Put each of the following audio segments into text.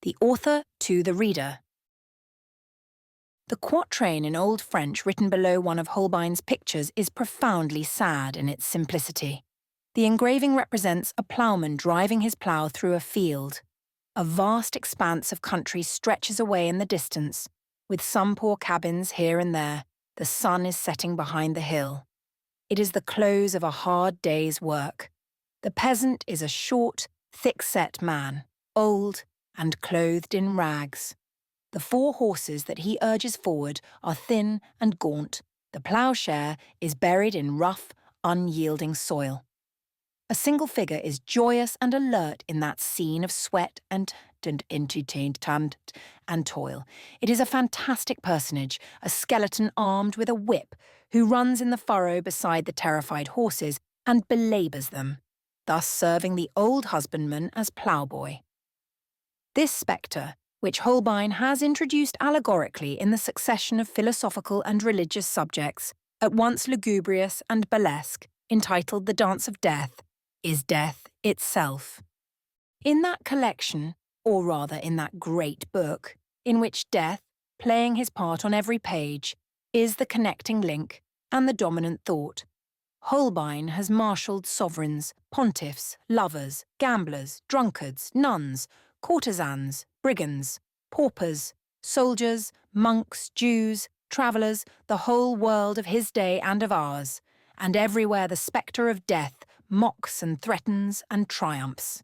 the author to the reader. The quatrain in Old French written below one of Holbein's pictures is profoundly sad in its simplicity. The engraving represents a ploughman driving his plough through a field. A vast expanse of country stretches away in the distance, with some poor cabins here and there. The sun is setting behind the hill. It is the close of a hard day's work. The peasant is a short, thick-set man, old and clothed in rags. The 4 horses that he urges forward are thin and gaunt. The ploughshare is buried in rough, unyielding soil. A single figure is joyous and alert in that scene of sweat and toil. It is a fantastic personage, a skeleton armed with a whip, who runs in the furrow beside the terrified horses and belabours them, thus serving the old husbandman as ploughboy. This spectre, which Holbein has introduced allegorically in the succession of philosophical and religious subjects, at once lugubrious and burlesque, entitled The Dance of Death, is death itself. In that collection, or rather in that great book, in which death, playing his part on every page, is the connecting link and the dominant thought, Holbein has marshalled sovereigns, pontiffs, lovers, gamblers, drunkards, nuns, courtesans, brigands, paupers, soldiers, monks, Jews, travellers, the whole world of his day and of ours, and everywhere the spectre of death mocks and threatens and triumphs.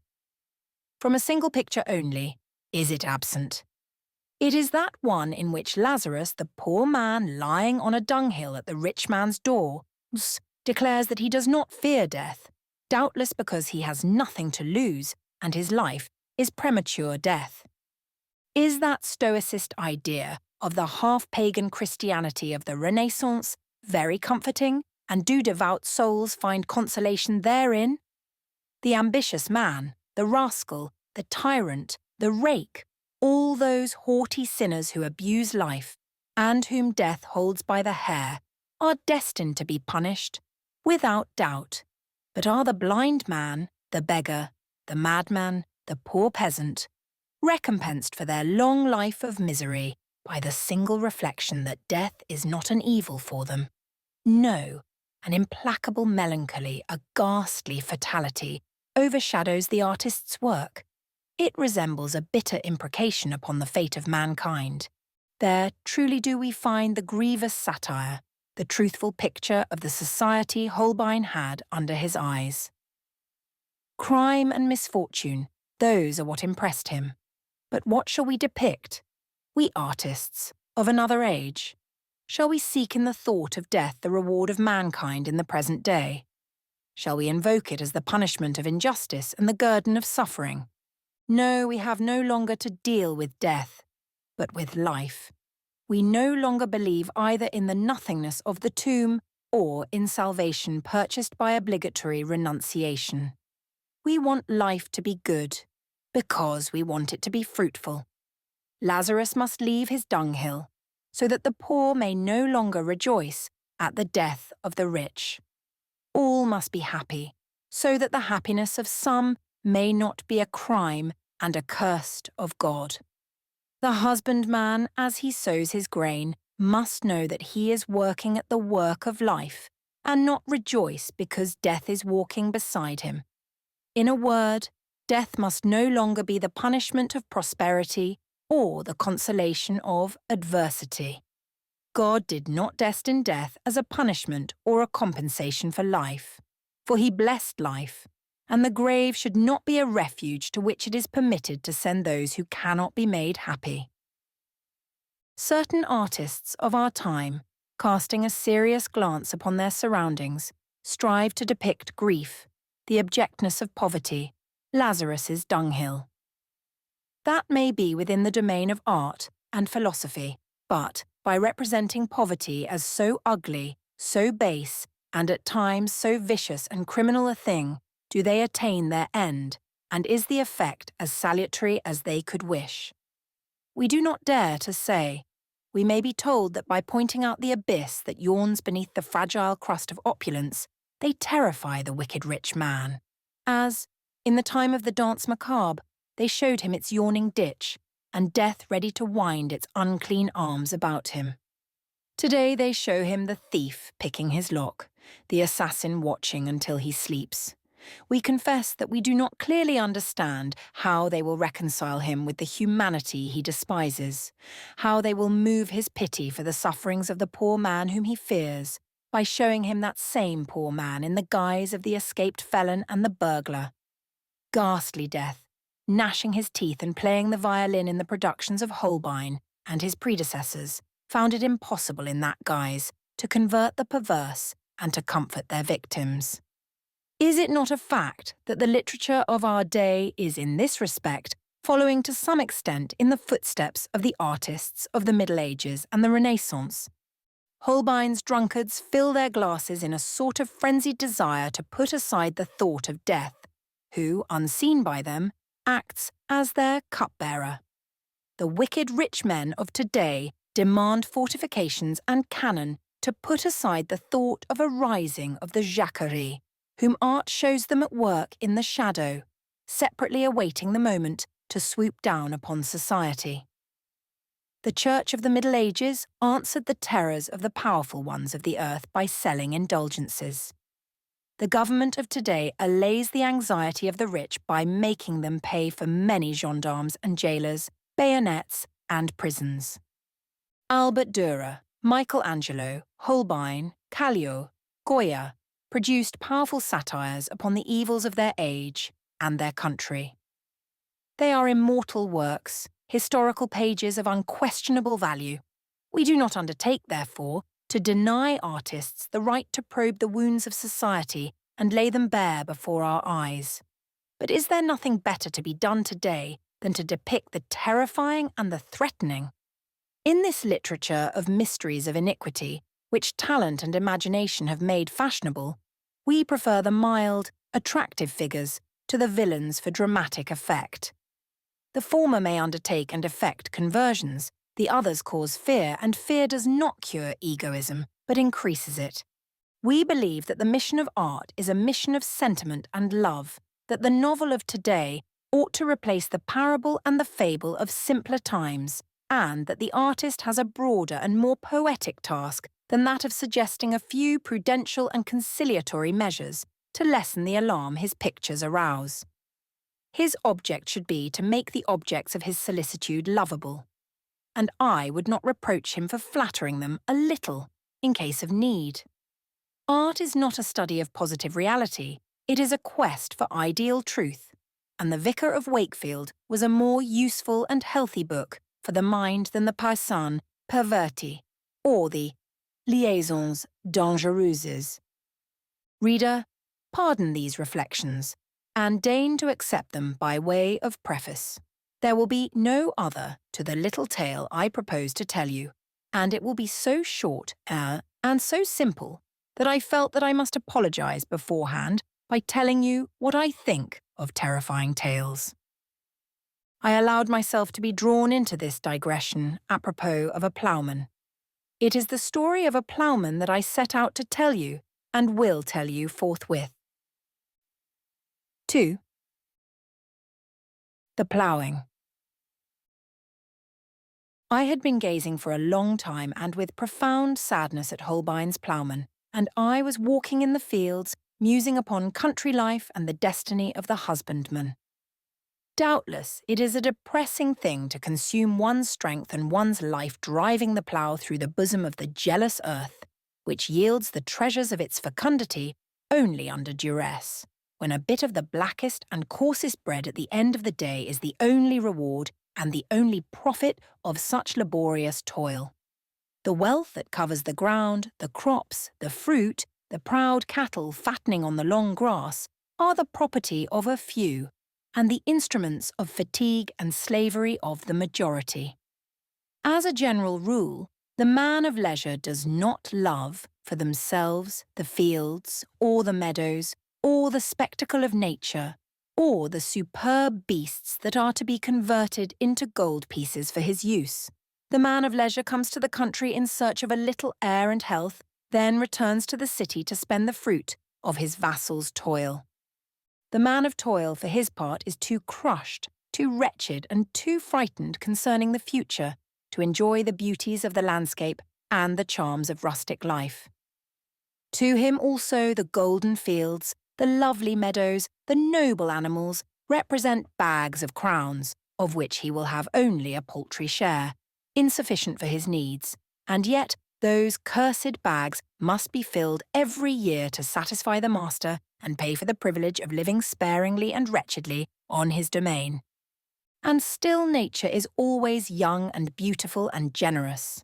From a single picture only, is it absent? It is that one in which Lazarus, the poor man lying on a dunghill at the rich man's door, declares that he does not fear death, doubtless because he has nothing to lose and his life is premature death. Is that Stoicist idea of the half-pagan Christianity of the Renaissance very comforting, and do devout souls find consolation therein? The ambitious man, the rascal, the tyrant, the rake, all those haughty sinners who abuse life, and whom death holds by the hair, are destined to be punished, without doubt. But are the blind man, the beggar, the madman, the poor peasant, recompensed for their long life of misery by the single reflection that death is not an evil for them? No, an implacable melancholy, a ghastly fatality, overshadows the artist's work. It resembles a bitter imprecation upon the fate of mankind. There truly do we find the grievous satire, the truthful picture of the society Holbein had under his eyes. Crime and misfortune, those are what impressed him. But what shall we depict? We artists, of another age. Shall we seek in the thought of death the reward of mankind in the present day? Shall we invoke it as the punishment of injustice and the guerdon of suffering? No, we have no longer to deal with death, but with life. We no longer believe either in the nothingness of the tomb or in salvation purchased by obligatory renunciation. We want life to be good, because we want it to be fruitful. Lazarus must leave his dunghill, so that the poor may no longer rejoice at the death of the rich. All must be happy, so that the happiness of some may not be a crime and accursed of God. The husbandman, as he sows his grain, must know that he is working at the work of life, and not rejoice because death is walking beside him. In a word, death must no longer be the punishment of prosperity or the consolation of adversity. God did not destine death as a punishment or a compensation for life, for he blessed life, and the grave should not be a refuge to which it is permitted to send those who cannot be made happy. Certain artists of our time, casting a serious glance upon their surroundings, strive to depict grief, the abjectness of poverty, Lazarus's dunghill. That may be within the domain of art and philosophy, but by representing poverty as so ugly, so base, and at times so vicious and criminal a thing, do they attain their end, and is the effect as salutary as they could wish. We do not dare to say. We may be told that by pointing out the abyss that yawns beneath the fragile crust of opulence, they terrify the wicked rich man, as, in the time of the Danse Macabre, they showed him its yawning ditch, and death ready to wind its unclean arms about him. Today they show him the thief picking his lock, the assassin watching until he sleeps. We confess that we do not clearly understand how they will reconcile him with the humanity he despises, how they will move his pity for the sufferings of the poor man whom he fears, by showing him that same poor man in the guise of the escaped felon and the burglar. Ghastly death, gnashing his teeth and playing the violin in the productions of Holbein and his predecessors, found it impossible in that guise to convert the perverse and to comfort their victims. Is it not a fact that the literature of our day is in this respect following to some extent in the footsteps of the artists of the Middle Ages and the Renaissance? Holbein's drunkards fill their glasses in a sort of frenzied desire to put aside the thought of death, who, unseen by them, acts as their cupbearer. The wicked rich men of today demand fortifications and cannon to put aside the thought of a rising of the Jacquerie, whom art shows them at work in the shadow, separately awaiting the moment to swoop down upon society. The Church of the Middle Ages answered the terrors of the powerful ones of the earth by selling indulgences. The government of today allays the anxiety of the rich by making them pay for many gendarmes and jailers, bayonets and prisons. Albert Dürer, Michelangelo, Holbein, Callot, Goya produced powerful satires upon the evils of their age and their country. They are immortal works, historical pages of unquestionable value. We do not undertake, therefore, to deny artists the right to probe the wounds of society and lay them bare before our eyes. But is there nothing better to be done today than to depict the terrifying and the threatening? In this literature of mysteries of iniquity, which talent and imagination have made fashionable, we prefer the mild, attractive figures to the villains for dramatic effect. The former may undertake and effect conversions, the others cause fear, and fear does not cure egoism, but increases it. We believe that the mission of art is a mission of sentiment and love, that the novel of today ought to replace the parable and the fable of simpler times, and that the artist has a broader and more poetic task than that of suggesting a few prudential and conciliatory measures to lessen the alarm his pictures arouse. His object should be to make the objects of his solicitude lovable, and I would not reproach him for flattering them a little in case of need. Art is not a study of positive reality, it is a quest for ideal truth, and The Vicar of Wakefield was a more useful and healthy book for the mind than the Paysanne Perverti or the Liaisons Dangereuses. Reader, pardon these reflections, and deign to accept them by way of preface. There will be no other to the little tale I propose to tell you, and it will be so short and so simple that I felt that I must apologize beforehand by telling you what I think of terrifying tales. I allowed myself to be drawn into this digression apropos of a ploughman. It is the story of a ploughman that I set out to tell you and will tell you forthwith. 2. The ploughing. I had been gazing for a long time and with profound sadness at Holbein's ploughman, and I was walking in the fields, musing upon country life and the destiny of the husbandman. Doubtless, it is a depressing thing to consume one's strength and one's life driving the plough through the bosom of the jealous earth, which yields the treasures of its fecundity only under duress, when a bit of the blackest and coarsest bread at the end of the day is the only reward and the only profit of such laborious toil. The wealth that covers the ground, the crops, the fruit, the proud cattle fattening on the long grass, are the property of a few, and the instruments of fatigue and slavery of the majority. As a general rule, the man of leisure does not love, for themselves, the fields, or the meadows, or the spectacle of nature, or the superb beasts that are to be converted into gold pieces for his use. The man of leisure comes to the country in search of a little air and health, then returns to the city to spend the fruit of his vassal's toil. The man of toil, for his part, is too crushed, too wretched and too frightened concerning the future to enjoy the beauties of the landscape and the charms of rustic life. To him also the golden fields, the lovely meadows, the noble animals represent bags of crowns, of which he will have only a paltry share, insufficient for his needs, and yet those cursed bags must be filled every year to satisfy the master and pay for the privilege of living sparingly and wretchedly on his domain. And still nature is always young and beautiful and generous.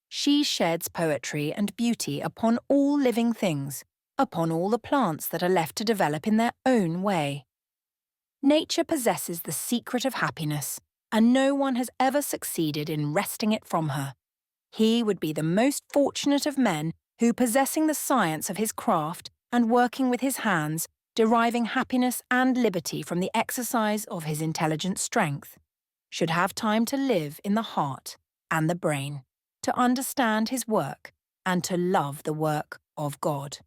She sheds poetry and beauty upon all living things, upon all the plants that are left to develop in their own way. Nature possesses the secret of happiness, and no one has ever succeeded in wresting it from her. He would be the most fortunate of men who, possessing the science of his craft and working with his hands, deriving happiness and liberty from the exercise of his intelligent strength, should have time to live in the heart and the brain, to understand his work and to love the work of God.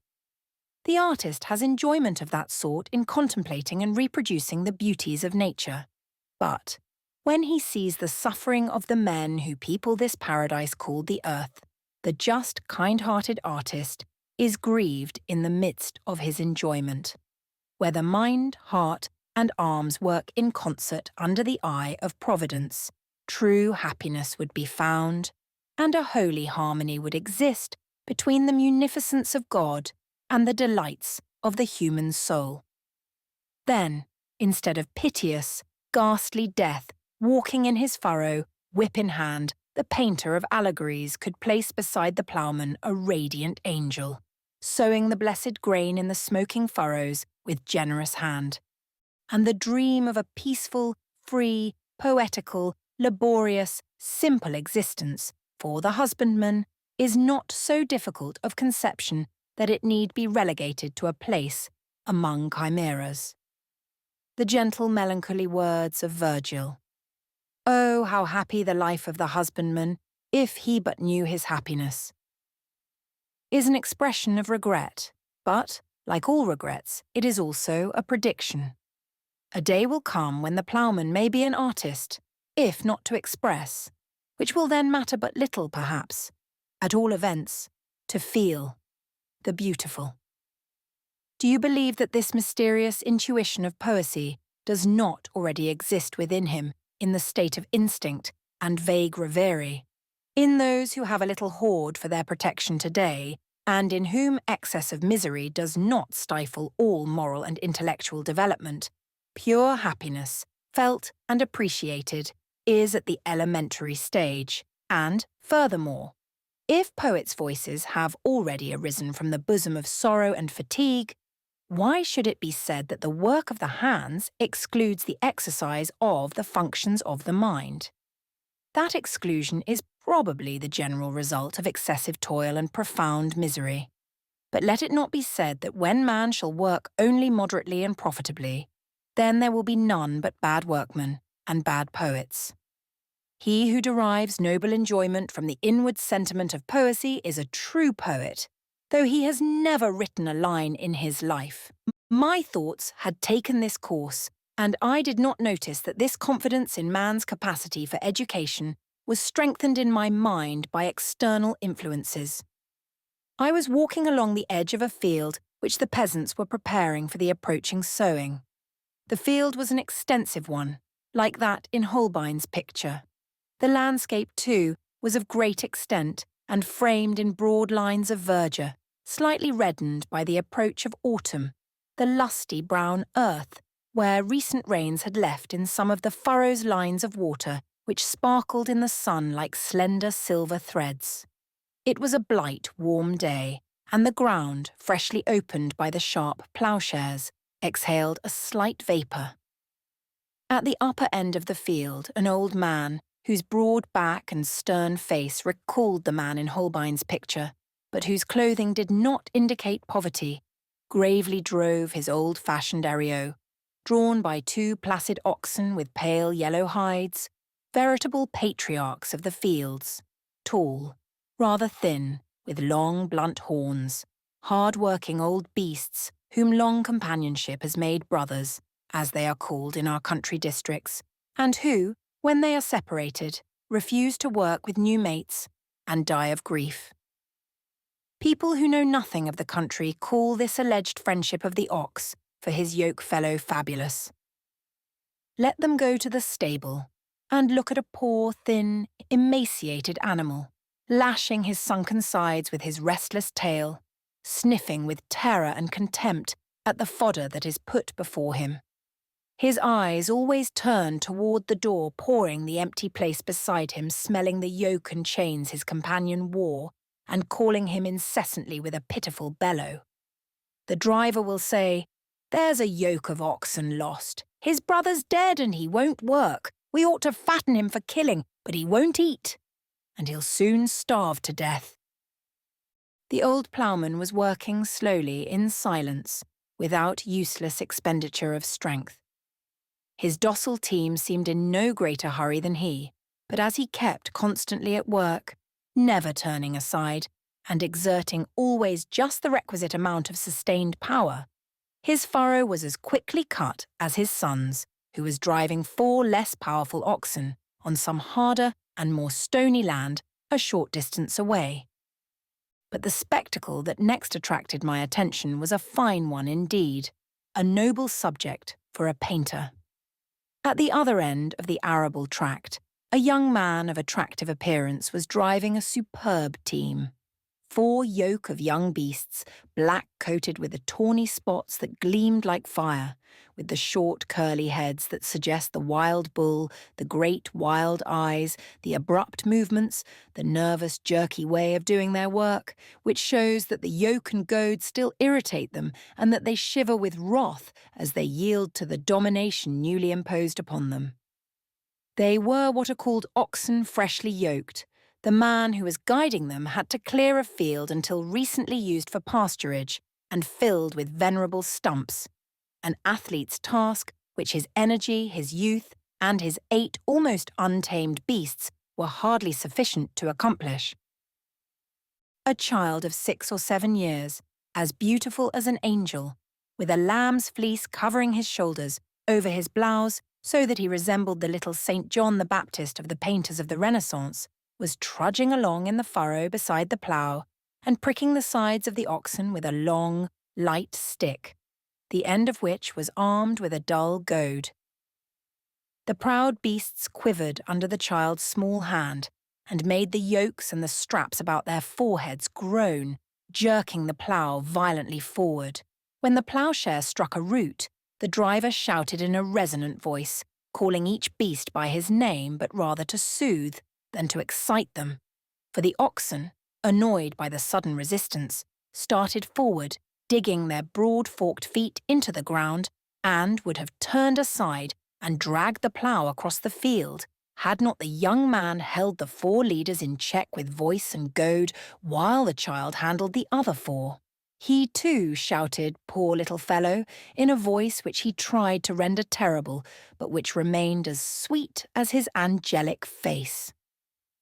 The artist has enjoyment of that sort in contemplating and reproducing the beauties of nature. But when he sees the suffering of the men who people this paradise called the earth, the just, kind-hearted artist is grieved in the midst of his enjoyment, where the mind, heart, and arms work in concert under the eye of Providence. True happiness would be found, and a holy harmony would exist between the munificence of God and the delights of the human soul. Then, instead of piteous, ghastly death walking in his furrow, whip in hand, the painter of allegories could place beside the ploughman a radiant angel, sowing the blessed grain in the smoking furrows with generous hand. And the dream of a peaceful, free, poetical, laborious, simple existence for the husbandman is not so difficult of conception that it need be relegated to a place among chimeras. The gentle melancholy words of Virgil, "Oh, how happy the life of the husbandman, if he but knew his happiness," is an expression of regret, but, like all regrets, it is also a prediction. A day will come when the ploughman may be an artist, if not to express, which will then matter but little, perhaps, at all events, to feel the beautiful. Do you believe that this mysterious intuition of poesy does not already exist within him in the state of instinct and vague reverie, in those who have a little hoard for their protection today, and in whom excess of misery does not stifle all moral and intellectual development? Pure happiness, felt and appreciated, is at the elementary stage, and, furthermore, if poets' voices have already arisen from the bosom of sorrow and fatigue, why should it be said that the work of the hands excludes the exercise of the functions of the mind? That exclusion is probably the general result of excessive toil and profound misery. But let it not be said that when man shall work only moderately and profitably, then there will be none but bad workmen and bad poets. He who derives noble enjoyment from the inward sentiment of poesy is a true poet, though he has never written a line in his life. My thoughts had taken this course, and I did not notice that this confidence in man's capacity for education was strengthened in my mind by external influences. I was walking along the edge of a field which the peasants were preparing for the approaching sowing. The field was an extensive one, like that in Holbein's picture. The landscape, too, was of great extent and framed in broad lines of verdure, slightly reddened by the approach of autumn, the lusty brown earth, where recent rains had left in some of the furrows lines of water which sparkled in the sun like slender silver threads. It was a bright, warm day, and the ground, freshly opened by the sharp ploughshares, exhaled a slight vapour. At the upper end of the field, an old man, whose broad back and stern face recalled the man in Holbein's picture, but whose clothing did not indicate poverty, gravely drove his old-fashioned ariot, drawn by two placid oxen with pale yellow hides, veritable patriarchs of the fields, tall, rather thin, with long, blunt horns, hard-working old beasts whom long companionship has made brothers, as they are called in our country districts, and who, when they are separated, refuse to work with new mates and die of grief. People who know nothing of the country call this alleged friendship of the ox for his yoke-fellow fabulous. Let them go to the stable and look at a poor, thin, emaciated animal, lashing his sunken sides with his restless tail, sniffing with terror and contempt at the fodder that is put before him. His eyes always turn toward the door, pouring the empty place beside him, smelling the yoke and chains his companion wore, and calling him incessantly with a pitiful bellow. The driver will say, "There's a yoke of oxen lost. His brother's dead and he won't work. We ought to fatten him for killing, but he won't eat, and he'll soon starve to death." The old ploughman was working slowly in silence, without useless expenditure of strength. His docile team seemed in no greater hurry than he, but as he kept constantly at work, never turning aside, and exerting always just the requisite amount of sustained power, his furrow was as quickly cut as his son's, who was driving 4 less powerful oxen on some harder and more stony land a short distance away. But the spectacle that next attracted my attention was a fine one indeed, a noble subject for a painter. At the other end of the arable tract, a young man of attractive appearance was driving a superb team. 4 yoke of young beasts, black-coated with the tawny spots that gleamed like fire, with the short curly heads that suggest the wild bull, the great wild eyes, the abrupt movements, the nervous jerky way of doing their work, which shows that the yoke and goad still irritate them and that they shiver with wrath as they yield to the domination newly imposed upon them. They were what are called oxen freshly yoked. The man who was guiding them had to clear a field until recently used for pasturage and filled with venerable stumps, an athlete's task which his energy, his youth, and his 8 almost untamed beasts were hardly sufficient to accomplish. A child of 6 or 7 years, as beautiful as an angel, with a lamb's fleece covering his shoulders, over his blouse, so that he resembled the little St. John the Baptist of the painters of the Renaissance, was trudging along in the furrow beside the plough and pricking the sides of the oxen with a long, light stick, the end of which was armed with a dull goad. The proud beasts quivered under the child's small hand and made the yokes and the straps about their foreheads groan, jerking the plough violently forward. When the ploughshare struck a root, the driver shouted in a resonant voice, calling each beast by his name, but rather to soothe than to excite them, for the oxen, annoyed by the sudden resistance, started forward, digging their broad-forked feet into the ground, and would have turned aside and dragged the plough across the field, had not the young man held the 4 leaders in check with voice and goad, while the child handled the other 4. He too shouted, poor little fellow, in a voice which he tried to render terrible, but which remained as sweet as his angelic face.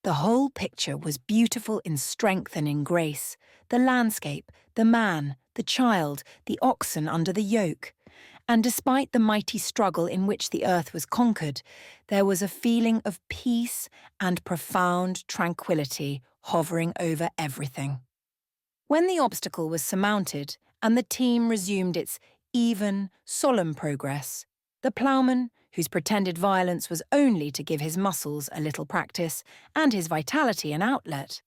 The whole picture was beautiful in strength and in grace, the landscape, the man, the child, the oxen under the yoke. And despite the mighty struggle in which the earth was conquered, there was a feeling of peace and profound tranquillity hovering over everything. When the obstacle was surmounted and the team resumed its even, solemn progress, the ploughman, whose pretended violence was only to give his muscles a little practice and his vitality an outlet,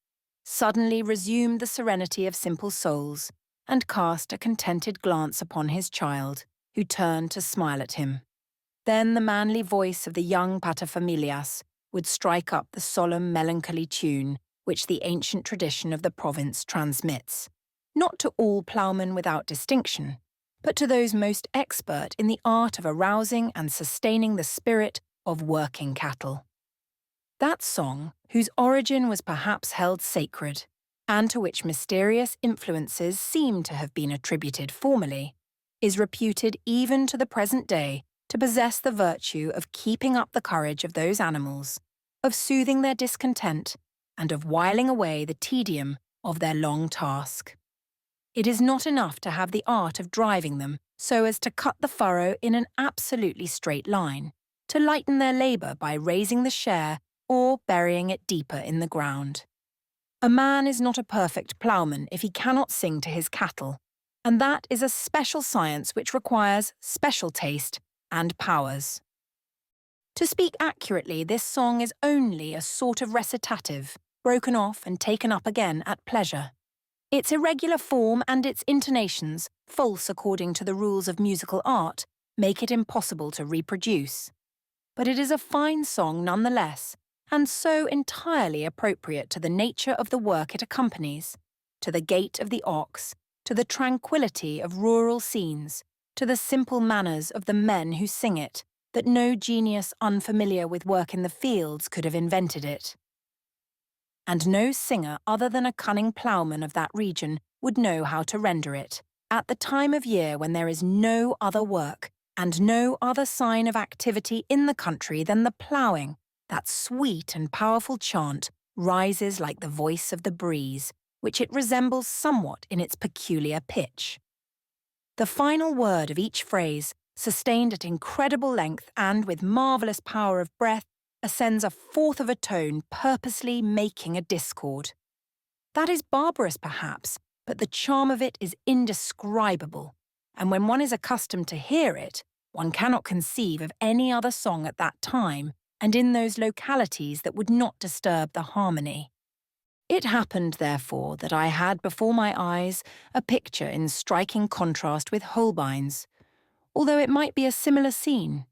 suddenly resumed the serenity of simple souls and cast a contented glance upon his child, who turned to smile at him. Then the manly voice of the young paterfamilias would strike up the solemn, melancholy tune which the ancient tradition of the province transmits, not to all ploughmen without distinction, but to those most expert in the art of arousing and sustaining the spirit of working cattle. That song, whose origin was perhaps held sacred, and to which mysterious influences seem to have been attributed formerly, is reputed even to the present day to possess the virtue of keeping up the courage of those animals, of soothing their discontent, and of whiling away the tedium of their long task. It is not enough to have the art of driving them so as to cut the furrow in an absolutely straight line, to lighten their labour by raising the share or burying it deeper in the ground. A man is not a perfect ploughman if he cannot sing to his cattle, and that is a special science which requires special taste and powers. To speak accurately, this song is only a sort of recitative, broken off and taken up again at pleasure. Its irregular form and its intonations, false according to the rules of musical art, make it impossible to reproduce. But it is a fine song nonetheless, and so entirely appropriate to the nature of the work it accompanies, to the gait of the ox, to the tranquillity of rural scenes, to the simple manners of the men who sing it, that no genius unfamiliar with work in the fields could have invented it. And no singer other than a cunning ploughman of that region would know how to render it, at the time of year when there is no other work, and no other sign of activity in the country than the ploughing. That sweet and powerful chant rises like the voice of the breeze, which it resembles somewhat in its peculiar pitch. The final word of each phrase, sustained at incredible length and with marvellous power of breath, ascends a fourth of a tone, purposely making a discord. That is barbarous, perhaps, but the charm of it is indescribable, and when one is accustomed to hear it, one cannot conceive of any other song at that time and in those localities that would not disturb the harmony. It happened, therefore, that I had before my eyes a picture in striking contrast with Holbein's, although it might be a similar scene.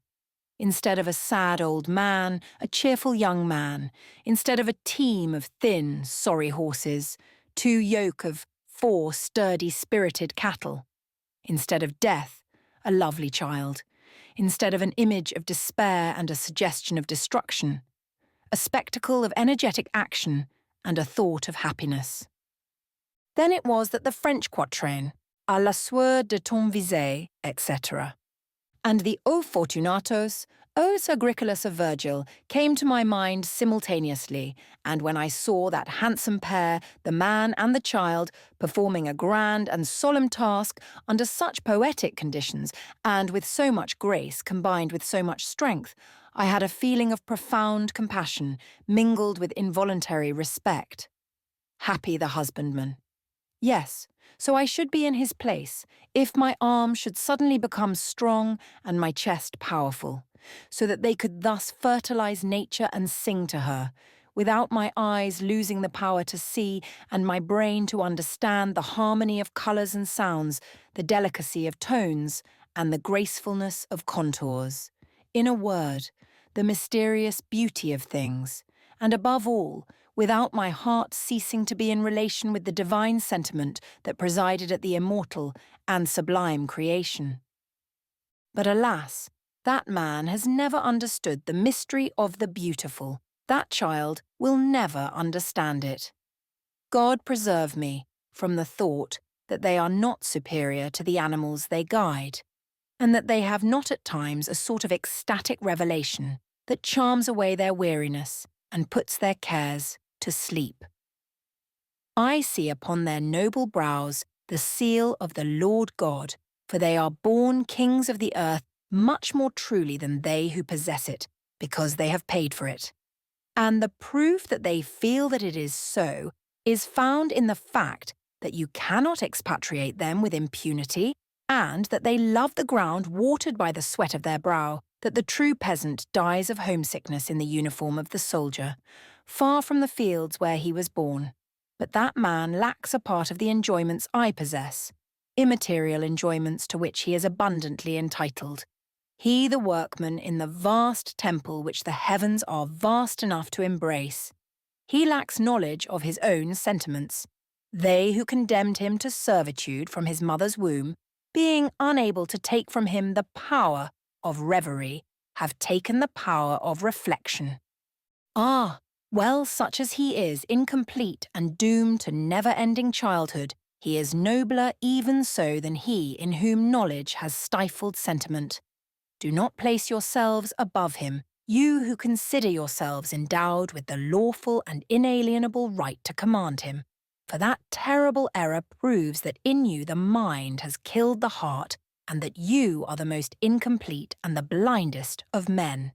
Instead of a sad old man, a cheerful young man. Instead of a team of thin, sorry horses, 2 yoke of 4 sturdy, spirited cattle. Instead of death, a lovely child. Instead of an image of despair and a suggestion of destruction. A spectacle of energetic action and a thought of happiness. Then it was that the French quatrain, à la sueur de ton visage, etc., and the O Fortunatos, Os Agricolas of Virgil came to my mind simultaneously, and when I saw that handsome pair, the man and the child, performing a grand and solemn task under such poetic conditions and with so much grace combined with so much strength, I had a feeling of profound compassion mingled with involuntary respect. Happy the husbandman. Yes, so I should be in his place, if my arm should suddenly become strong and my chest powerful, so that they could thus fertilize nature and sing to her, without my eyes losing the power to see and my brain to understand the harmony of colours and sounds, the delicacy of tones, and the gracefulness of contours. In a word, the mysterious beauty of things, and above all, without my heart ceasing to be in relation with the divine sentiment that presided at the immortal and sublime creation. But alas, that man has never understood the mystery of the beautiful. That child will never understand it. God preserve me from the thought that they are not superior to the animals they guide, and that they have not at times a sort of ecstatic revelation that charms away their weariness and puts their cares to sleep. I see upon their noble brows the seal of the Lord God, for they are born kings of the earth much more truly than they who possess it, because they have paid for it. And the proof that they feel that it is so is found in the fact that you cannot expatriate them with impunity, and that they love the ground watered by the sweat of their brow, that the true peasant dies of homesickness in the uniform of the soldier, far from the fields where he was born. But that man lacks a part of the enjoyments I possess, immaterial enjoyments to which he is abundantly entitled. He, the workman in the vast temple which the heavens are vast enough to embrace. He lacks knowledge of his own sentiments. They who condemned him to servitude from his mother's womb, being unable to take from him the power of reverie, have taken the power of reflection. Ah, well, such as he is, incomplete and doomed to never-ending childhood, he is nobler even so than he in whom knowledge has stifled sentiment. Do not place yourselves above him, you who consider yourselves endowed with the lawful and inalienable right to command him, for that terrible error proves that in you the mind has killed the heart, and that you are the most incomplete and the blindest of men.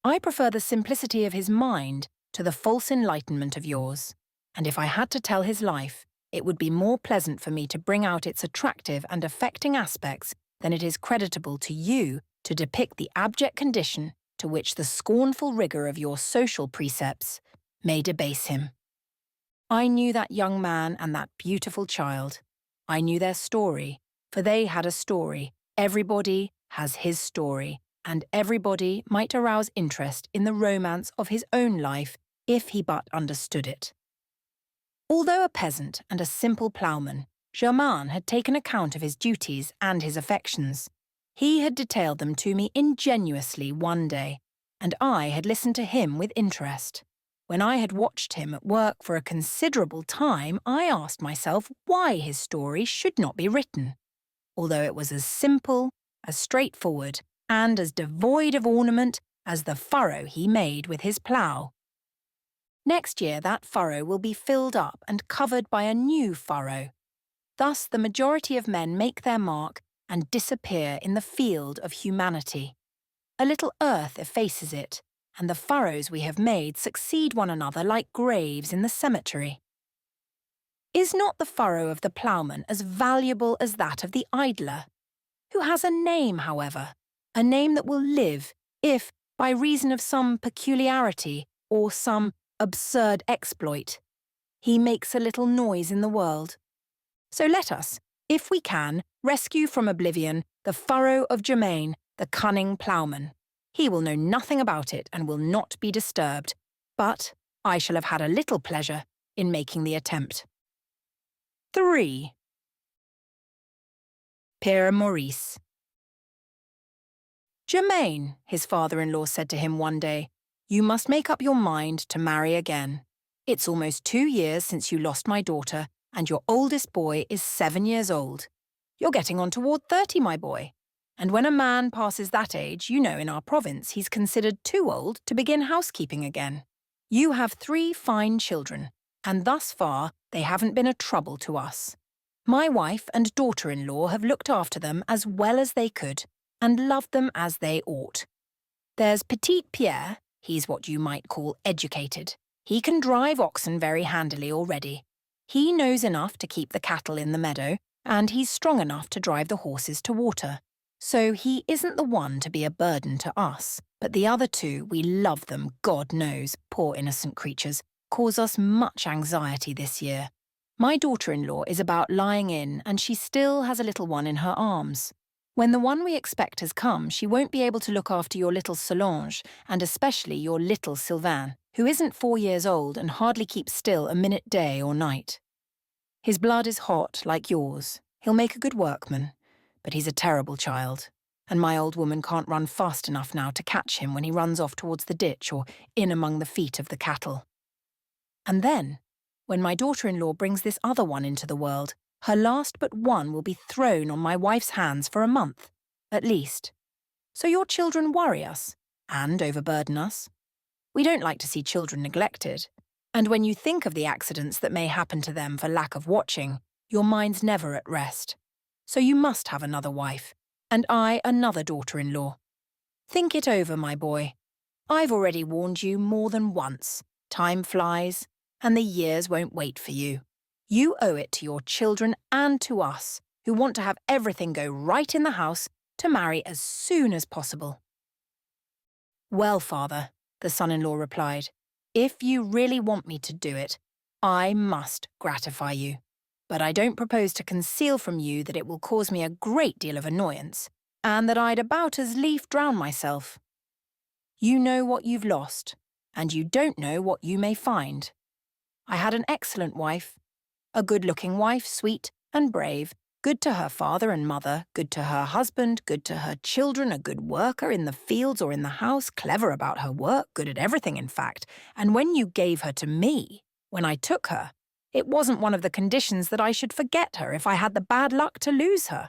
I prefer the simplicity of his mind to the false enlightenment of yours, and if I had to tell his life, it would be more pleasant for me to bring out its attractive and affecting aspects than it is creditable to you to depict the abject condition to which the scornful rigour of your social precepts may debase him. I knew that young man and that beautiful child. I knew their story, for they had a story. Everybody has his story, and everybody might arouse interest in the romance of his own life if he but understood it. Although a peasant and a simple ploughman, Germain had taken account of his duties and his affections. He had detailed them to me ingenuously one day, and I had listened to him with interest. When I had watched him at work for a considerable time, I asked myself why his story should not be written, although it was as simple, as straightforward, and as devoid of ornament as the furrow he made with his plough. Next year that furrow will be filled up and covered by a new furrow. Thus the majority of men make their mark and disappear in the field of humanity. A little earth effaces it, and the furrows we have made succeed one another like graves in the cemetery. Is not the furrow of the ploughman as valuable as that of the idler? Who has a name, however, a name that will live if, by reason of some peculiarity or some absurd exploit, he makes a little noise in the world. So let us, if we can, rescue from oblivion the furrow of Germain, the cunning ploughman. He will know nothing about it and will not be disturbed, but I shall have had a little pleasure in making the attempt. 3. Pierre and Maurice. Germain, his father-in-law said to him one day, you must make up your mind to marry again. It's almost 2 years since you lost my daughter, and your oldest boy is 7 years old. You're getting on toward 30, my boy. And when a man passes that age, you know in our province he's considered too old to begin housekeeping again. You have 3 fine children, and thus far they haven't been a trouble to us. My wife and daughter-in-law have looked after them as well as they could, and loved them as they ought. There's petit Pierre, he's what you might call educated. He can drive oxen very handily already. He knows enough to keep the cattle in the meadow, and he's strong enough to drive the horses to water. So he isn't the one to be a burden to us, but the other 2, we love them, God knows, poor innocent creatures, cause us much anxiety this year. My daughter-in-law is about lying in, and she still has a little one in her arms. When the one we expect has come, she won't be able to look after your little Solange, and especially your little Sylvain, who isn't 4 years old and hardly keeps still a minute day or night. His blood is hot like yours. He'll make a good workman, but he's a terrible child, and my old woman can't run fast enough now to catch him when he runs off towards the ditch or in among the feet of the cattle. And then, when my daughter-in-law brings this other one into the world, her last but one will be thrown on my wife's hands for a month, at least. So your children worry us, and overburden us. We don't like to see children neglected, and when you think of the accidents that may happen to them for lack of watching, your mind's never at rest. So you must have another wife, and I another daughter-in-law. Think it over, my boy. I've already warned you more than once. Time flies, and the years won't wait for you. You owe it to your children and to us, who want to have everything go right in the house, to marry as soon as possible. Well, father, the son-in-law replied, if you really want me to do it, I must gratify you. But I don't propose to conceal from you that it will cause me a great deal of annoyance, and that I'd about as lief drown myself. You know what you've lost, and you don't know what you may find. I had an excellent wife, a good-looking wife, sweet and brave, good to her father and mother, good to her husband, good to her children, a good worker in the fields or in the house, clever about her work, good at everything, in fact. And when you gave her to me, when I took her, it wasn't one of the conditions that I should forget her if I had the bad luck to lose her.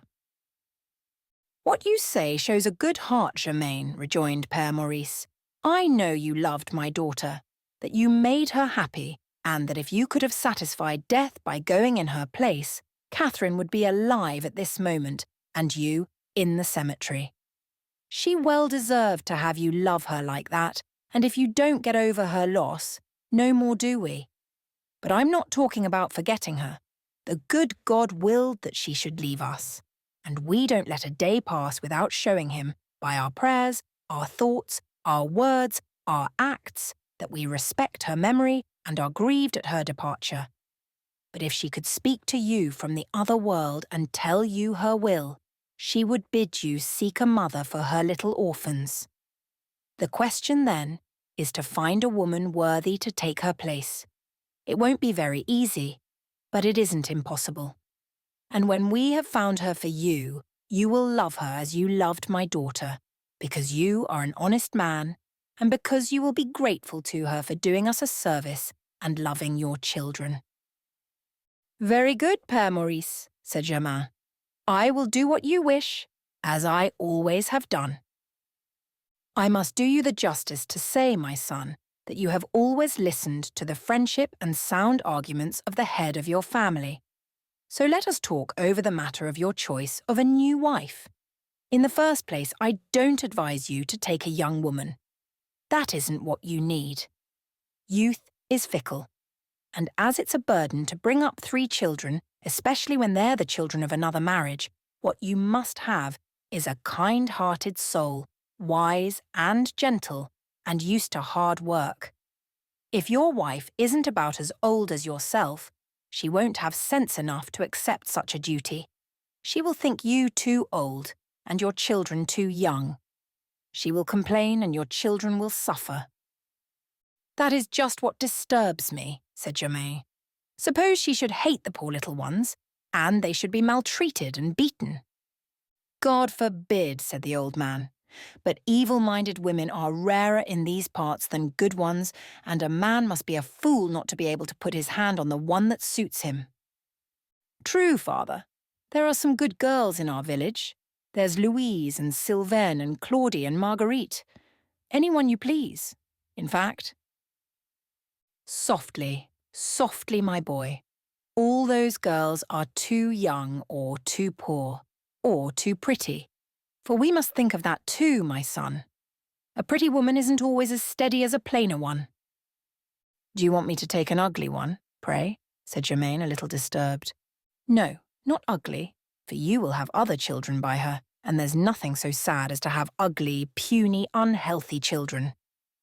What you say shows a good heart, Germain, rejoined Père Maurice. I know you loved my daughter, that you made her happy, and that if you could have satisfied death by going in her place, Catherine would be alive at this moment, and you in the cemetery. She well deserved to have you love her like that, And if you don't get over her loss, no more do we. But I'm not talking about forgetting her. The good God willed that she should leave us, and we don't let a day pass without showing him, by our prayers, our thoughts, our words, our acts, that we respect her memory and are grieved at her departure. But if she could speak to you from the other world and tell you her will, she would bid you seek a mother for her little orphans. The question then is to find a woman worthy to take her place. It won't be very easy, but it isn't impossible. And when we have found her for you, you will love her as you loved my daughter, because you are an honest man, and because you will be grateful to her for doing us a service and loving your children. Very good, Père Maurice, said Germain. I will do what you wish, as I always have done. I must do you the justice to say, my son, that you have always listened to the friendship and sound arguments of the head of your family. So let us talk over the matter of your choice of a new wife. In the first place, I don't advise you to take a young woman. That isn't what you need. Youth is fickle, and as it's a burden to bring up 3 children, especially when they're the children of another marriage, what you must have is a kind-hearted soul, wise and gentle, and used to hard work. If your wife isn't about as old as yourself, she won't have sense enough to accept such a duty. She will think you too old, and your children too young. She will complain, and your children will suffer. That is just what disturbs me, said Germain. Suppose she should hate the poor little ones, and they should be maltreated and beaten. God forbid, said the old man. But evil-minded women are rarer in these parts than good ones, and a man must be a fool not to be able to put his hand on the one that suits him. True, father. There are some good girls in our village. There's Louise and Sylvaine and Claudie and Marguerite. Anyone you please, in fact. Softly, softly, my boy. All those girls are too young or too poor, or too pretty. For we must think of that too, my son. A pretty woman isn't always as steady as a plainer one. Do you want me to take an ugly one, pray? Said Germain, a little disturbed. No, not ugly, for you will have other children by her, and there's nothing so sad as to have ugly, puny, unhealthy children.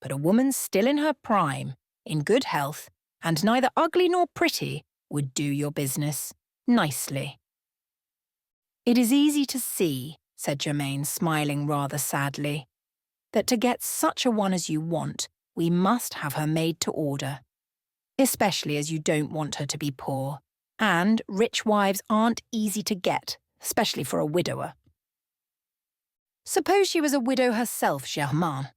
But a woman still in her prime, in good health, and neither ugly nor pretty, would do your business nicely. It is easy to see, said Germain, smiling rather sadly, that to get such a one as you want, we must have her made to order. Especially as you don't want her to be poor, and rich wives aren't easy to get, especially for a widower. Suppose she was a widow herself, Germain.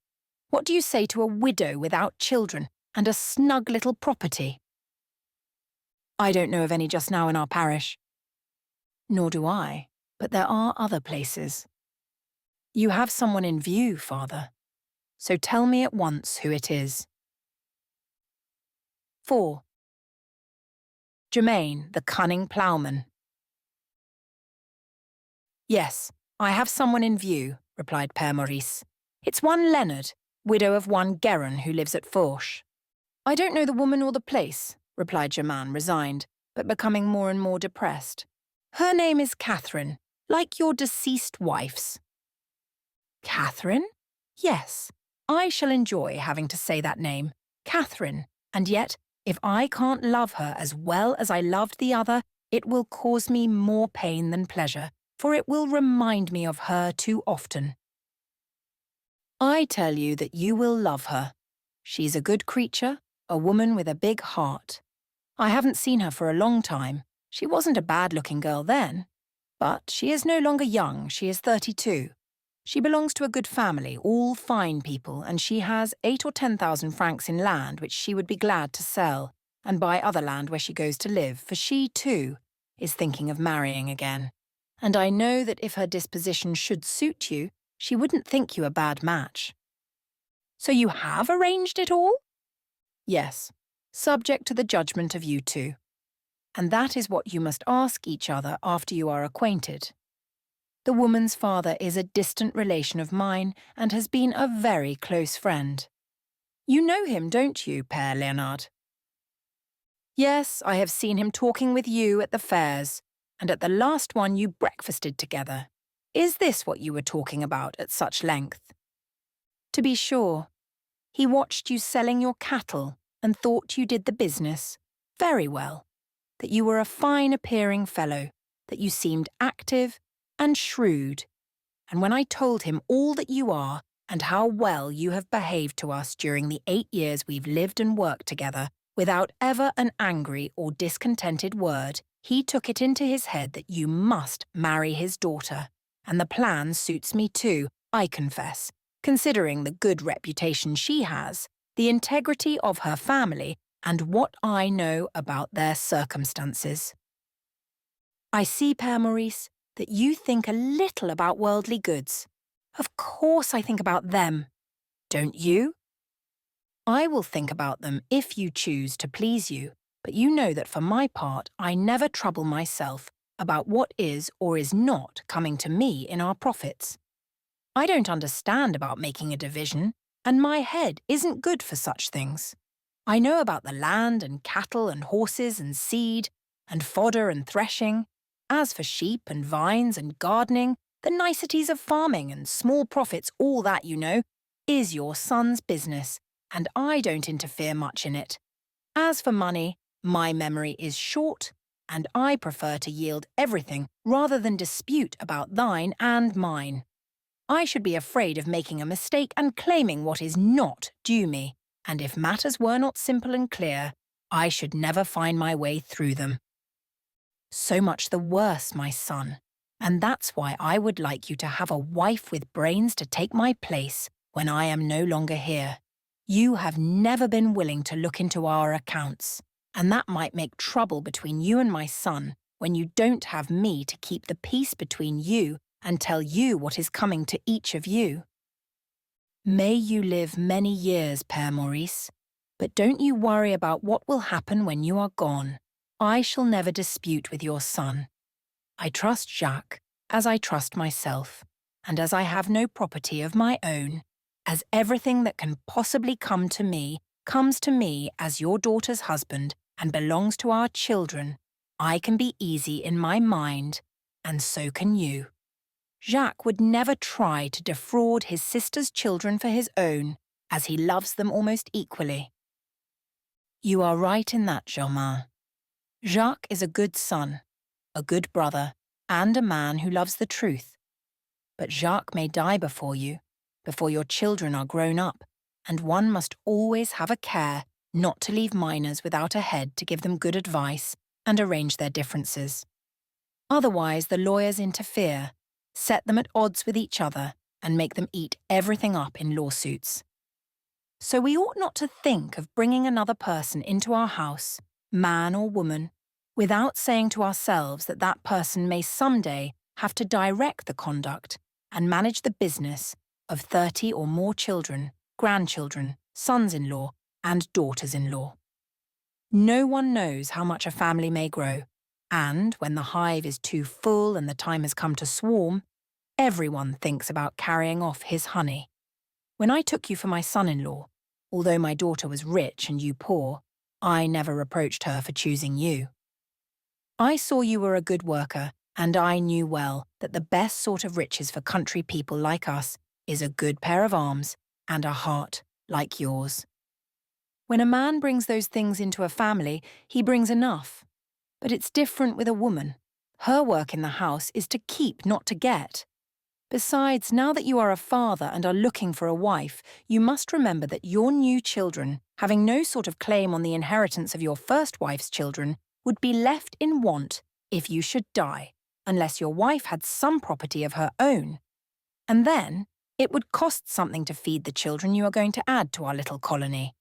What do you say to a widow without children and a snug little property? I don't know of any just now in our parish. Nor do I, but there are other places. You have someone in view, father. So tell me at once who it is. 4. Germain, the cunning plowman. Yes, I have someone in view, replied Père Maurice. It's one Leonard, widow of one Germain who lives at Fourche. I don't know the woman or the place, replied Germain, resigned, but becoming more and more depressed. Her name is Catherine, like your deceased wife's. Catherine? Yes, I shall enjoy having to say that name, Catherine, and yet, if I can't love her as well as I loved the other, it will cause me more pain than pleasure, for it will remind me of her too often. I tell you that you will love her. She's a good creature, a woman with a big heart. I haven't seen her for a long time. She wasn't a bad-looking girl then. But she is no longer young, she is 32. She belongs to a good family, all fine people, and she has 8 or 10,000 francs in land which she would be glad to sell, and buy other land where she goes to live, for she, too, is thinking of marrying again. And I know that if her disposition should suit you, she wouldn't think you a bad match. So you have arranged it all? Yes, subject to the judgment of you two. And that is what you must ask each other after you are acquainted. The woman's father is a distant relation of mine and has been a very close friend. You know him, don't you, Père Léonard? Yes, I have seen him talking with you at the fairs, and at the last one you breakfasted together. Is this what you were talking about at such length? To be sure. He watched you selling your cattle and thought you did the business very well, that you were a fine-appearing fellow, that you seemed active and shrewd. And when I told him all that you are and how well you have behaved to us during the 8 years we've lived and worked together, without ever an angry or discontented word, he took it into his head that you must marry his daughter. And the plan suits me too, I confess, considering the good reputation she has, the integrity of her family, and what I know about their circumstances. I see, Père Maurice, that you think a little about worldly goods. Of course I think about them. Don't you? I will think about them if you choose to please you, but you know that for my part I never trouble myself about what is or is not coming to me in our profits. I don't understand about making a division, and my head isn't good for such things. I know about the land and cattle and horses and seed and fodder and threshing. As for sheep and vines and gardening, the niceties of farming and small profits, all that, you know, is your son's business, and I don't interfere much in it. As for money, my memory is short, and I prefer to yield everything rather than dispute about thine and mine. I should be afraid of making a mistake and claiming what is not due me, and if matters were not simple and clear, I should never find my way through them. So much the worse, my son, and that's why I would like you to have a wife with brains to take my place when I am no longer here. You have never been willing to look into our accounts, and that might make trouble between you and my son when you don't have me to keep the peace between you and tell you what is coming to each of you. May you live many years, Père Maurice, but don't you worry about what will happen when you are gone. I shall never dispute with your son. I trust Jacques as I trust myself, and as I have no property of my own, as everything that can possibly come to me comes to me as your daughter's husband and belongs to our children, I can be easy in my mind, and so can you. Jacques would never try to defraud his sister's children for his own, as he loves them almost equally. You are right in that, Germain. Jacques is a good son, a good brother, and a man who loves the truth. But Jacques may die before your children are grown up, and one must always have a care not to leave minors without a head to give them good advice and arrange their differences. Otherwise the lawyers interfere, set them at odds with each other, and make them eat everything up in lawsuits. So we ought not to think of bringing another person into our house, man or woman, without saying to ourselves that that person may someday have to direct the conduct and manage the business of 30 or more children, grandchildren, sons-in-law, and daughters-in-law. No one knows how much a family may grow, and when the hive is too full and the time has come to swarm, everyone thinks about carrying off his honey. When I took you for my son-in-law, although my daughter was rich and you poor, I never reproached her for choosing you. I saw you were a good worker, and I knew well that the best sort of riches for country people like us is a good pair of arms and a heart like yours. When a man brings those things into a family, he brings enough. But it's different with a woman. Her work in the house is to keep, not to get. Besides, now that you are a father and are looking for a wife, you must remember that your new children, having no sort of claim on the inheritance of your first wife's children, would be left in want if you should die, unless your wife had some property of her own. And then, it would cost something to feed the children you are going to add to our little colony.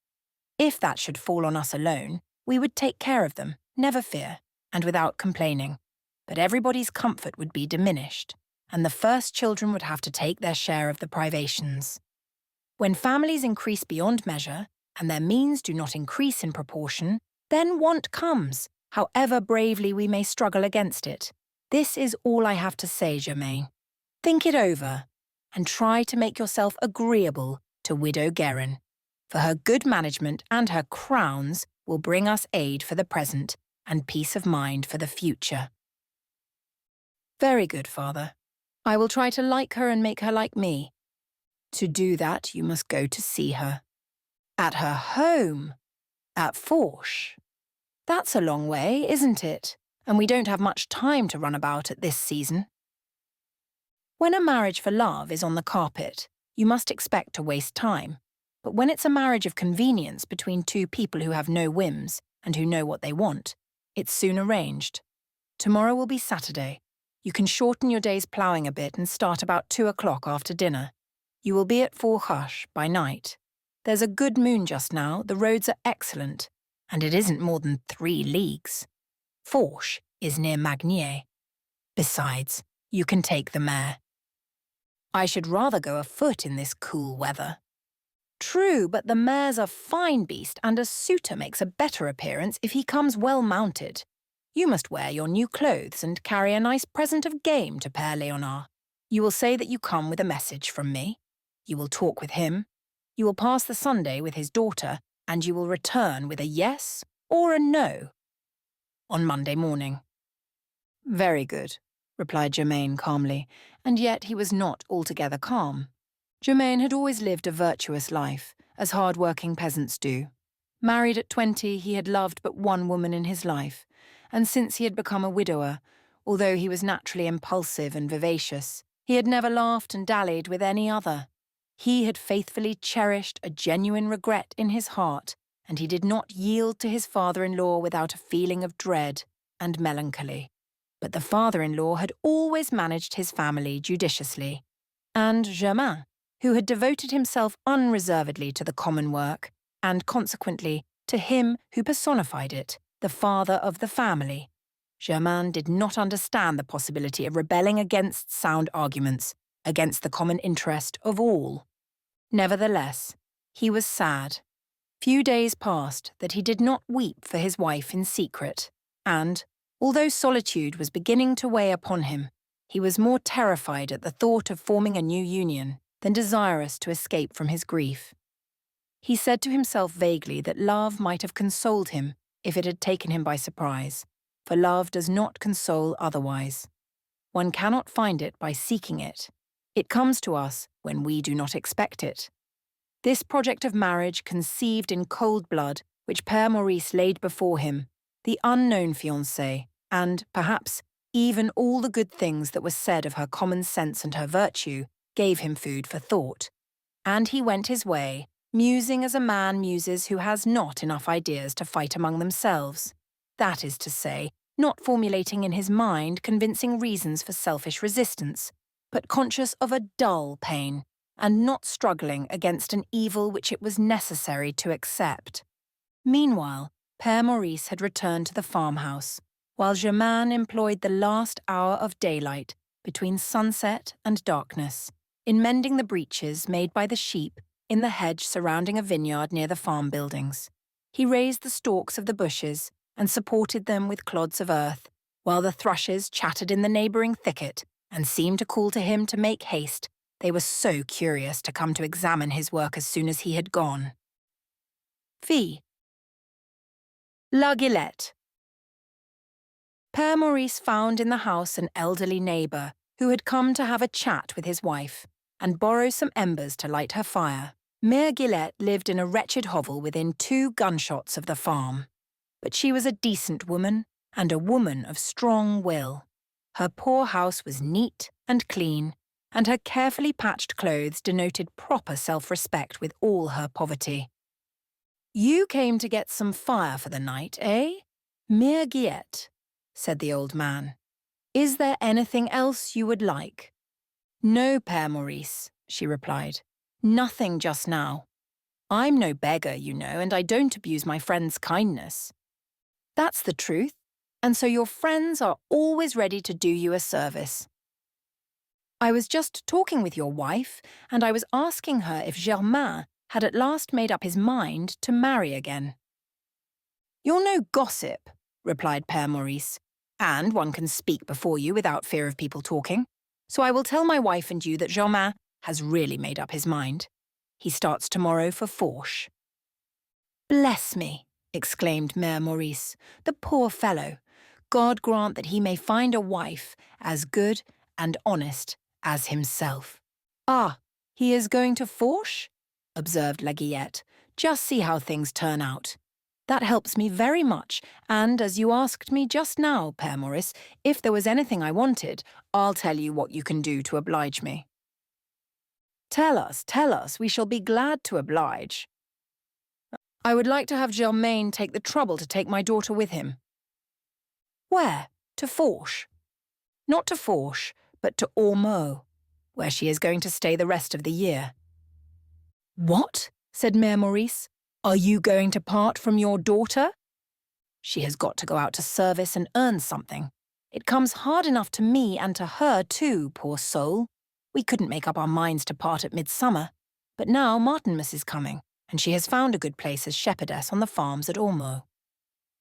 If that should fall on us alone, we would take care of them, never fear, and without complaining. But everybody's comfort would be diminished, and the first children would have to take their share of the privations. When families increase beyond measure, and their means do not increase in proportion, then want comes, however bravely we may struggle against it. This is all I have to say, Germain. Think it over, and try to make yourself agreeable to Widow Guerin. for her good management and her crowns will bring us aid for the present and peace of mind for the future." "Very good, father. I will try to like her and make her like me. To do that, you must go to see her." "At her home? At Fourche? That's a long way, isn't it? And we don't have much time to run about at this season." When a marriage for love is on the carpet, you must expect to waste time. But when it's a marriage of convenience between two people who have no whims and who know what they want, it's soon arranged. Tomorrow will be Saturday. You can shorten your day's ploughing a bit and start about 2 o'clock after dinner. You will be at Fourche by night. There's a good moon just now, the roads are excellent, and it isn't more than 3 leagues. Fourche is near Magnier. Besides, you can take the mare. I should rather go afoot in this cool weather. True, but the mare's a fine beast, and a suitor makes a better appearance if he comes well mounted. You must wear your new clothes and carry a nice present of game to Père Léonard. You will say that you come with a message from me. You will talk with him. You will pass the Sunday with his daughter, and you will return with a yes or a no on Monday morning." "Very good," replied Germain calmly, and yet he was not altogether calm. Germain had always lived a virtuous life, as hard-working peasants do. Married at 20, he had loved but one woman in his life, and since he had become a widower, although he was naturally impulsive and vivacious, he had never laughed and dallied with any other. He had faithfully cherished a genuine regret in his heart, and he did not yield to his father-in-law without a feeling of dread and melancholy. But the father-in-law had always managed his family judiciously, and Germain, who had devoted himself unreservedly to the common work, and consequently to him who personified it, the father of the family, Germain did not understand the possibility of rebelling against sound arguments, against the common interest of all. Nevertheless, he was sad. Few days passed that he did not weep for his wife in secret, and, although solitude was beginning to weigh upon him, he was more terrified at the thought of forming a new union than desirous to escape from his grief. He said to himself vaguely that love might have consoled him if it had taken him by surprise, for love does not console otherwise. One cannot find it by seeking it. It comes to us when we do not expect it. This project of marriage conceived in cold blood, which Père Maurice laid before him, the unknown fiancée, and, perhaps, even all the good things that were said of her common sense and her virtue, gave him food for thought. And he went his way, musing as a man muses who has not enough ideas to fight among themselves. That is to say, not formulating in his mind convincing reasons for selfish resistance, but conscious of a dull pain, and not struggling against an evil which it was necessary to accept. Meanwhile, Père Maurice had returned to the farmhouse, while Germain employed the last hour of daylight between sunset and darkness in mending the breaches made by the sheep in the hedge surrounding a vineyard near the farm buildings. He raised the stalks of the bushes and supported them with clods of earth, while the thrushes chattered in the neighbouring thicket and seemed to call to him to make haste. They were so curious to come to examine his work as soon as he had gone. Fille. La Guillette. Père Maurice found in the house an elderly neighbour who had come to have a chat with his wife and borrow some embers to light her fire. Mère Guillette lived in a wretched hovel within 2 gunshots of the farm. But she was a decent woman and a woman of strong will. Her poor house was neat and clean, and her carefully patched clothes denoted proper self-respect with all her poverty. "You came to get some fire for the night, eh? Mère Guillette," said the old man. "Is there anything else you would like?" "No, Père Maurice," she replied. "Nothing just now. I'm no beggar, you know, and I don't abuse my friends' kindness." "That's the truth. And so your friends are always ready to do you a service." "I was just talking with your wife, and I was asking her if Germain had at last made up his mind to marry again." "You're no gossip," replied Père Maurice, "and one can speak before you without fear of people talking. So I will tell my wife and you that Germain has really made up his mind. He starts tomorrow for Fourche. Bless me, exclaimed Mère Maurice, the poor fellow. God grant that he may find a wife as good and honest as himself. Ah, he is going to Fourche? Observed La Guillette. Just see how things turn out. That helps me very much, and as you asked me just now, Père Maurice, if there was anything I wanted, I'll tell you what you can do to oblige me. Tell us, we shall be glad to oblige. I would like to have Germain take the trouble to take my daughter with him. Where? To Fourche? Not to Fourche, but to Ormeaux, where she is going to stay the rest of the year. What? Said Mère Maurice. Are you going to part from your daughter? She has got to go out to service and earn something. It comes hard enough to me and to her too, poor soul. We couldn't make up our minds to part at midsummer, but now Martinmas is coming, and she has found a good place as shepherdess on the farms at Ormeaux.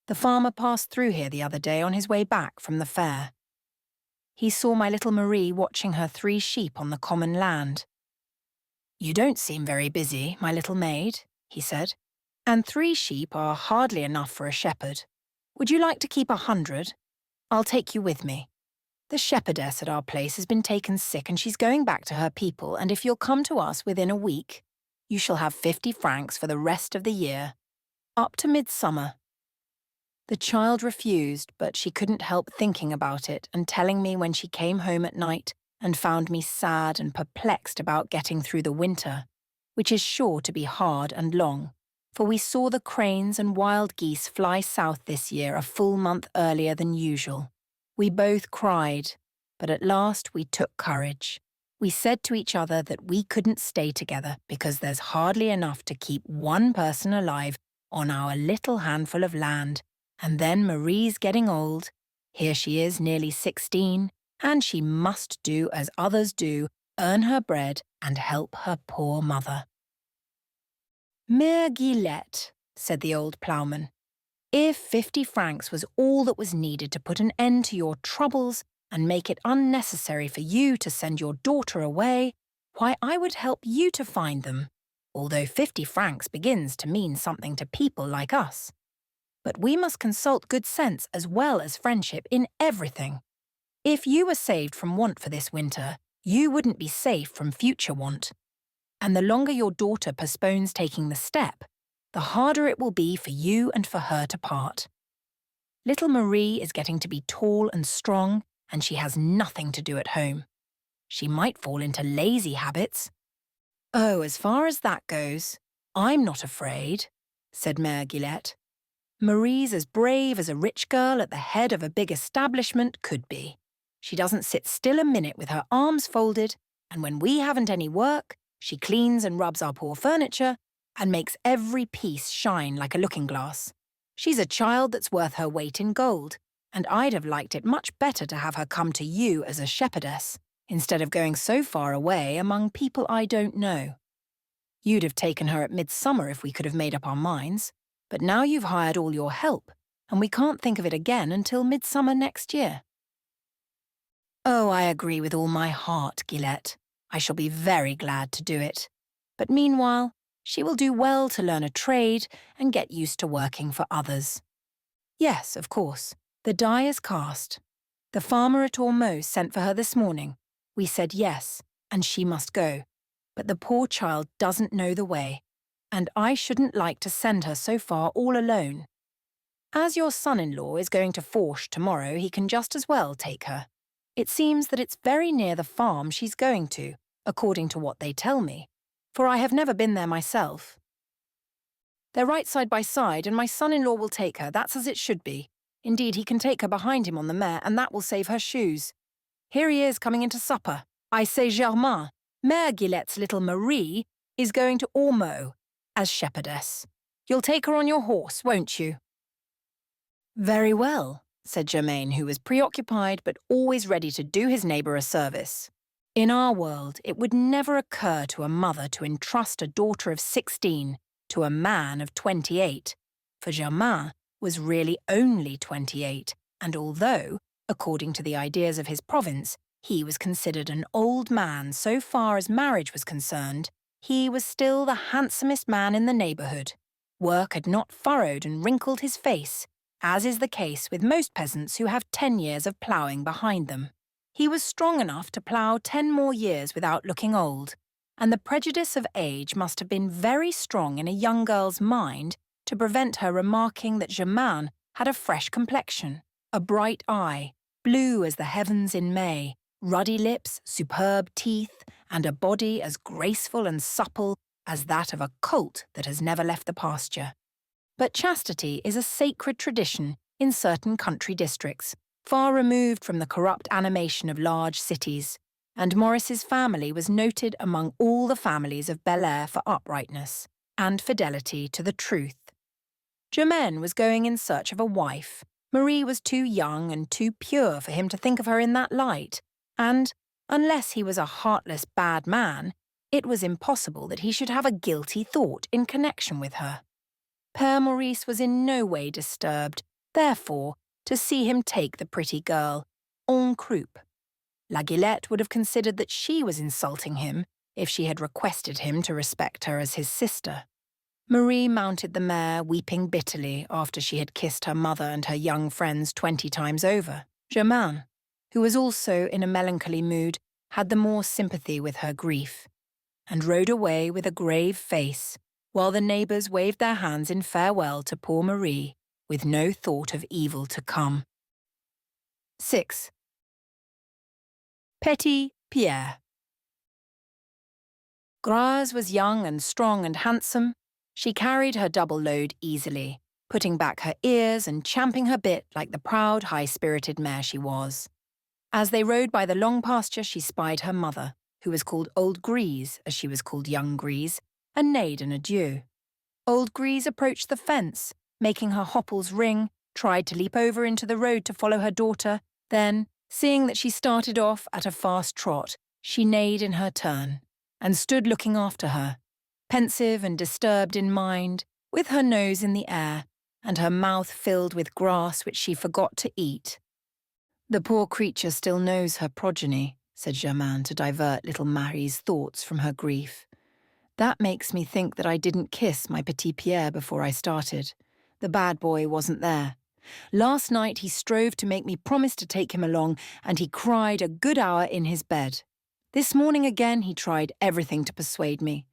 The farmer passed through here the other day on his way back from the fair. He saw my little Marie watching her 3 sheep on the common land. You don't seem very busy, my little maid, he said, and 3 sheep are hardly enough for a shepherd. Would you like to keep 100? I'll take you with me. The shepherdess at our place has been taken sick and she's going back to her people, and if you'll come to us within a week, you shall have 50 francs for the rest of the year, up to midsummer. The child refused, but she couldn't help thinking about it and telling me when she came home at night and found me sad and perplexed about getting through the winter, which is sure to be hard and long, for we saw the cranes and wild geese fly south this year a full month earlier than usual. We both cried, but at last we took courage. We said to each other that we couldn't stay together because there's hardly enough to keep one person alive on our little handful of land. And then Marie's getting old. Here she is, nearly 16, and she must do as others do, earn her bread and help her poor mother. Mère Guillette, said the old ploughman, if 50 francs was all that was needed to put an end to your troubles and make it unnecessary for you to send your daughter away, why, I would help you to find them, although 50 francs begins to mean something to people like us. But we must consult good sense as well as friendship in everything. If you were saved from want for this winter, you wouldn't be safe from future want. And the longer your daughter postpones taking the step, the harder it will be for you and for her to part. Little Marie is getting to be tall and strong, and she has nothing to do at home. She might fall into lazy habits. Oh, as far as that goes, I'm not afraid, said Mère Guillette. Marie's as brave as a rich girl at the head of a big establishment could be. She doesn't sit still a minute with her arms folded, and when we haven't any work, she cleans and rubs our poor furniture and makes every piece shine like a looking-glass. She's a child that's worth her weight in gold, and I'd have liked it much better to have her come to you as a shepherdess, instead of going so far away among people I don't know. You'd have taken her at midsummer if we could have made up our minds. But now you've hired all your help, and we can't think of it again until midsummer next year. Oh, I agree with all my heart, Guillette. I shall be very glad to do it. But meanwhile, she will do well to learn a trade and get used to working for others. Yes, of course, the die is cast. The farmer at Ormeaux sent for her this morning. We said yes, and she must go. But the poor child doesn't know the way, and I shouldn't like to send her so far all alone. As your son-in-law is going to Fourche tomorrow, he can just as well take her. It seems that it's very near the farm she's going to, according to what they tell me, for I have never been there myself. They're right side by side, and my son-in-law will take her, that's as it should be. Indeed, he can take her behind him on the mare, and that will save her shoes. Here he is coming into supper. I say Germain, Mère Guillette's little Marie, is going to Ormeaux as shepherdess. You'll take her on your horse, won't you? Very well, said Germain, who was preoccupied but always ready to do his neighbour a service. In our world, it would never occur to a mother to entrust a daughter of 16 to a man of 28, for Germain was really only 28, and although, according to the ideas of his province, he was considered an old man so far as marriage was concerned, he was still the handsomest man in the neighbourhood. Work had not furrowed and wrinkled his face, as is the case with most peasants who have 10 years of ploughing behind them. He was strong enough to plough 10 more years without looking old, and the prejudice of age must have been very strong in a young girl's mind to prevent her remarking that Germain had a fresh complexion, a bright eye, blue as the heavens in May, ruddy lips, superb teeth, and a body as graceful and supple as that of a colt that has never left the pasture. But chastity is a sacred tradition in certain country districts, far removed from the corrupt animation of large cities, and Maurice's family was noted among all the families of Bel-Air for uprightness and fidelity to the truth. Germain was going in search of a wife. Marie was too young and too pure for him to think of her in that light, and, unless he was a heartless bad man, it was impossible that he should have a guilty thought in connection with her. Père Maurice was in no way disturbed, therefore, to see him take the pretty girl, en croupe. La Guillette would have considered that she was insulting him if she had requested him to respect her as his sister. Marie mounted the mare, weeping bitterly after she had kissed her mother and her young friends 20 times over. Germain, who was also in a melancholy mood, had the more sympathy with her grief, and rode away with a grave face, while the neighbours waved their hands in farewell to poor Marie, with no thought of evil to come. 6. Petit Pierre. Grâce was young and strong and handsome. She carried her double load easily, putting back her ears and champing her bit like the proud, high-spirited mare she was. As they rode by the long pasture, she spied her mother, who was called Old Grise, as she was called Young Grise, and neighed an adieu. Old Grise approached the fence, making her hopples ring, tried to leap over into the road to follow her daughter, then, seeing that she started off at a fast trot, she neighed in her turn, and stood looking after her, pensive and disturbed in mind, with her nose in the air, and her mouth filled with grass which she forgot to eat. "The poor creature still knows her progeny," said Germain to divert little Marie's thoughts from her grief. "That makes me think that I didn't kiss my petit Pierre before I started. The bad boy wasn't there. Last night he strove to make me promise to take him along, and he cried a good hour in his bed. This morning again he tried everything to persuade me.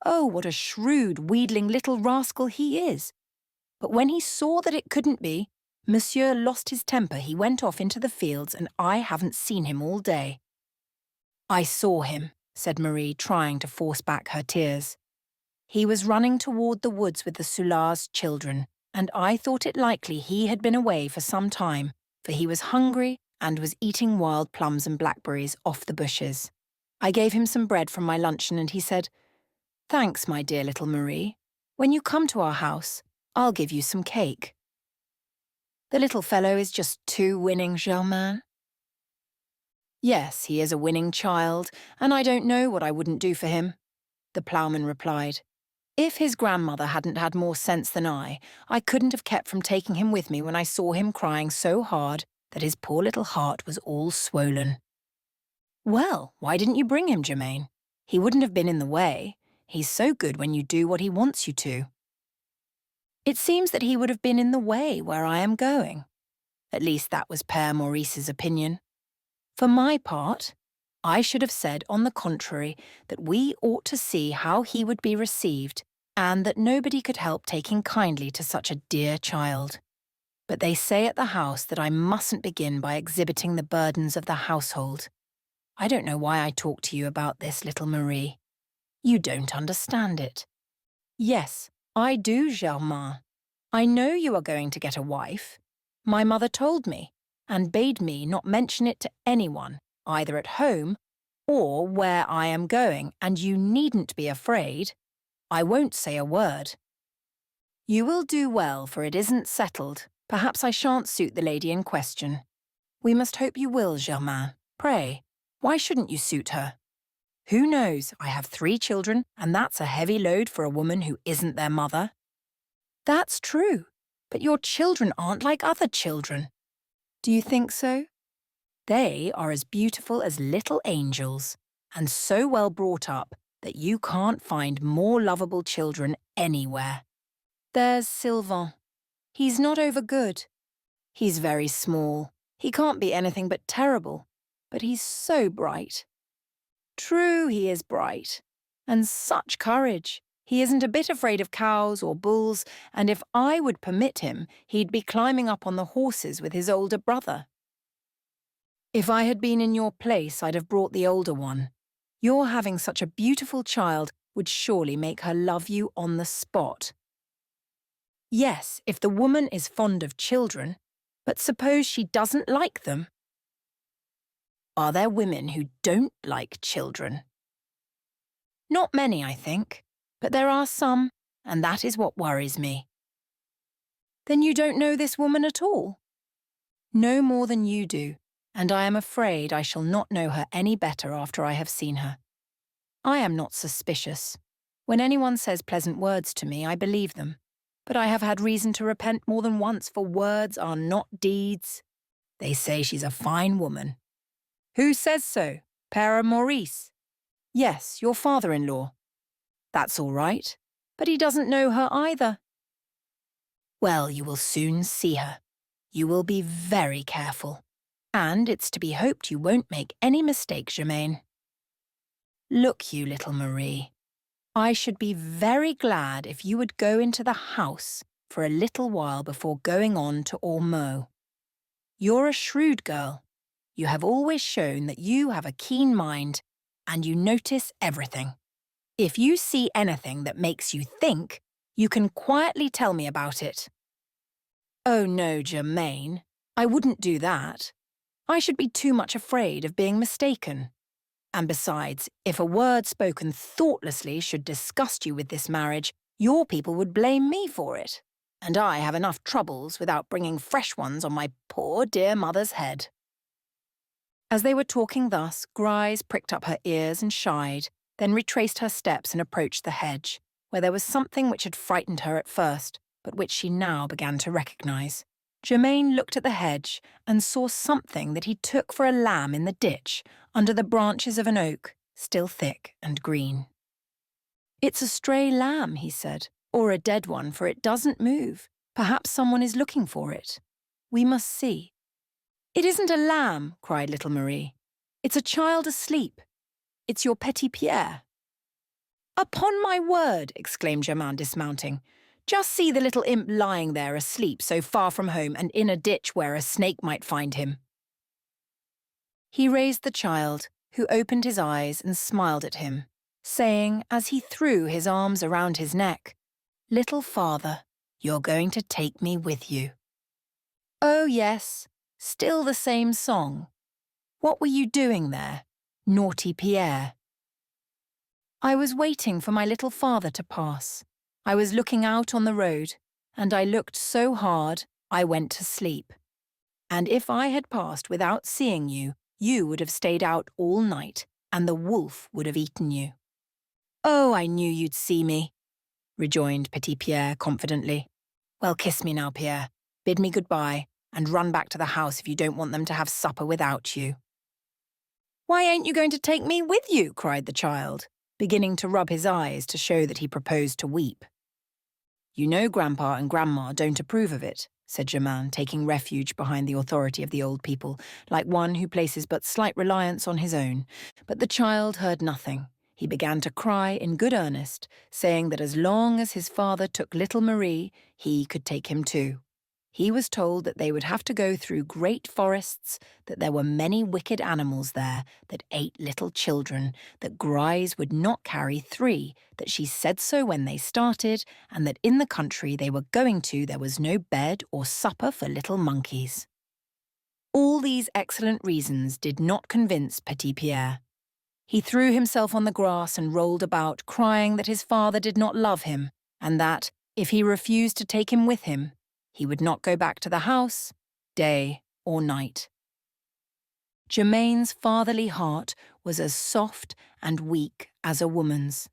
Oh, what a shrewd, wheedling little rascal he is! But when he saw that it couldn't be, Monsieur lost his temper. He went off into the fields, and I haven't seen him all day." "I saw him," said Marie, trying to force back her tears. "He was running toward the woods with the Soulars' children, and I thought it likely he had been away for some time, for he was hungry and was eating wild plums and blackberries off the bushes. I gave him some bread from my luncheon, and he said, 'Thanks, my dear little Marie. When you come to our house, I'll give you some cake.' The little fellow is just too winning, Germain." "Yes, he is a winning child, and I don't know what I wouldn't do for him," the ploughman replied. "If his grandmother hadn't had more sense than I couldn't have kept from taking him with me when I saw him crying so hard that his poor little heart was all swollen." "Well, why didn't you bring him, Germain? He wouldn't have been in the way. He's so good when you do what he wants you to." "It seems that he would have been in the way where I am going. At least that was Père Maurice's opinion. For my part, I should have said, on the contrary, that we ought to see how he would be received, and that nobody could help taking kindly to such a dear child. But they say at the house that I mustn't begin by exhibiting the burdens of the household. I don't know why I talk to you about this, little Marie. You don't understand it." "Yes, I do, Germain. I know you are going to get a wife. My mother told me, and bade me not mention it to anyone, either at home or where I am going, and you needn't be afraid. I won't say a word. You will do well, for it isn't settled. Perhaps I shan't suit the lady in question. We must hope you will, Germain. Pray, why shouldn't you suit her? Who knows, I have 3 children, and that's a heavy load for a woman who isn't their mother." "That's true, but your children aren't like other children." "Do you think so?" "They are as beautiful as little angels, and so well brought up that you can't find more lovable children anywhere." There's Sylvain. He's not over good. He's very small. He can't be anything but terrible. But he's so bright. True, he is bright. And such courage. He isn't a bit afraid of cows or bulls, and if I would permit him, he'd be climbing up on the horses with his older brother. If I had been in your place, I'd have brought the older one. Your having such a beautiful child would surely make her love you on the spot. Yes, if the woman is fond of children, but suppose she doesn't like them? Are there women who don't like children? Not many, I think, but there are some, and that is what worries me. Then you don't know this woman at all? No more than you do, and I am afraid I shall not know her any better after I have seen her. I am not suspicious. When anyone says pleasant words to me, I believe them. But I have had reason to repent more than once, for words are not deeds. They say she's a fine woman. Who says so? Père Maurice? Yes, your father-in-law. That's all right, but he doesn't know her either. Well, you will soon see her. You will be very careful. And it's to be hoped you won't make any mistake, Germain. Look you, little Marie. I should be very glad if you would go into the house for a little while before going on to Ormeaux. You're a shrewd girl. You have always shown that you have a keen mind, and you notice everything. If you see anything that makes you think, you can quietly tell me about it. Oh no, Germain, I wouldn't do that. I should be too much afraid of being mistaken. And besides, if a word spoken thoughtlessly should disgust you with this marriage, your people would blame me for it. And I have enough troubles without bringing fresh ones on my poor dear mother's head. As they were talking thus, Grise pricked up her ears and shied, then retraced her steps and approached the hedge, where there was something which had frightened her at first, but which she now began to recognise. Germain looked at the hedge and saw something that he took for a lamb in the ditch, under the branches of an oak, still thick and green. It's a stray lamb, he said, or a dead one, for it doesn't move. Perhaps someone is looking for it. We must see. It isn't a lamb, cried little Marie. It's a child asleep. It's your petit Pierre. Upon my word, exclaimed Germain, dismounting. Just see the little imp lying there asleep so far from home and in a ditch where a snake might find him. He raised the child, who opened his eyes and smiled at him, saying, as he threw his arms around his neck, Little father, you're going to take me with you. Oh yes, still the same song. What were you doing there, naughty Pierre? I was waiting for my little father to pass. I was looking out on the road, and I looked so hard I went to sleep. And if I had passed without seeing you, you would have stayed out all night, and the wolf would have eaten you. Oh, I knew you'd see me, rejoined Petit Pierre confidently. Well, kiss me now, Pierre. Bid me goodbye, and run back to the house if you don't want them to have supper without you. Why ain't you going to take me with you? Cried the child, beginning to rub his eyes to show that he proposed to weep. You know Grandpa and Grandma don't approve of it, said Germain, taking refuge behind the authority of the old people, like one who places but slight reliance on his own. But the child heard nothing. He began to cry in good earnest, saying that as long as his father took little Marie, he could take him too. He was told that they would have to go through great forests, that there were many wicked animals there that ate little children, that Grise would not carry 3, that she said so when they started, and that in the country they were going to there was no bed or supper for little monkeys. All these excellent reasons did not convince Petit Pierre. He threw himself on the grass and rolled about, crying that his father did not love him, and that, if he refused to take him with him, he would not go back to the house, day or night. Germain's fatherly heart was as soft and weak as a woman's.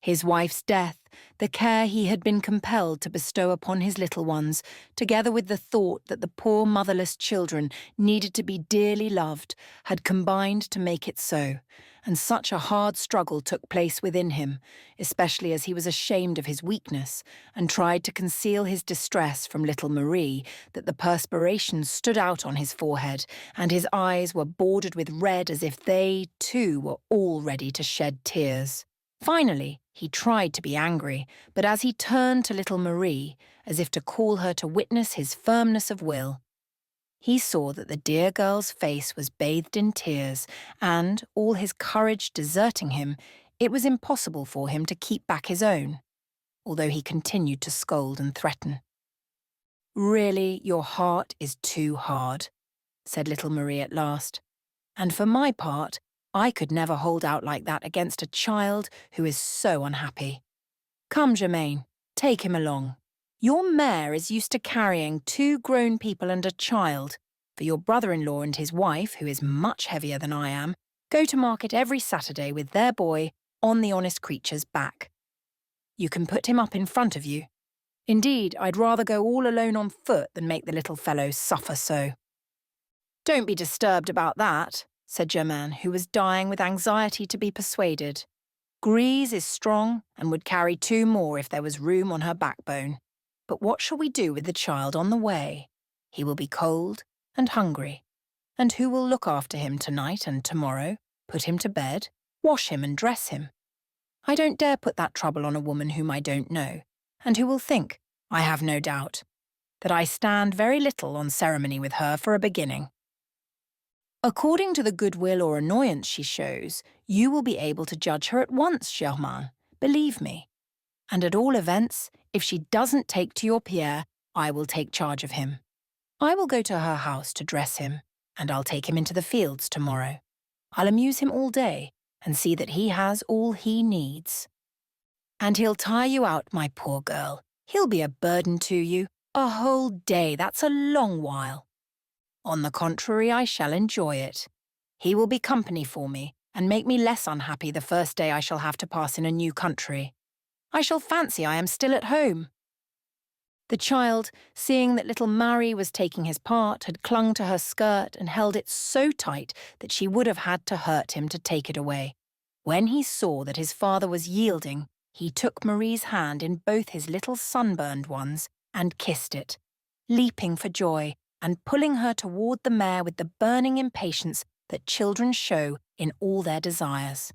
His wife's death, the care he had been compelled to bestow upon his little ones, together with the thought that the poor motherless children needed to be dearly loved, had combined to make it so, and such a hard struggle took place within him, especially as he was ashamed of his weakness and tried to conceal his distress from little Marie, that the perspiration stood out on his forehead and his eyes were bordered with red as if they, too, were all ready to shed tears. Finally, he tried to be angry, but as he turned to little Marie, as if to call her to witness his firmness of will, he saw that the dear girl's face was bathed in tears, and, all his courage deserting him, it was impossible for him to keep back his own, although he continued to scold and threaten. "Really, your heart is too hard," said little Marie at last, "and for my part, I could never hold out like that against a child who is so unhappy. Come, Germain, take him along. Your mare is used to carrying 2 grown people and a child, for your brother-in-law and his wife, who is much heavier than I am, go to market every Saturday with their boy on the honest creature's back. You can put him up in front of you. Indeed, I'd rather go all alone on foot than make the little fellow suffer so." "Don't be disturbed about that," said Germain, who was dying with anxiety to be persuaded. "Grise is strong and would carry 2 more if there was room on her backbone. But what shall we do with the child on the way? He will be cold and hungry. And who will look after him tonight and tomorrow, put him to bed, wash him and dress him? I don't dare put that trouble on a woman whom I don't know, and who will think, I have no doubt, that I stand very little on ceremony with her for a beginning. According to the goodwill or annoyance she shows, you will be able to judge her at once, Germain, believe me. And at all events, if she doesn't take to your Pierre, I will take charge of him. I will go to her house to dress him, and I'll take him into the fields tomorrow. I'll amuse him all day and see that he has all he needs. And he'll tire you out, my poor girl. He'll be a burden to you. A whole day, that's a long while. On the contrary, I shall enjoy it. He will be company for me and make me less unhappy the first day I shall have to pass in a new country. I shall fancy I am still at home." The child, seeing that little Mary was taking his part, had clung to her skirt and held it so tight that she would have had to hurt him to take it away. When he saw that his father was yielding, he took Marie's hand in both his little sunburned ones and kissed it, leaping for joy and pulling her toward the mare with the burning impatience that children show in all their desires.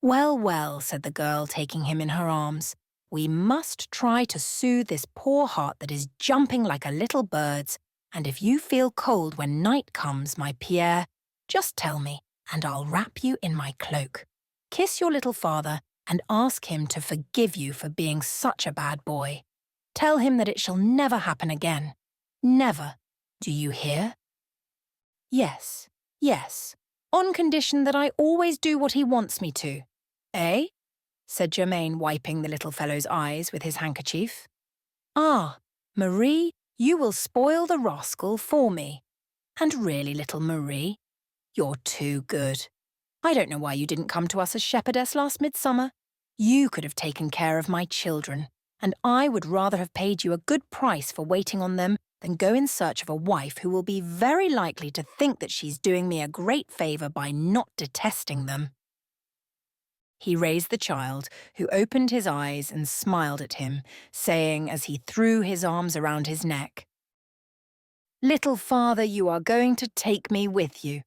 "Well, well," said the girl, taking him in her arms, "we must try to soothe this poor heart that is jumping like a little bird's, and if you feel cold when night comes, my Pierre, just tell me, and I'll wrap you in my cloak. Kiss your little father and ask him to forgive you for being such a bad boy. Tell him that it shall never happen again. Never. Do you hear?" "Yes, yes, on condition that I always do what he wants me to. Eh?" said Germain, wiping the little fellow's eyes with his handkerchief. "Ah, Marie, you will spoil the rascal for me. And really, little Marie, you're too good. I don't know why you didn't come to us as shepherdess last midsummer. You could have taken care of my children, and I would rather have paid you a good price for waiting on them than go in search of a wife who will be very likely to think that she's doing me a great favour by not detesting them." He raised the child, who opened his eyes and smiled at him, saying as he threw his arms around his neck, "Little father, you are going to take me with you."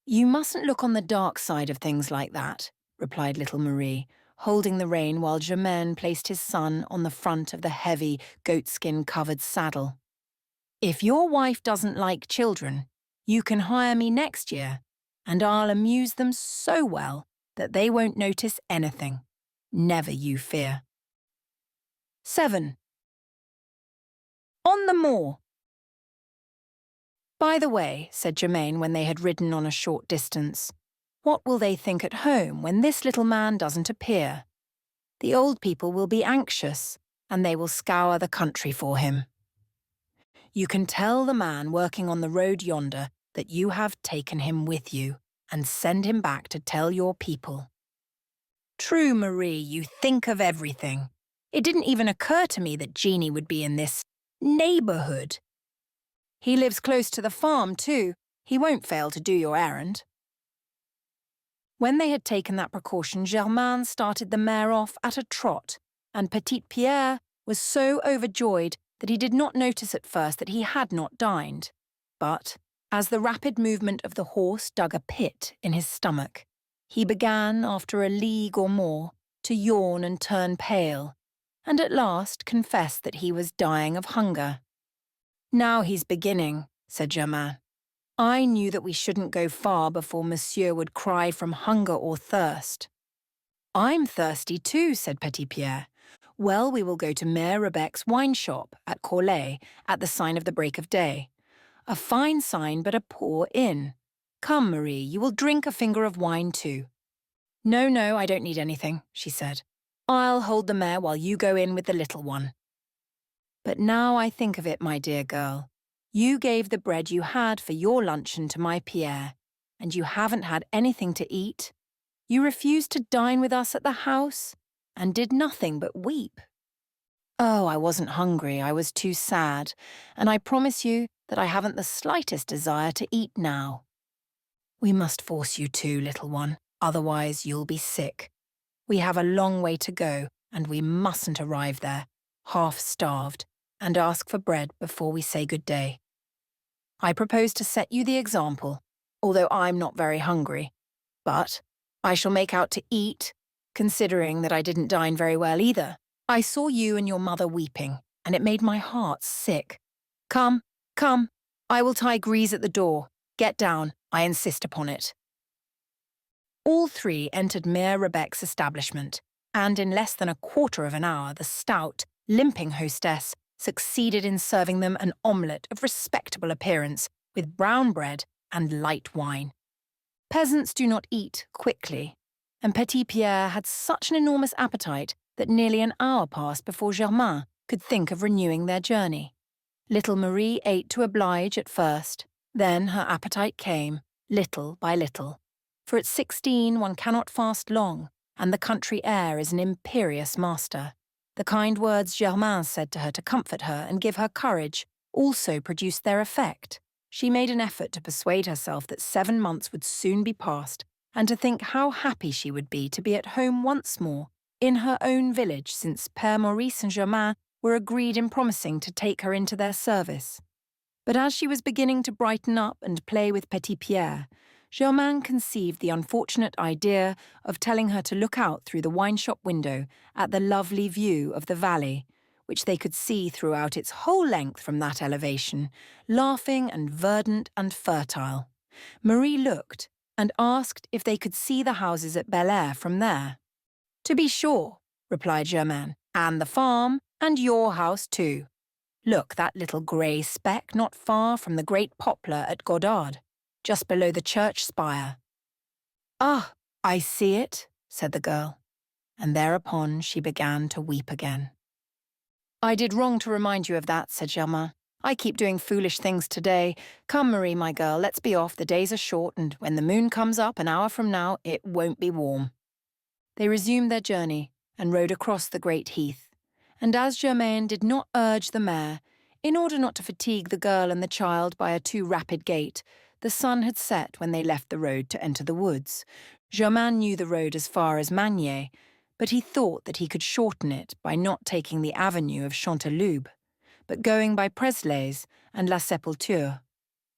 "You mustn't look on the dark side of things like that," replied little Marie, holding the rein while Germain placed his son on the front of the heavy, goatskin-covered saddle. "If your wife doesn't like children, you can hire me next year, and I'll amuse them so well that they won't notice anything. Never you fear." 7. On the moor. "By the way," said Germain when they had ridden on a short distance, "what will they think at home when this little man doesn't appear? The old people will be anxious, and they will scour the country for him. You can tell the man working on the road yonder that you have taken him with you, and send him back to tell your people. True, Marie, you think of everything. It didn't even occur to me that Jeannie would be in this neighbourhood. He lives close to the farm, too. He won't fail to do your errand." When they had taken that precaution, Germain started the mare off at a trot, and petit Pierre was so overjoyed that he did not notice at first that he had not dined. But, as the rapid movement of the horse dug a pit in his stomach, he began, after a league or more, to yawn and turn pale, and at last confessed that he was dying of hunger. "Now he's beginning," said Germain. "I knew that we shouldn't go far before Monsieur would cry from hunger or thirst." "I'm thirsty too," said petit Pierre. "Well, we will go to Mère Rebec's wine shop at Corlay at the sign of the break of day. A fine sign, but a poor inn. Come, Marie, you will drink a finger of wine too." No, I don't need anything," she said. "I'll hold the mare while you go in with the little one." "But now I think of it, my dear girl, you gave the bread you had for your luncheon to my Pierre, and you haven't had anything to eat. You refused to dine with us at the house, and did nothing but weep." "Oh, I wasn't hungry, I was too sad, and I promise you that I haven't the slightest desire to eat now." "We must force you to, little one, otherwise you'll be sick. We have a long way to go, and we mustn't arrive there, half-starved, and ask for bread before we say good day. I propose to set you the example, although I'm not very hungry. But I shall make out to eat, considering that I didn't dine very well either. I saw you and your mother weeping, and it made my heart sick. Come, I will tie Grise at the door. Get down, I insist upon it." All three entered Mère Rebec's establishment, and in less than a quarter of an hour the stout, limping hostess succeeded in serving them an omelette of respectable appearance with brown bread and light wine. Peasants do not eat quickly, and petit Pierre had such an enormous appetite that nearly an hour passed before Germain could think of renewing their journey. Little Marie ate to oblige at first, then her appetite came, little by little. For at 16 one cannot fast long, and the country air is an imperious master. The kind words Germain said to her to comfort her and give her courage also produced their effect. She made an effort to persuade herself that 7 months would soon be past, and to think how happy she would be to be at home once more, in her own village, since Père Maurice and Germain were agreed in promising to take her into their service. But as she was beginning to brighten up and play with petit Pierre, Germain conceived the unfortunate idea of telling her to look out through the wine-shop window at the lovely view of the valley, which they could see throughout its whole length from that elevation, laughing and verdant and fertile. Marie looked and asked if they could see the houses at Bel-Air from there. "To be sure," replied Germain, "and the farm, and your house too. Look, that little grey speck not far from the great poplar at Godard, just below the church spire." "Ah, I see it," said the girl, and thereupon she began to weep again. "I did wrong to remind you of that," said Germain. "I keep doing foolish things today. Come, Marie, my girl, let's be off. The days are short, and when the moon comes up an hour from now, it won't be warm." They resumed their journey and rode across the great heath, and as Germain did not urge the mare, in order not to fatigue the girl and the child by a too rapid gait, the sun had set when they left the road to enter the woods. Germain knew the road as far as Magnier, but he thought that he could shorten it by not taking the avenue of Chanteloube, but going by Presley's and La Sépulture,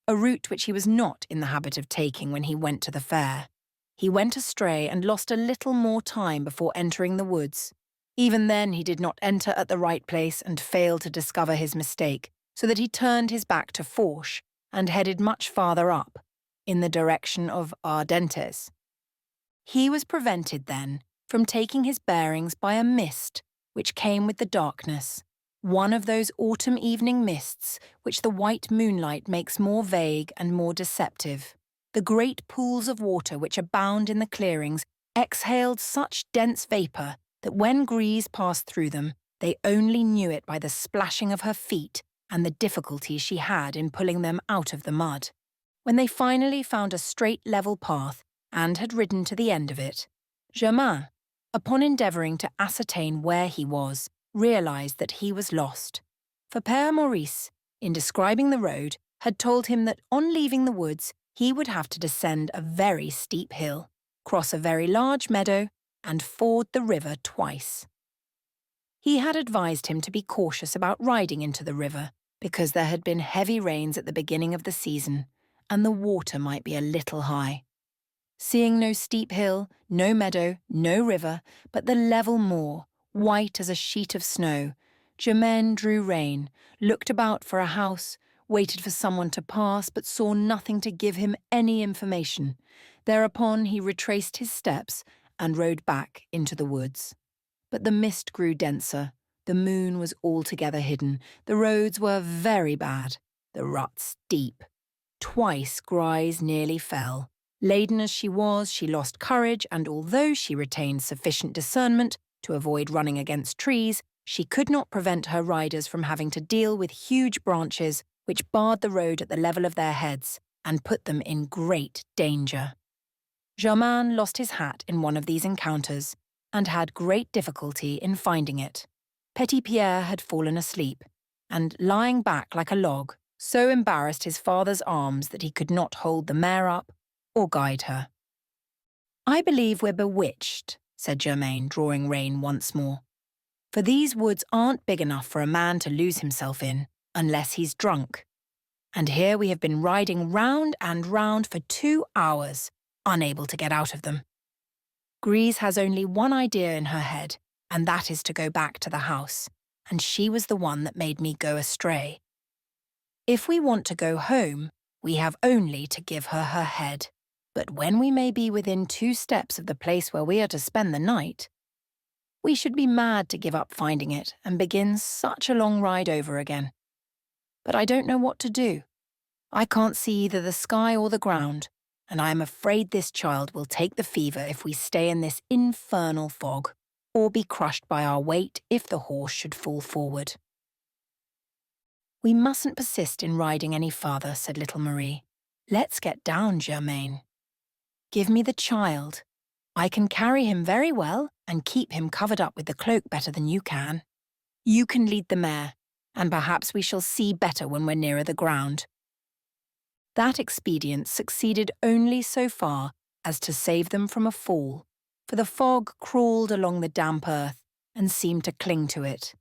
a route which he was not in the habit of taking when he went to the fair. He went astray and lost a little more time before entering the woods. Even then he did not enter at the right place and failed to discover his mistake, so that he turned his back to Fourche and headed much farther up, in the direction of Ardentes. He was prevented, then, from taking his bearings by a mist which came with the darkness, one of those autumn evening mists which the white moonlight makes more vague and more deceptive. The great pools of water which abound in the clearings exhaled such dense vapour that when Grise passed through them, they only knew it by the splashing of her feet and the difficulty she had in pulling them out of the mud. When they finally found a straight level path and had ridden to the end of it, Germain, upon endeavouring to ascertain where he was, realised that he was lost. For Père Maurice, in describing the road, had told him that on leaving the woods he would have to descend a very steep hill, cross a very large meadow, and ford the river twice. He had advised him to be cautious about riding into the river because there had been heavy rains at the beginning of the season, and the water might be a little high. Seeing no steep hill, no meadow, no river, but the level moor, white as a sheet of snow, Germain drew rein, looked about for a house, waited for someone to pass, but saw nothing to give him any information. Thereupon he retraced his steps and rode back into the woods. But the mist grew denser, the moon was altogether hidden, the roads were very bad, the ruts deep. Twice Grise nearly fell. Laden as she was, she lost courage, and although she retained sufficient discernment to avoid running against trees, she could not prevent her riders from having to deal with huge branches which barred the road at the level of their heads and put them in great danger. Germain lost his hat in one of these encounters and had great difficulty in finding it. Petit Pierre had fallen asleep, and lying back like a log, so embarrassed his father's arms that he could not hold the mare up or guide her. "I believe we're bewitched," said Germain, drawing rein once more. "For these woods aren't big enough for a man to lose himself in, unless he's drunk. And here we have been riding round and round for 2 hours, unable to get out of them. Grise has only one idea in her head, and that is to go back to the house, and she was the one that made me go astray. If we want to go home, we have only to give her her head. But when we may be within 2 steps of the place where we are to spend the night, we should be mad to give up finding it and begin such a long ride over again. But I don't know what to do. I can't see either the sky or the ground, and I am afraid this child will take the fever if we stay in this infernal fog, or be crushed by our weight if the horse should fall forward." "We mustn't persist in riding any farther," said little Marie. "Let's get down, Germain. Give me the child. I can carry him very well and keep him covered up with the cloak better than you can. You can lead the mare, and perhaps we shall see better when we're nearer the ground." That expedient succeeded only so far as to save them from a fall, for the fog crawled along the damp earth and seemed to cling to it.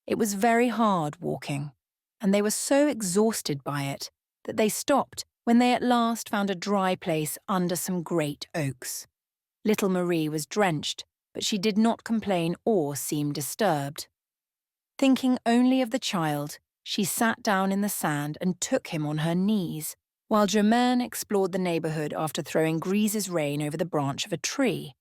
It was very hard walking, and they were so exhausted by it that they stopped when they at last found a dry place under some great oaks. Little Marie was drenched, but she did not complain or seem disturbed. Thinking only of the child, she sat down in the sand and took him on her knees, while Germain explored the neighbourhood after throwing Grise's rein over the branch of a tree.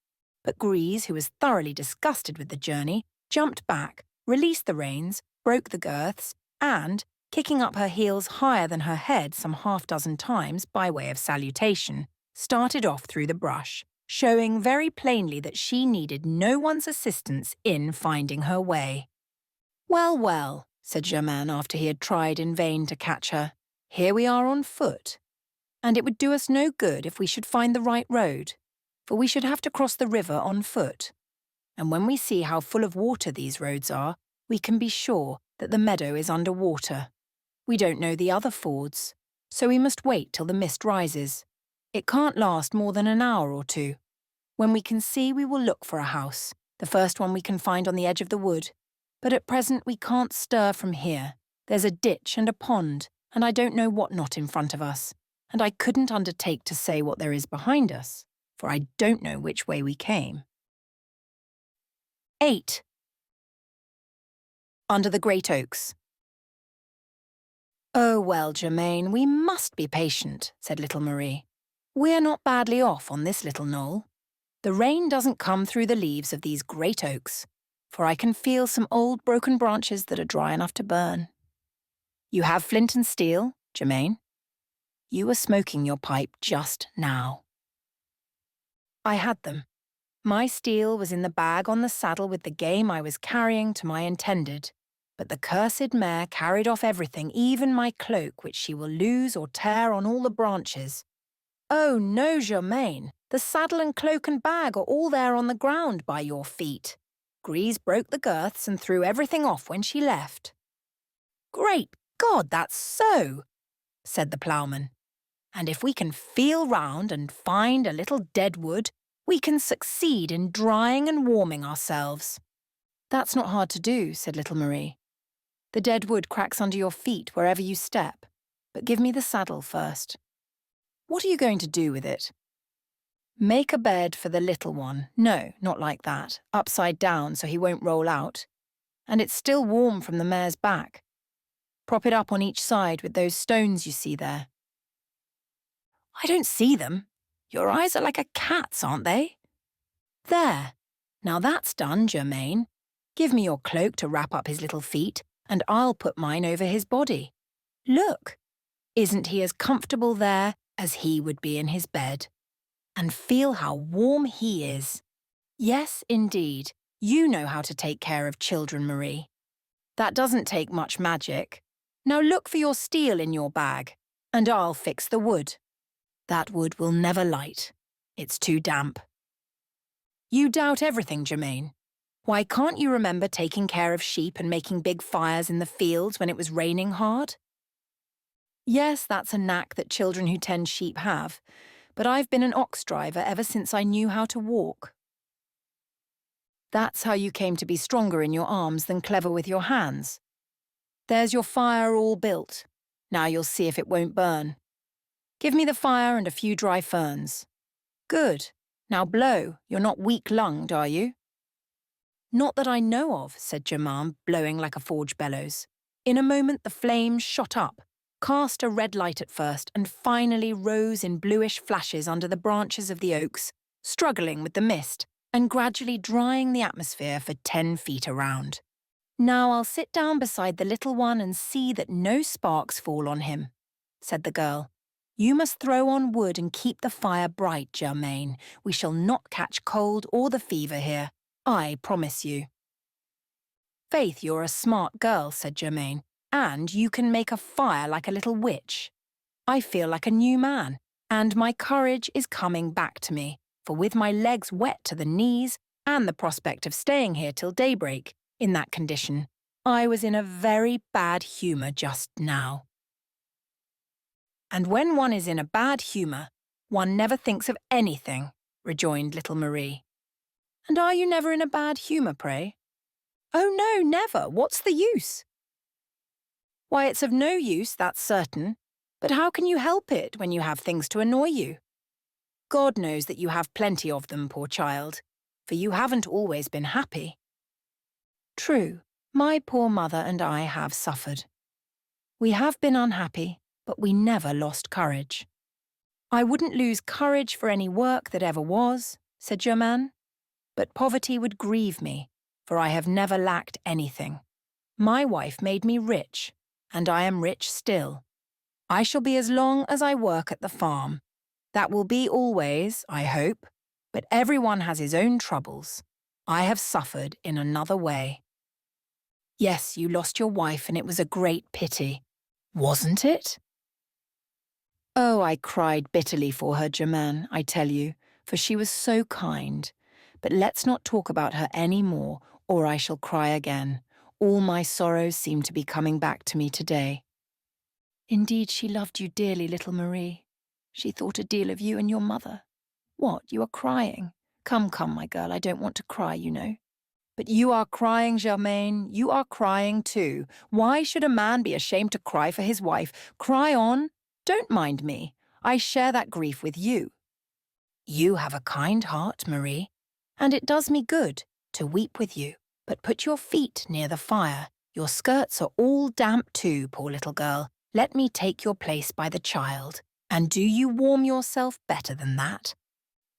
But Grise, who was thoroughly disgusted with the journey, jumped back, released the reins, broke the girths, and, kicking up her heels higher than her head some 6 times by way of salutation, started off through the brush, showing very plainly that she needed no one's assistance in finding her way. "Well, well," said Germain after he had tried in vain to catch her, "here we are on foot, and it would do us no good if we should find the right road, for we should have to cross the river on foot. And when we see how full of water these roads are, we can be sure that the meadow is under water. We don't know the other fords, so we must wait till the mist rises. It can't last more than an hour or 2. When we can see, we will look for a house, the first one we can find on the edge of the wood. But at present we can't stir from here. There's a ditch and a pond, and I don't know what not in front of us, and I couldn't undertake to say what there is behind us, for I don't know which way we came." 8. Under the great oaks. "Oh, well, Germain, we must be patient," said little Marie. "We're not badly off on this little knoll. The rain doesn't come through the leaves of these great oaks, for I can feel some old broken branches that are dry enough to burn. You have flint and steel, Germain? You were smoking your pipe just now." I had them. My steel was in the bag on the saddle with the game I was carrying to my intended, but the cursed mare carried off everything, even my cloak, which she will lose or tear on all the branches. "Oh no, Germain, the saddle and cloak and bag are all there on the ground by your feet. Grise broke the girths and threw everything off when she left." "Great God, that's so," said the ploughman. "And if we can feel round and find a little dead wood, We can succeed in drying and warming ourselves. That's not hard to do, said little Marie. The dead wood cracks under your feet wherever you step, but give me the saddle first. What are you going to do with it? Make a bed for the little one. No, not like that. Upside down so he won't roll out. And it's still warm from the mare's back. Prop it up on each side with those stones you see there. I don't see them. Your eyes are like a cat's, aren't they? There. Now that's done, Germain. Give me your cloak to wrap up his little feet, and I'll put mine over his body. Look, isn't he as comfortable there as he would be in his bed? And feel how warm he is. Yes, indeed, you know how to take care of children, Marie. That doesn't take much magic. Now look for your steel in your bag, and I'll fix the wood. That wood will never light. It's too damp. You doubt everything, Germain. Why can't you remember taking care of sheep and making big fires in the fields when it was raining hard? Yes, that's a knack that children who tend sheep have, but I've been an ox driver ever since I knew how to walk. That's how you came to be stronger in your arms than clever with your hands. There's your fire all built. Now you'll see if it won't burn. Give me the fire and a few dry ferns. Good. Now blow. You're not weak-lunged, are you? Not that I know of, said Germain, blowing like a forge bellows. In a moment the flames shot up, cast a red light at first, and finally rose in bluish flashes under the branches of the oaks, struggling with the mist, and gradually drying the atmosphere for 10 feet around. Now I'll sit down beside the little one and see that no sparks fall on him, said the girl. You must throw on wood and keep the fire bright, Germain. We shall not catch cold or the fever here. I promise you. Faith, you're a smart girl, said Germain, and you can make a fire like a little witch. I feel like a new man, and my courage is coming back to me, for with my legs wet to the knees and the prospect of staying here till daybreak, in that condition, I was in a very bad humour just now. And when one is in a bad humour, one never thinks of anything, rejoined little Marie. And are you never in a bad humour, pray? Oh no, never. What's the use? Why, it's of no use, that's certain. But how can you help it when you have things to annoy you? God knows that you have plenty of them, poor child, for you haven't always been happy. True, my poor mother and I have suffered. We have been unhappy, but we never lost courage. I wouldn't lose courage for any work that ever was, said Germain. But poverty would grieve me, for I have never lacked anything. My wife made me rich, and I am rich still. I shall be as long as I work at the farm. That will be always, I hope, but everyone has his own troubles. I have suffered in another way. Yes, you lost your wife, and it was a great pity. Wasn't it? Oh, I cried bitterly for her, Germain, I tell you, for she was so kind. But let's not talk about her any more, or I shall cry again. All my sorrows seem to be coming back to me today. Indeed, she loved you dearly, little Marie. She thought a deal of you and your mother. What, you are crying? Come, come, my girl, I don't want to cry, you know. But you are crying, Germain. You are crying too. Why should a man be ashamed to cry for his wife? Cry on. Don't mind me. I share that grief with you. You have a kind heart, Marie, and it does me good to weep with you. But put your feet near the fire. Your skirts are all damp too, poor little girl. Let me take your place by the child. And do you warm yourself better than that?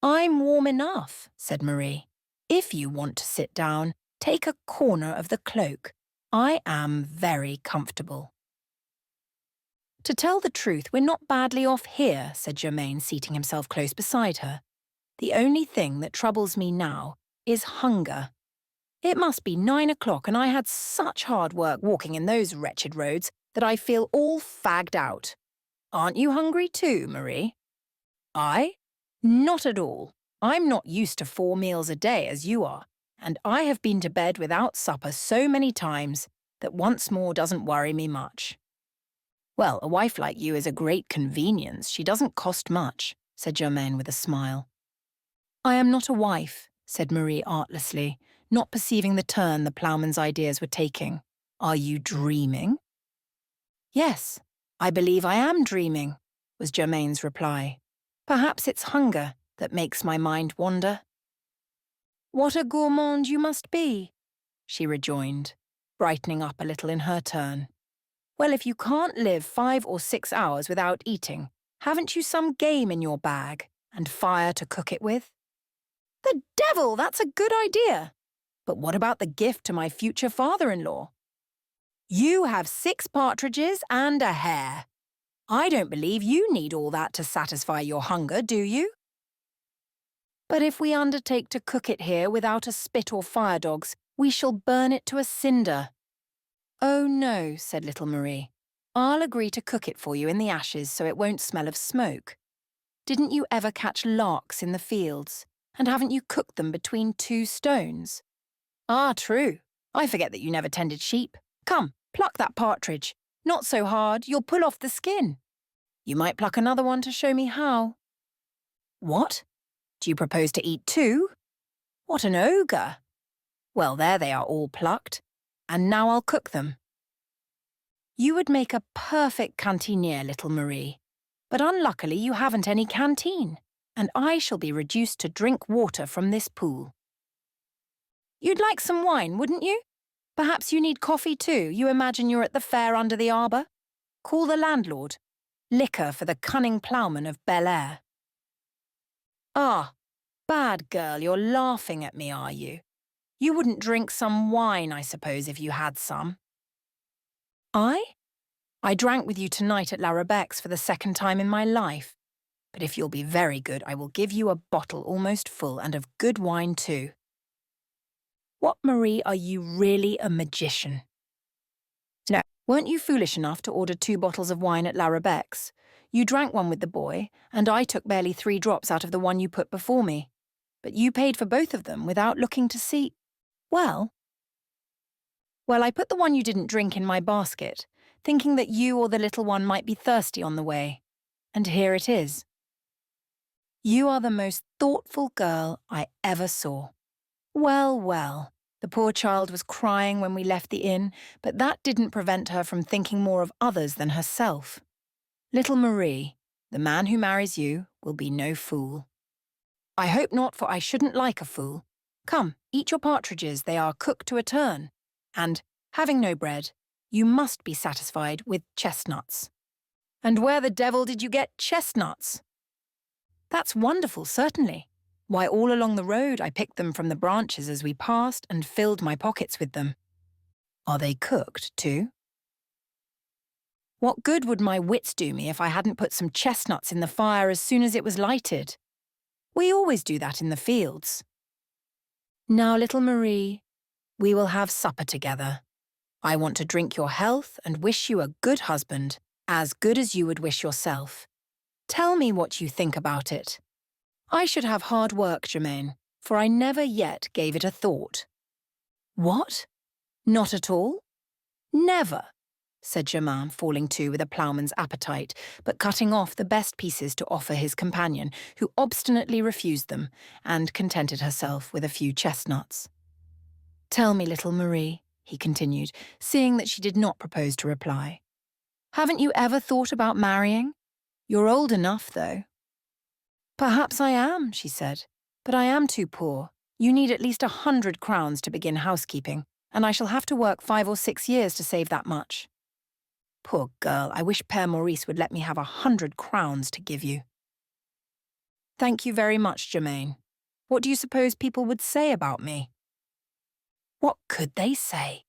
I'm warm enough, said Marie. If you want to sit down, take a corner of the cloak. I am very comfortable. To tell the truth, we're not badly off here, said Germain, seating himself close beside her. The only thing that troubles me now is hunger. It must be 9 o'clock, and I had such hard work walking in those wretched roads that I feel all fagged out. Aren't you hungry too, Marie? I? Not at all. I'm not used to 4 meals a day as you are, and I have been to bed without supper so many times that once more doesn't worry me much. Well, a wife like you is a great convenience. She doesn't cost much, said Germain with a smile. I am not a wife, said Marie artlessly, not perceiving the turn the ploughman's ideas were taking. Are you dreaming? Yes, I believe I am dreaming, was Germain's reply. Perhaps it's hunger that makes my mind wander. What a gourmand you must be, she rejoined, brightening up a little in her turn. Well, if you can't live 5 or 6 hours without eating, haven't you some game in your bag and fire to cook it with? The devil, that's a good idea. But what about the gift to my future father-in-law? You have 6 partridges and a hare. I don't believe you need all that to satisfy your hunger, do you? But if we undertake to cook it here without a spit or fire dogs, we shall burn it to a cinder. Oh no, said little Marie. I'll agree to cook it for you in the ashes so it won't smell of smoke. Didn't you ever catch larks in the fields? And haven't you cooked them between 2 stones? Ah, true. I forget that you never tended sheep. Come, pluck that partridge. Not so hard, you'll pull off the skin. You might pluck another one to show me how. What? Do you propose to eat 2? What an ogre! Well, there they are all plucked, and now I'll cook them. You would make a perfect cantinière, little Marie, but unluckily you haven't any canteen, and I shall be reduced to drink water from this pool. You'd like some wine, wouldn't you? Perhaps you need coffee too. You imagine you're at the fair under the arbour? Call the landlord. Liquor for the cunning ploughman of Bel Air. Ah, bad girl, you're laughing at me, are you? You wouldn't drink some wine, I suppose, if you had some. I drank with you tonight at La Rebec's for the 2nd time in my life. But if you'll be very good, I will give you a bottle almost full and of good wine too. What, Marie, are you really a magician? No, weren't you foolish enough to order 2 bottles of wine at La Rebec's? You drank one with the boy, and I took barely 3 drops out of the one you put before me. But you paid for both of them without looking to see. Well, I put the one you didn't drink in my basket, thinking that you or the little one might be thirsty on the way. And here it is. You are the most thoughtful girl I ever saw. Well, well, the poor child was crying when we left the inn, but that didn't prevent her from thinking more of others than herself. Little Marie, the man who marries you will be no fool. I hope not, for I shouldn't like a fool. Come, eat your partridges, they are cooked to a turn. And, having no bread, you must be satisfied with chestnuts. And where the devil did you get chestnuts? That's wonderful, certainly. Why, all along the road I picked them from the branches as we passed and filled my pockets with them. Are they cooked, too? What good would my wits do me if I hadn't put some chestnuts in the fire as soon as it was lighted? We always do that in the fields. Now, little Marie, we will have supper together. I want to drink your health and wish you a good husband, as good as you would wish yourself. Tell me what you think about it. I should have hard work, Germain, for I never yet gave it a thought. What? Not at all? Never, said Germain, falling to with a ploughman's appetite, but cutting off the best pieces to offer his companion, who obstinately refused them, and contented herself with a few chestnuts. Tell me, little Marie, he continued, seeing that she did not propose to reply. Haven't you ever thought about marrying? You're old enough, though. Perhaps I am, she said, but I am too poor. You need at least 100 crowns to begin housekeeping, and I shall have to work 5 or 6 years to save that much. Poor girl, I wish Père Maurice would let me have 100 crowns to give you. Thank you very much, Germain. What do you suppose people would say about me? What could they say?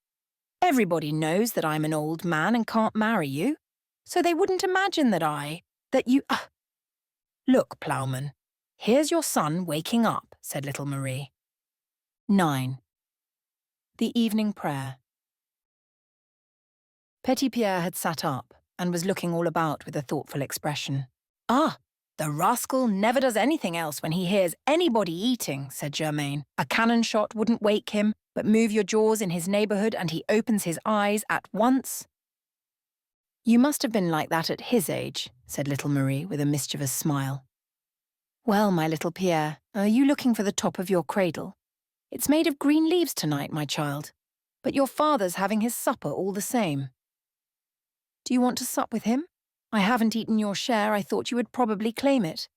Everybody knows that I'm an old man and can't marry you, so they wouldn't imagine that you... Look, ploughman, here's your son waking up, said little Marie. 9. The Evening Prayer. Petit Pierre had sat up and was looking all about with a thoughtful expression. Ah, the rascal never does anything else when he hears anybody eating, said Germain. A cannon shot wouldn't wake him, but move your jaws in his neighbourhood and he opens his eyes at once. You must have been like that at his age, said little Marie with a mischievous smile. Well, my little Pierre, are you looking for the top of your cradle? It's made of green leaves tonight, my child, but your father's having his supper all the same. Do you want to sup with him? I haven't eaten your share. I thought you would probably claim it.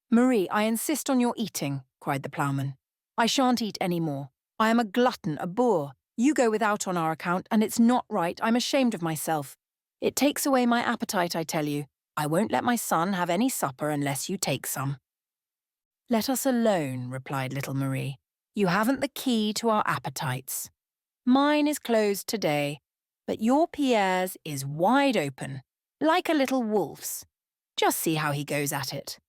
Marie, I insist on your eating, cried the ploughman. I shan't eat any more. I am a glutton, a boor. You go without on our account, and it's not right. I'm ashamed of myself. It takes away my appetite, I tell you. I won't let my son have any supper unless you take some. Let us alone, replied little Marie. You haven't the key to our appetites. Mine is closed today, but your Pierre's is wide open, like a little wolf's. Just see how he goes at it.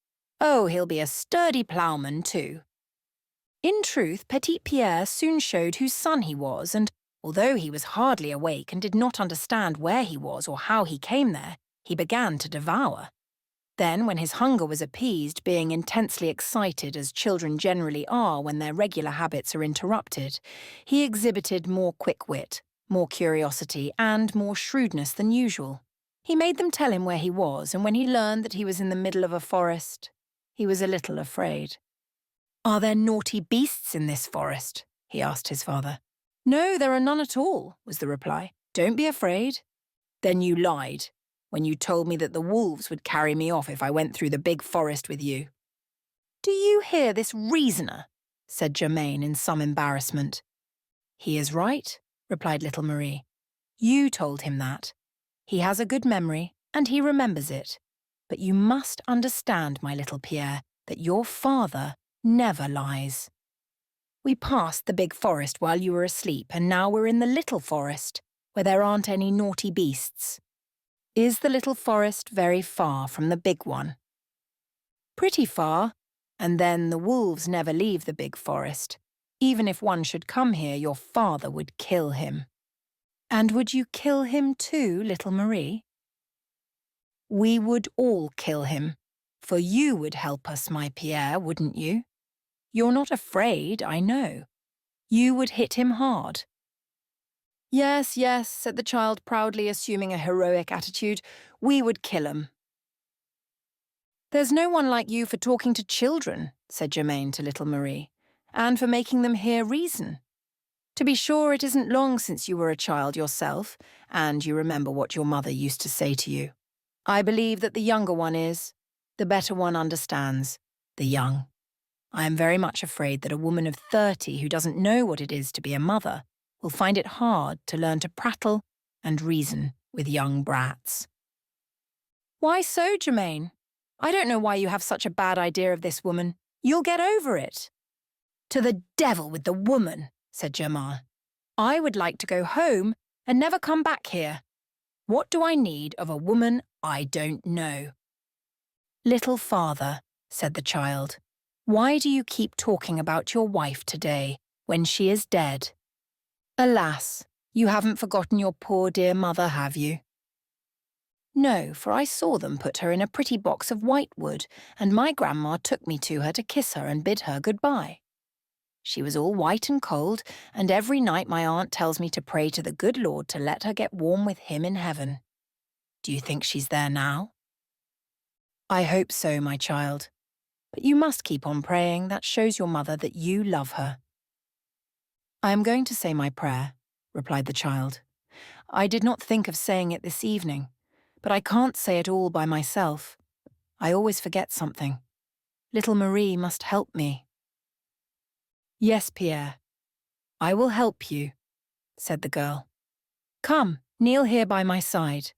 Oh, he'll be a sturdy ploughman too. In truth, Petit Pierre soon showed whose son he was, and although he was hardly awake and did not understand where he was or how he came there, he began to devour. Then, when his hunger was appeased, being intensely excited as children generally are when their regular habits are interrupted, he exhibited more quick wit, more curiosity, and more shrewdness than usual. He made them tell him where he was, and when he learned that he was in the middle of a forest, he was a little afraid. Are there naughty beasts in this forest? He asked his father. No, there are none at all, was the reply. Don't be afraid. Then you lied, when you told me that the wolves would carry me off if I went through the big forest with you. Do you hear this reasoner? Said Germain in some embarrassment. He is right, replied little Marie. You told him that. He has a good memory, and he remembers it. But you must understand, my little Pierre, that your father never lies. We passed the big forest while you were asleep, and now we're in the little forest, where there aren't any naughty beasts. Is the little forest very far from the big one? Pretty far, and then the wolves never leave the big forest. Even if one should come here, your father would kill him. And would you kill him too, little Marie? We would all kill him, for you would help us, my Pierre, wouldn't you? You're not afraid, I know. You would hit him hard. Yes, yes, said the child, proudly assuming a heroic attitude. We would kill him. There's no one like you for talking to children, said Germain to little Marie, and for making them hear reason. To be sure, it isn't long since you were a child yourself, and you remember what your mother used to say to you. I believe that the younger one is. The better one understands. The young. I am very much afraid that a woman of 30 who doesn't know what it is to be a mother will find it hard to learn to prattle and reason with young brats. Why so, Germain? I don't know why you have such a bad idea of this woman. You'll get over it. To the devil with the woman, said Germain. I would like to go home and never come back here. What do I need of a woman I don't know? Little father, said the child, why do you keep talking about your wife today, when she is dead? Alas, you haven't forgotten your poor dear mother, have you? No, for I saw them put her in a pretty box of whitewood, and my grandma took me to her to kiss her and bid her goodbye. She was all white and cold, and every night my aunt tells me to pray to the good Lord to let her get warm with him in heaven. Do you think she's there now? I hope so, my child. But you must keep on praying. That shows your mother that you love her. I am going to say my prayer, replied the child. I did not think of saying it this evening, but I can't say it all by myself. I always forget something. Little Marie must help me. Yes, Pierre, I will help you, said the girl. Come, kneel here by my side.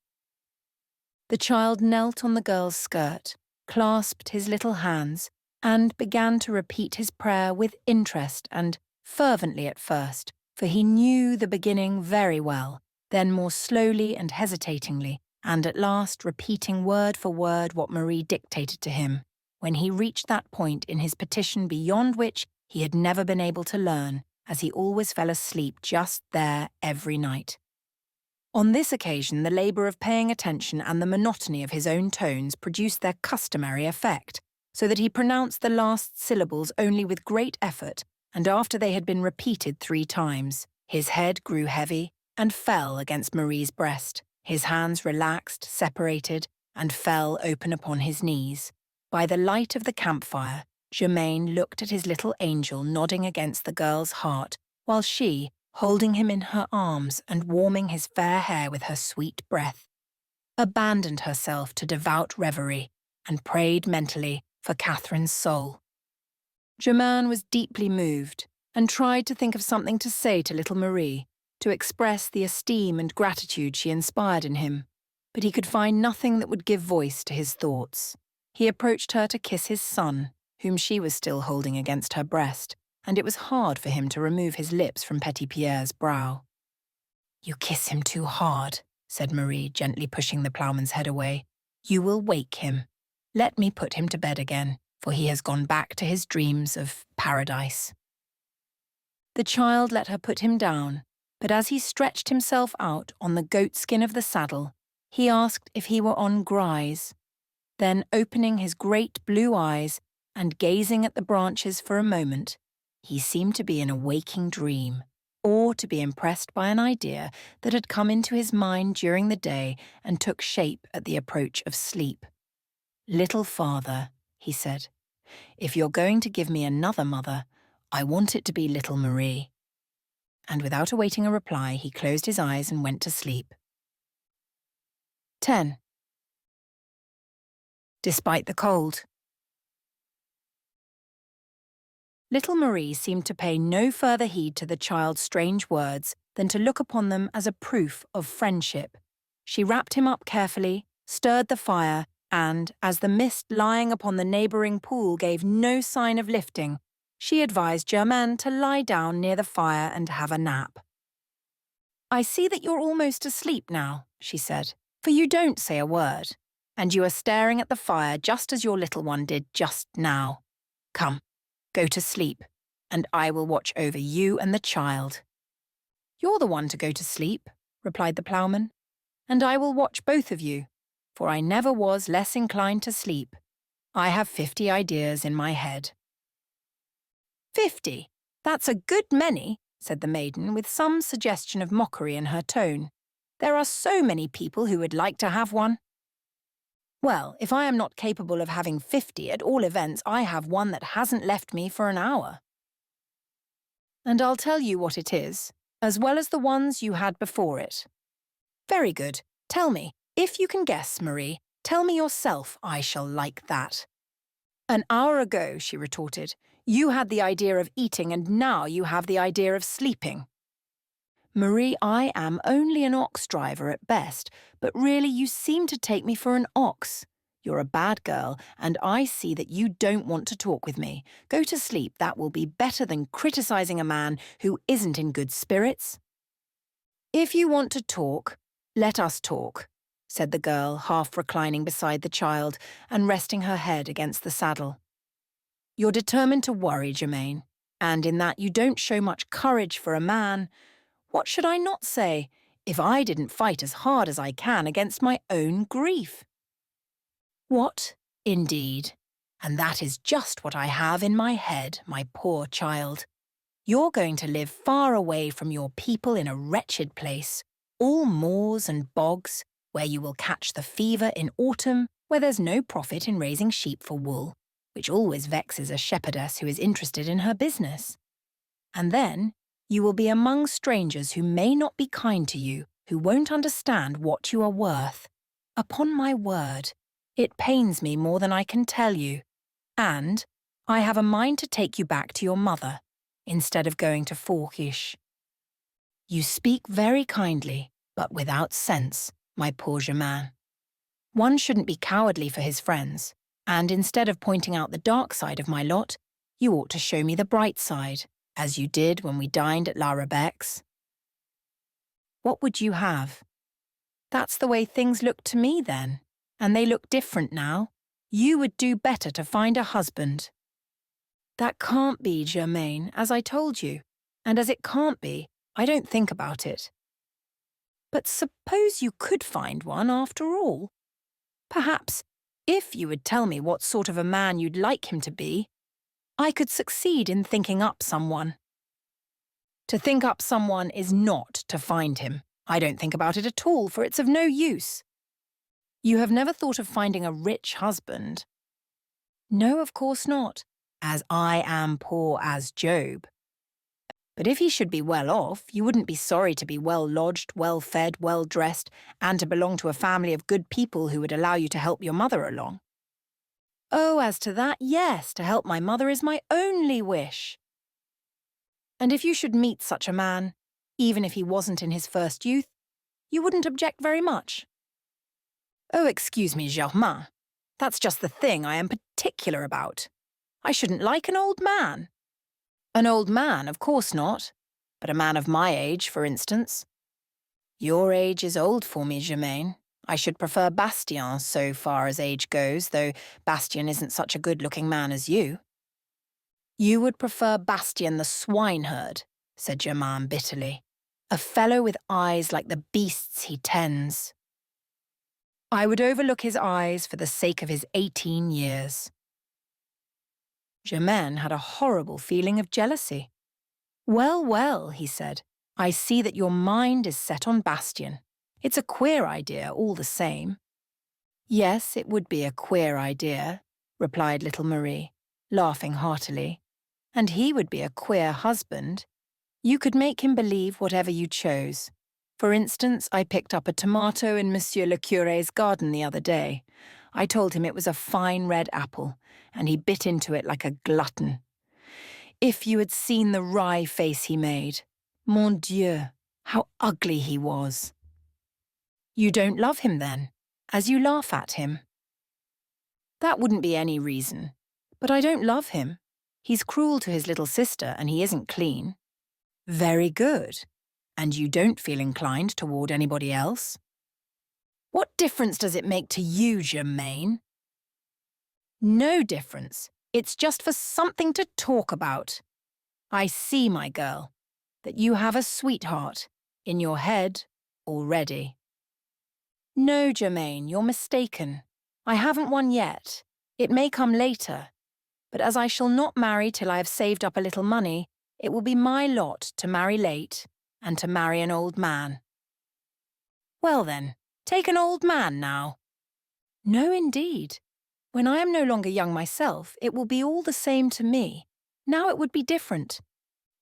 The child knelt on the girl's skirt, clasped his little hands, and began to repeat his prayer with interest and fervently at first, for he knew the beginning very well, then more slowly and hesitatingly, and at last repeating word for word what Marie dictated to him, when he reached that point in his petition beyond which he had never been able to learn, as he always fell asleep just there every night. On this occasion, the labour of paying attention and the monotony of his own tones produced their customary effect, so that he pronounced the last syllables only with great effort, and after they had been repeated 3 times, his head grew heavy and fell against Marie's breast, his hands relaxed, separated, and fell open upon his knees. By the light of the campfire, Germain looked at his little angel nodding against the girl's heart, while she, holding him in her arms and warming his fair hair with her sweet breath, abandoned herself to devout reverie and prayed mentally for Catherine's soul. Germain was deeply moved and tried to think of something to say to little Marie, to express the esteem and gratitude she inspired in him, but he could find nothing that would give voice to his thoughts. He approached her to kiss his son, whom she was still holding against her breast, and it was hard for him to remove his lips from Petit Pierre's brow. "You kiss him too hard," said Marie, gently pushing the ploughman's head away. "You will wake him. Let me put him to bed again, for he has gone back to his dreams of paradise." The child let her put him down, but as he stretched himself out on the goatskin of the saddle, he asked if he were on grise. Then, opening his great blue eyes and gazing at the branches for a moment, he seemed to be in a waking dream, or to be impressed by an idea that had come into his mind during the day and took shape at the approach of sleep. "Little father," he said, "if you're going to give me another mother, I want it to be little Marie." And without awaiting a reply, he closed his eyes and went to sleep. 10. Despite the cold. Little Marie seemed to pay no further heed to the child's strange words than to look upon them as a proof of friendship. She wrapped him up carefully, stirred the fire, and, as the mist lying upon the neighbouring pool gave no sign of lifting, she advised Germain to lie down near the fire and have a nap. "I see that you're almost asleep now," she said, "for you don't say a word, and you are staring at the fire just as your little one did just now. Come, go to sleep, and I will watch over you and the child." "You're the one to go to sleep," replied the ploughman, "and I will watch both of you, for I never was less inclined to sleep. I have 50 ideas in my head." "50? That's a good many," said the maiden, with some suggestion of mockery in her tone. "There are so many people who would like to have one." "Well, if I am not capable of having 50, at all events I have one that hasn't left me for an hour. And I'll tell you what it is, as well as the ones you had before it." "Very good. Tell me. If you can guess, Marie, tell me yourself. I shall like that." "An hour ago," she retorted, "you had the idea of eating, and now you have the idea of sleeping." "Marie, I am only an ox driver at best, but really you seem to take me for an ox. You're a bad girl, and I see that you don't want to talk with me. Go to sleep, that will be better than criticising a man who isn't in good spirits." "If you want to talk, let us talk," said the girl, half reclining beside the child and resting her head against the saddle. "You're determined to worry, Germain, and in that you don't show much courage for a man. What should I not say, if I didn't fight as hard as I can against my own grief?" "What, indeed? And that is just what I have in my head, my poor child. You're going to live far away from your people in a wretched place, all moors and bogs, where you will catch the fever in autumn, where there's no profit in raising sheep for wool, which always vexes a shepherdess who is interested in her business. And then you will be among strangers who may not be kind to you, who won't understand what you are worth. Upon my word, it pains me more than I can tell you, and I have a mind to take you back to your mother, instead of going to Forkish. You speak very kindly, but without sense, my poor Germain. One shouldn't be cowardly for his friends, and instead of pointing out the dark side of my lot, you ought to show me the bright side, as you did when we dined at La Rebec's. What would you have? That's the way things looked to me then, and they look different now. You would do better to find a husband." "That can't be, Germain, as I told you, and as it can't be, I don't think about it." "But suppose you could find one after all? Perhaps, if you would tell me what sort of a man you'd like him to be, I could succeed in thinking up someone." "To think up someone is not to find him. I don't think about it at all, for it's of no use." "You have never thought of finding a rich husband?" No, of course not, as I am poor as Job. But if he should be well off, you wouldn't be sorry to be well lodged, well fed, well dressed, and to belong to a family of good people who would allow you to help your mother along. Oh, as to that, yes, to help my mother is my only wish. And if you should meet such a man, even if he wasn't in his first youth, you wouldn't object very much. Oh, excuse me, Germain. That's just the thing I am particular about. I shouldn't like an old man. An old man, of course not, but a man of my age, for instance. Your age is old for me, Germain. I should prefer Bastien so far as age goes, though Bastien isn't such a good-looking man as you. You would prefer Bastien the swineherd, said Germain bitterly. A fellow with eyes like the beasts he tends. I would overlook his eyes for the sake of his 18 years. Germain had a horrible feeling of jealousy. Well, well, he said, I see that your mind is set on Bastien. It's a queer idea, all the same. Yes, it would be a queer idea, replied little Marie, laughing heartily. And he would be a queer husband. You could make him believe whatever you chose. For instance, I picked up a tomato in Monsieur le Curé's garden the other day. I told him it was a fine red apple, and he bit into it like a glutton. If you had seen the wry face he made, mon Dieu, how ugly he was. You don't love him then, as you laugh at him. That wouldn't be any reason, but I don't love him. He's cruel to his little sister, and he isn't clean. Very good. And you don't feel inclined toward anybody else? What difference does it make to you, Germain? No difference. It's just for something to talk about. I see, my girl, that you have a sweetheart in your head already. No, Germain, you're mistaken. I haven't one yet. It may come later. But as I shall not marry till I have saved up a little money, it will be my lot to marry late and to marry an old man. Well then, take an old man now. No, indeed. When I am no longer young myself, it will be all the same to me. Now it would be different.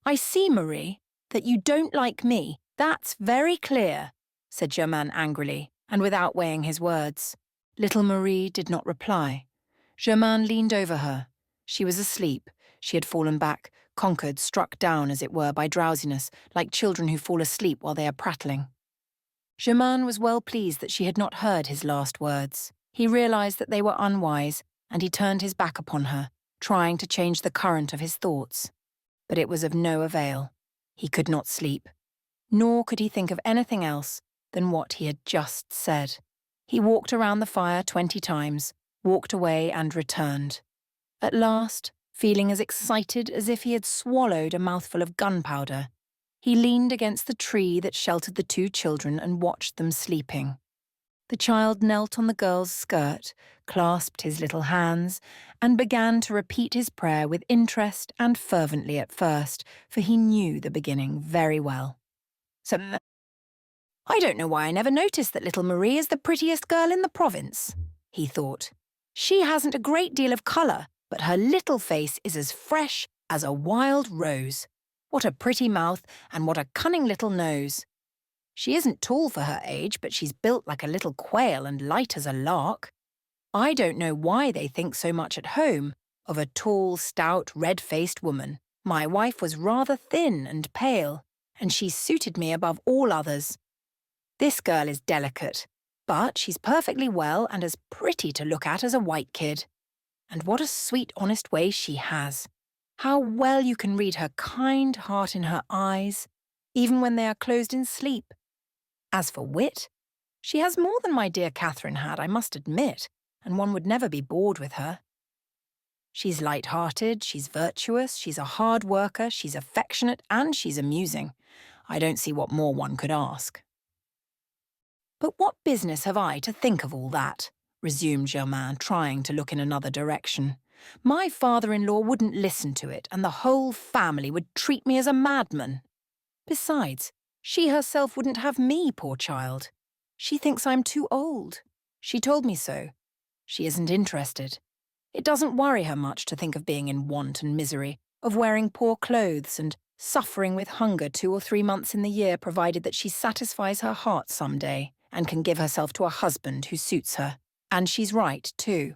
I see, Marie, that you don't like me. That's very clear, said Germain angrily, and without weighing his words. Little Marie did not reply. Germain leaned over her. She was asleep. She had fallen back, conquered, struck down, as it were, by drowsiness, like children who fall asleep while they are prattling. Germain was well pleased that she had not heard his last words. He realized that they were unwise, and he turned his back upon her, trying to change the current of his thoughts. But it was of no avail. He could not sleep, nor could he think of anything else than what he had just said. He walked around the fire 20 times, walked away and returned. At last, feeling as excited as if he had swallowed a mouthful of gunpowder, he leaned against the tree that sheltered the 2 children and watched them sleeping. The child knelt on the girl's skirt, clasped his little hands, and began to repeat his prayer with interest and fervently at first, for he knew the beginning very well. So, I don't know why I never noticed that little Marie is the prettiest girl in the province, he thought. She hasn't a great deal of colour, but her little face is as fresh as a wild rose. What a pretty mouth, and what a cunning little nose. She isn't tall for her age, but she's built like a little quail and light as a lark. I don't know why they think so much at home of a tall, stout, red-faced woman. My wife was rather thin and pale, and she suited me above all others. This girl is delicate, but she's perfectly well and as pretty to look at as a white kid. And what a sweet, honest way she has. How well you can read her kind heart in her eyes, even when they are closed in sleep. As for wit, she has more than my dear Catherine had, I must admit, and one would never be bored with her. She's light-hearted, she's virtuous, she's a hard worker, she's affectionate, and she's amusing. I don't see what more one could ask. But what business have I to think of all that? Resumed Germain, trying to look in another direction. My father-in-law wouldn't listen to it, and the whole family would treat me as a madman. Besides, she herself wouldn't have me, poor child. She thinks I'm too old. She told me so. She isn't interested. It doesn't worry her much to think of being in want and misery, of wearing poor clothes and suffering with hunger 2 or 3 months in the year, provided that she satisfies her heart someday and can give herself to a husband who suits her. And she's right, too.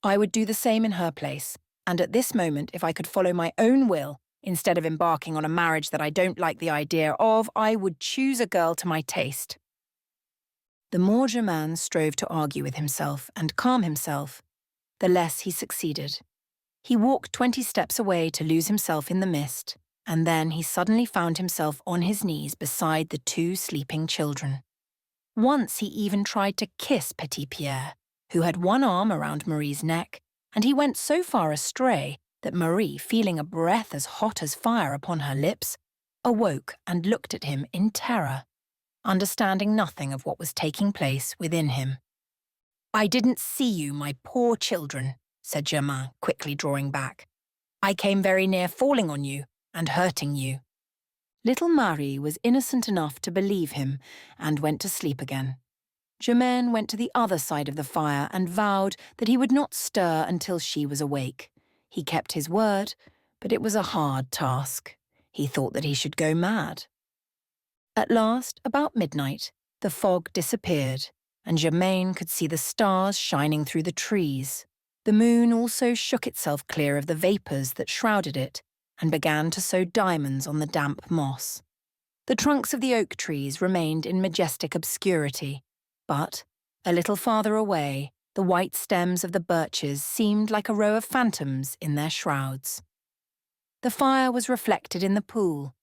I would do the same in her place, and at this moment, if I could follow my own will, instead of embarking on a marriage that I don't like the idea of, I would choose a girl to my taste. The more Germain strove to argue with himself and calm himself, the less he succeeded. He walked 20 steps away to lose himself in the mist, and then he suddenly found himself on his knees beside the 2 sleeping children. Once he even tried to kiss Petit Pierre, who had one arm around Marie's neck, and he went so far astray that Marie, feeling a breath as hot as fire upon her lips, awoke and looked at him in terror, understanding nothing of what was taking place within him. "I didn't see you, my poor children," said Germain, quickly drawing back. "I came very near falling on you and hurting you." Little Marie was innocent enough to believe him and went to sleep again. Germain went to the other side of the fire and vowed that he would not stir until she was awake. He kept his word, but it was a hard task. He thought that he should go mad. At last, about midnight, the fog disappeared, and Germain could see the stars shining through the trees. The moon also shook itself clear of the vapours that shrouded it, and began to sow diamonds on the damp moss. The trunks of the oak trees remained in majestic obscurity, but, a little farther away, the white stems of the birches seemed like a row of phantoms in their shrouds. The fire was reflected in the pool,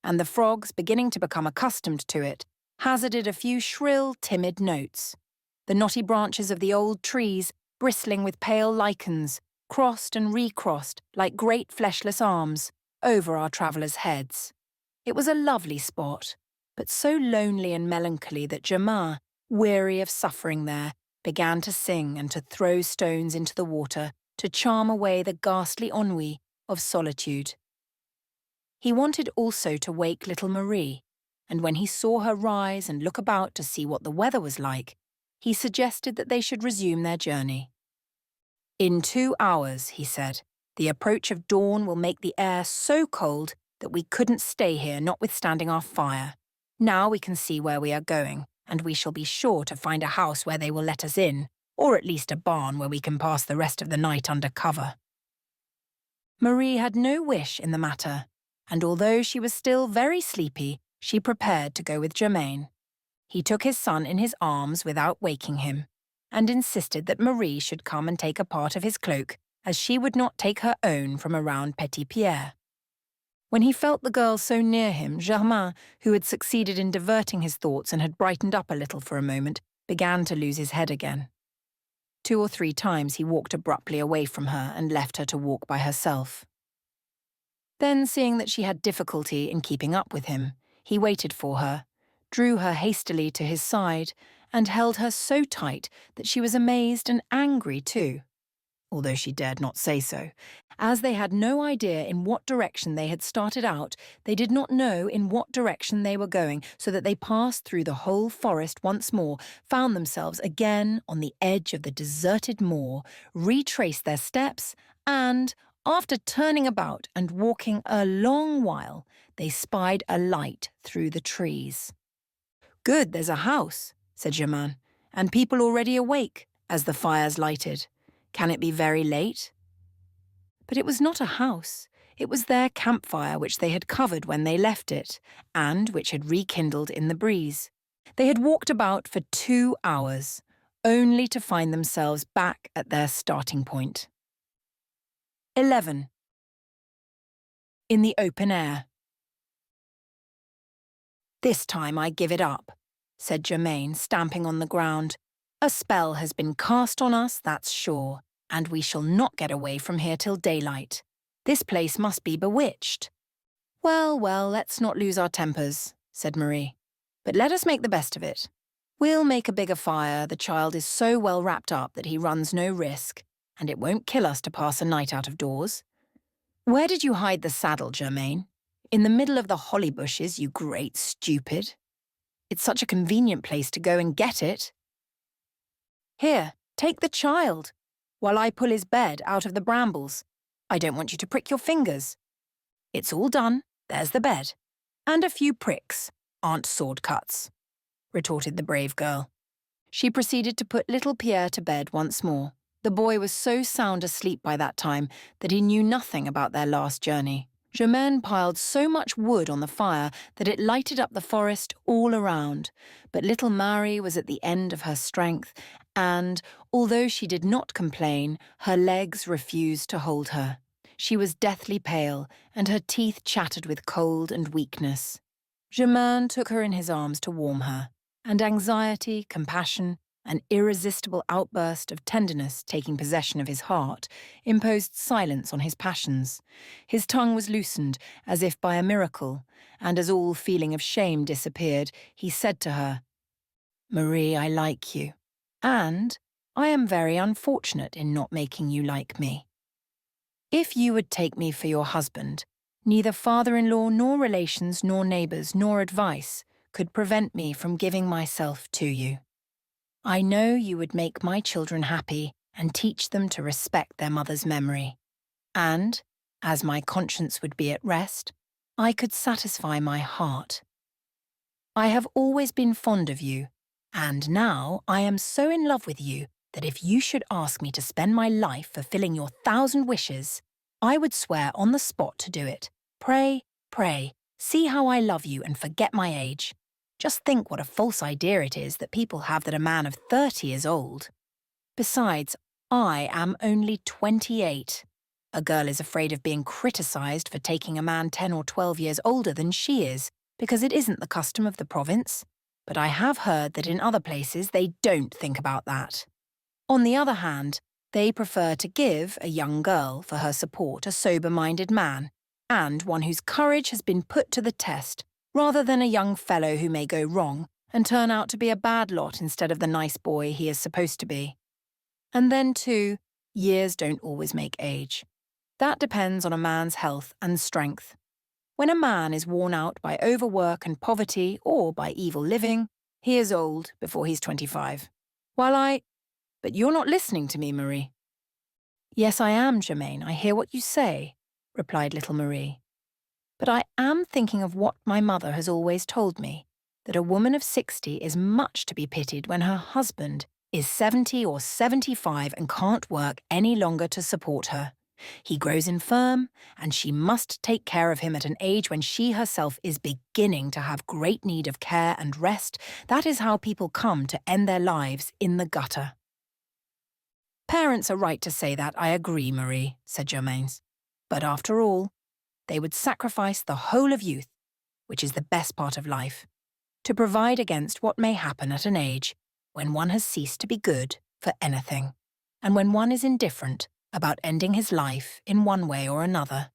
and the frogs, beginning to become accustomed to it, hazarded a few shrill, timid notes. The knotty branches of the old trees, bristling with pale lichens, crossed and recrossed like great fleshless arms over our travellers' heads. It was a lovely spot, but so lonely and melancholy that Germain, weary of suffering there, began to sing and to throw stones into the water to charm away the ghastly ennui of solitude. He wanted also to wake little Marie, and when he saw her rise and look about to see what the weather was like, he suggested that they should resume their journey. "In 2 hours," he said, "the approach of dawn will make the air so cold that we couldn't stay here notwithstanding our fire. Now we can see where we are going, and we shall be sure to find a house where they will let us in, or at least a barn where we can pass the rest of the night under cover." Marie had no wish in the matter, and although she was still very sleepy, she prepared to go with Germain. He took his son in his arms without waking him, and insisted that Marie should come and take a part of his cloak, as she would not take her own from around Petit Pierre. When he felt the girl so near him, Germain, who had succeeded in diverting his thoughts and had brightened up a little for a moment, began to lose his head again. 2 or 3 times he walked abruptly away from her and left her to walk by herself. Then, seeing that she had difficulty in keeping up with him, he waited for her, drew her hastily to his side, and held her so tight that she was amazed and angry too, although she dared not say so. As they had no idea in what direction they had started out, they did not know in what direction they were going, so that they passed through the whole forest once more, found themselves again on the edge of the deserted moor, retraced their steps, and, after turning about and walking a long while, they spied a light through the trees. "Good, there's a house," said Germain, "and people already awake, as the fire's lighted. Can it be very late?" But it was not a house. It was their campfire which they had covered when they left it, and which had rekindled in the breeze. They had walked about for 2 hours, only to find themselves back at their starting point. 11. In the open air. "This time I give it up," said Germain, stamping on the ground. "A spell has been cast on us, that's sure, and we shall not get away from here till daylight. This place must be bewitched." "Well, well, let's not lose our tempers," said Marie. "But let us make the best of it. We'll make a bigger fire. The child is so well wrapped up that he runs no risk, and it won't kill us to pass a night out of doors. Where did you hide the saddle, Germain? In the middle of the holly bushes, you great stupid. It's such a convenient place to go and get it." "Here, take the child," while I pull his bed out of the brambles. I don't want you to prick your fingers. It's all done, there's the bed. And a few pricks aren't sword cuts, retorted the brave girl. She proceeded to put little Pierre to bed once more. The boy was so sound asleep by that time that he knew nothing about their last journey. Germain piled so much wood on the fire that it lighted up the forest all around, but little Mare was at the end of her strength, and, although she did not complain, her legs refused to hold her. She was deathly pale, and her teeth chattered with cold and weakness. Germain took her in his arms to warm her, and anxiety, compassion, an irresistible outburst of tenderness taking possession of his heart, imposed silence on his passions. His tongue was loosened, as if by a miracle, and as all feeling of shame disappeared, he said to her, "Marie, I like you, and I am very unfortunate in not making you like me. If you would take me for your husband, neither father-in-law nor relations nor neighbours nor advice could prevent me from giving myself to you. I know you would make my children happy and teach them to respect their mother's memory. And, as my conscience would be at rest, I could satisfy my heart. I have always been fond of you, and now I am so in love with you that if you should ask me to spend my life fulfilling your 1,000 wishes, I would swear on the spot to do it. Pray, pray, see how I love you and forget my age. Just think what a false idea it is that people have that a man of 30 is old. Besides, I am only 28. A girl is afraid of being criticised for taking a man 10 or 12 years older than she is, because it isn't the custom of the province. But I have heard that in other places they don't think about that. On the other hand, they prefer to give a young girl for her support a sober-minded man, and one whose courage has been put to the test, rather than a young fellow who may go wrong and turn out to be a bad lot instead of the nice boy he is supposed to be. And then, too, years don't always make age. That depends on a man's health and strength. When a man is worn out by overwork and poverty or by evil living, he is old before he's 25. But you're not listening to me, Marie. Yes, I am, Germain, I hear what you say, replied little Marie. But I am thinking of what my mother has always told me, that a woman of 60 is much to be pitied when her husband is 70 or 75 and can't work any longer to support her. He grows infirm, and she must take care of him at an age when she herself is beginning to have great need of care and rest. That is how people come to end their lives in the gutter. Parents are right to say that, I agree, Marie, said Germain. But after all, they would sacrifice the whole of youth, which is the best part of life, to provide against what may happen at an age when one has ceased to be good for anything, and when one is indifferent about ending his life in one way or another.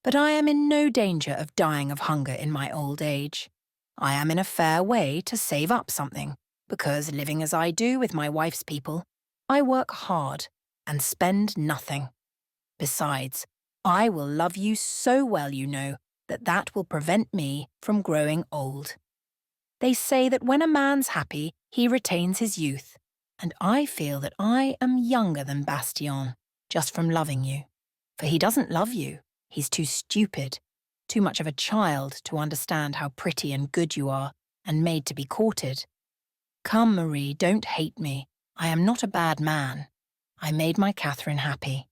But I am in no danger of dying of hunger in my old age. I am in a fair way to save up something, because living as I do with my wife's people, I work hard and spend nothing. Besides, I will love you so well, you know, that will prevent me from growing old. They say that when a man's happy, he retains his youth, and I feel that I am younger than Bastien, just from loving you. For he doesn't love you. He's too stupid, too much of a child to understand how pretty and good you are, and made to be courted. Come, Marie, don't hate me. I am not a bad man. I made my Catherine happy.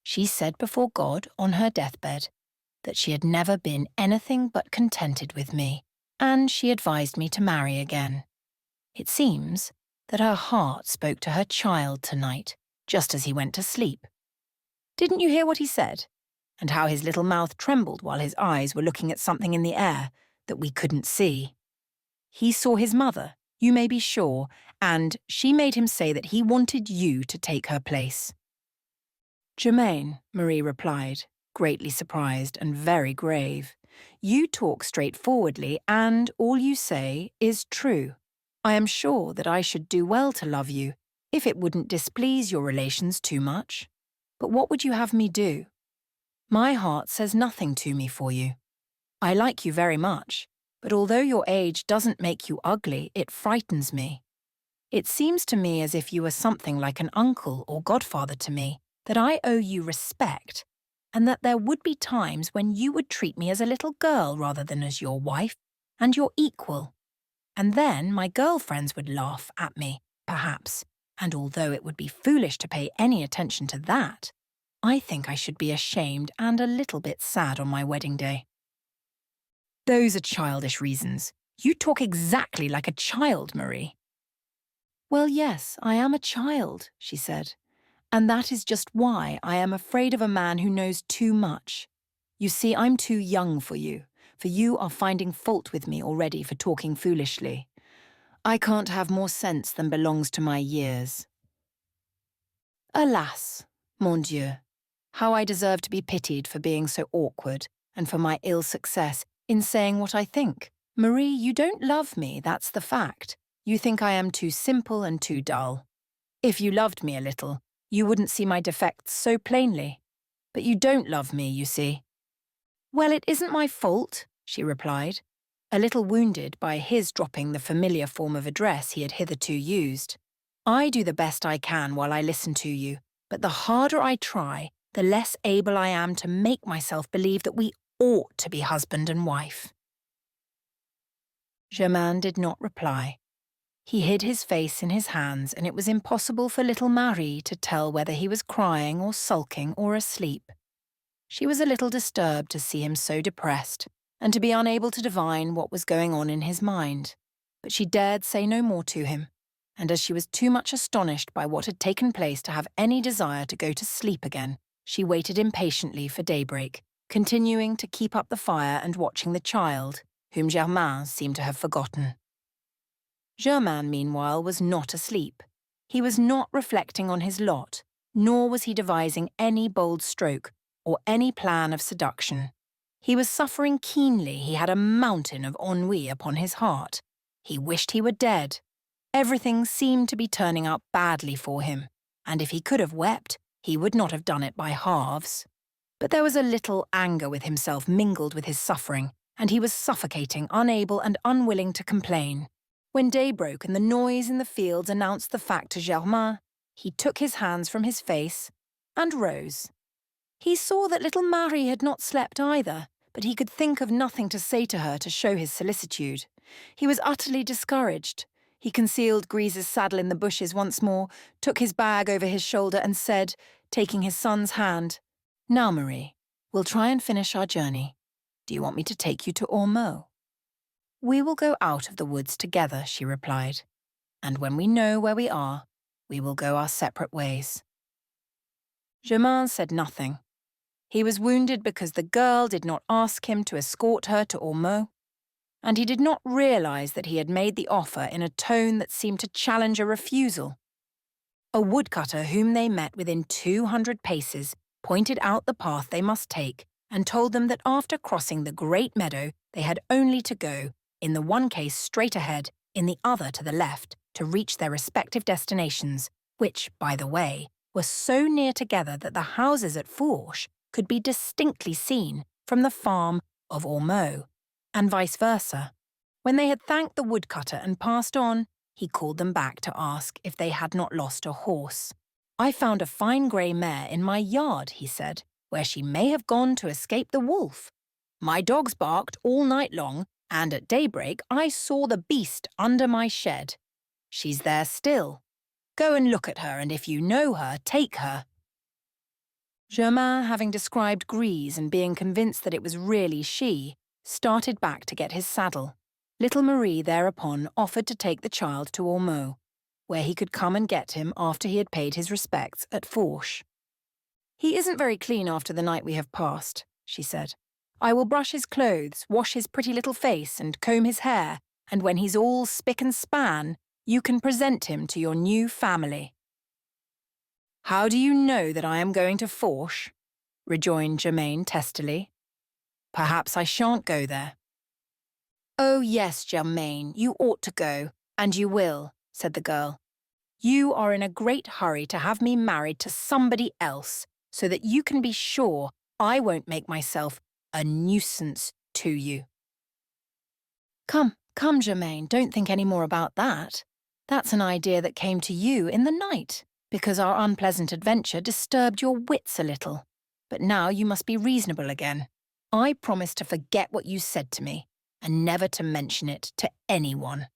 She said before God on her deathbed that she had never been anything but contented with me, and she advised me to marry again. It seems that her heart spoke to her child tonight, just as he went to sleep. Didn't you hear what he said? And how his little mouth trembled while his eyes were looking at something in the air that we couldn't see. He saw his mother, you may be sure, and she made him say that he wanted you to take her place. Germain, Marie replied, greatly surprised and very grave. You talk straightforwardly, and all you say is true. I am sure that I should do well to love you, if it wouldn't displease your relations too much. But what would you have me do? My heart says nothing to me for you. I like you very much, but although your age doesn't make you ugly, it frightens me. It seems to me as if you are something like an uncle or godfather to me, that I owe you respect, and that there would be times when you would treat me as a little girl rather than as your wife and your equal. And then my girlfriends would laugh at me, perhaps, and although it would be foolish to pay any attention to that, I think I should be ashamed and a little bit sad on my wedding day. Those are childish reasons. You talk exactly like a child, Marie. Well, yes, I am a child, she said. And that is just why I am afraid of a man who knows too much. You see, I'm too young for you are finding fault with me already for talking foolishly. I can't have more sense than belongs to my years. Alas, mon Dieu, how I deserve to be pitied for being so awkward and for my ill success in saying what I think. Marie, you don't love me, that's the fact. You think I am too simple and too dull. If you loved me a little, you wouldn't see my defects so plainly. But you don't love me, you see. Well, it isn't my fault, she replied, a little wounded by his dropping the familiar form of address he had hitherto used. I do the best I can while I listen to you, but the harder I try, the less able I am to make myself believe that we ought to be husband and wife. Germain did not reply. He hid his face in his hands, and it was impossible for little Marie to tell whether he was crying or sulking or asleep. She was a little disturbed to see him so depressed, and to be unable to divine what was going on in his mind. But she dared say no more to him, and as she was too much astonished by what had taken place to have any desire to go to sleep again, she waited impatiently for daybreak, continuing to keep up the fire and watching the child, whom Germain seemed to have forgotten. Germain, meanwhile, was not asleep. He was not reflecting on his lot, nor was he devising any bold stroke or any plan of seduction. He was suffering keenly. He had a mountain of ennui upon his heart. He wished he were dead. Everything seemed to be turning out badly for him, and if he could have wept, he would not have done it by halves. But there was a little anger with himself mingled with his suffering, and he was suffocating, unable and unwilling to complain. When day broke and the noise in the fields announced the fact to Germain, he took his hands from his face and rose. He saw that little Marie had not slept either, but he could think of nothing to say to her to show his solicitude. He was utterly discouraged. He concealed Grise's saddle in the bushes once more, took his bag over his shoulder and said, taking his son's hand, "Now, Marie, we'll try and finish our journey. Do you want me to take you to Ormeaux?" "We will go out of the woods together," she replied, "and when we know where we are, we will go our separate ways." Germain said nothing. He was wounded because the girl did not ask him to escort her to Ormeaux, and he did not realize that he had made the offer in a tone that seemed to challenge a refusal. A woodcutter whom they met within 200 paces pointed out the path they must take and told them that after crossing the great meadow they had only to go, in the one case straight ahead, in the other to the left, to reach their respective destinations, which, by the way, were so near together that the houses at Fourche could be distinctly seen from the farm of Ormeaux, and vice versa. When they had thanked the woodcutter and passed on, he called them back to ask if they had not lost a horse. "I found a fine grey mare in my yard," he said, "where she may have gone to escape the wolf. My dogs barked all night long, and at daybreak I saw the beast under my shed. She's there still. Go and look at her, and if you know her, take her." Germain, having described Grise and being convinced that it was really she, started back to get his saddle. Little Marie thereupon offered to take the child to Ormeaux, where he could come and get him after he had paid his respects at Fourche. "He isn't very clean after the night we have passed," she said. "I will brush his clothes, wash his pretty little face, and comb his hair, and when he's all spick and span, you can present him to your new family." "How do you know that I am going to Fourche?" rejoined Germain testily. "Perhaps I shan't go there." "Oh, yes, Germain, you ought to go, and you will," said the girl. "You are in a great hurry to have me married to somebody else, so that you can be sure I won't make myself a nuisance to you." Come, Germain, don't think any more about that. That's an idea that came to you in the night, because our unpleasant adventure disturbed your wits a little. But now you must be reasonable again. I promise to forget what you said to me, and never to mention it to anyone.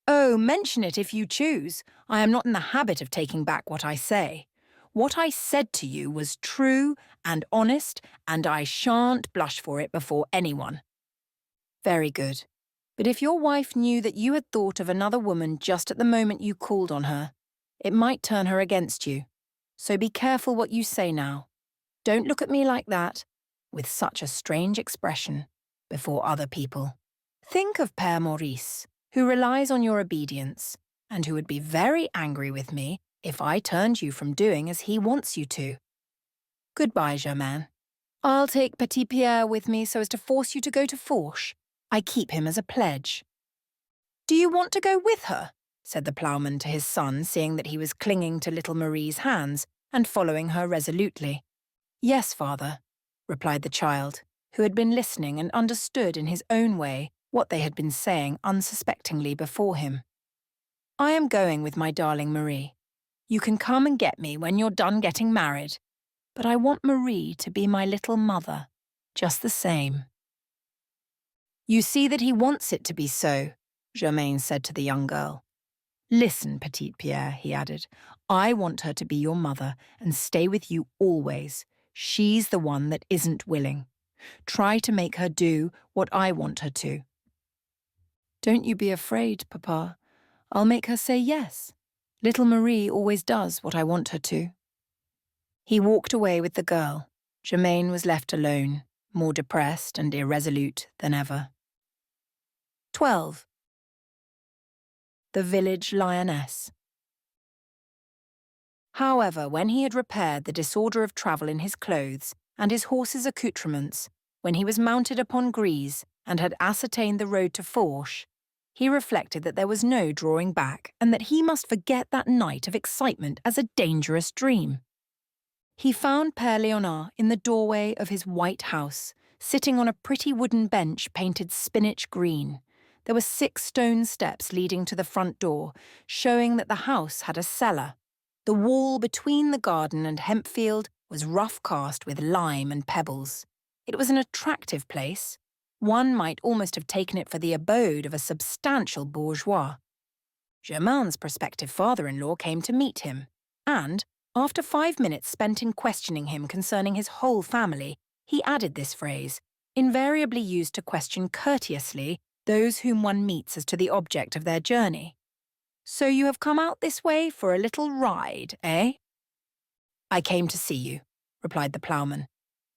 Oh, mention it if you choose. I am not in the habit of taking back what I say. What I said to you was true and honest, and I shan't blush for it before anyone. Very good. But if your wife knew that you had thought of another woman just at the moment you called on her, it might turn her against you. So be careful what you say now. Don't look at me like that, with such a strange expression, before other people. Think of Père Maurice, who relies on your obedience, and who would be very angry with me if I turned you from doing as he wants you to. Goodbye, Germain. I'll take Petit Pierre with me so as to force you to go to Fourche. I keep him as a pledge. Do you want to go with her? Said the ploughman to his son, seeing that he was clinging to little Marie's hands and following her resolutely. Yes, father, replied the child, who had been listening and understood in his own way what they had been saying unsuspectingly before him. I am going with my darling Marie. You can come and get me when you're done getting married, but I want Marie to be my little mother, just the same. You see that he wants it to be so, Germain said to the young girl. Listen, Petit Pierre, he added, I want her to be your mother and stay with you always. She's the one that isn't willing. Try to make her do what I want her to. Don't you be afraid, Papa. I'll make her say yes. Little Marie always does what I want her to. He walked away with the girl. Germain was left alone, more depressed and irresolute than ever. 12. The Village Lioness. However, when he had repaired the disorder of travel in his clothes and his horse's accoutrements, when he was mounted upon Grise and had ascertained the road to Fourche, he reflected that there was no drawing back and that he must forget that night of excitement as a dangerous dream. He found Père Léonard in the doorway of his white house, sitting on a pretty wooden bench painted spinach green. There were 6 stone steps leading to the front door, showing that the house had a cellar. The wall between the garden and hemp field was rough cast with lime and pebbles. It was an attractive place. One might almost have taken it for the abode of a substantial bourgeois. Germain's prospective father-in-law came to meet him, and, after 5 minutes spent in questioning him concerning his whole family, he added this phrase, invariably used to question courteously those whom one meets as to the object of their journey. So you have come out this way for a little ride, eh? I came to see you, replied the ploughman,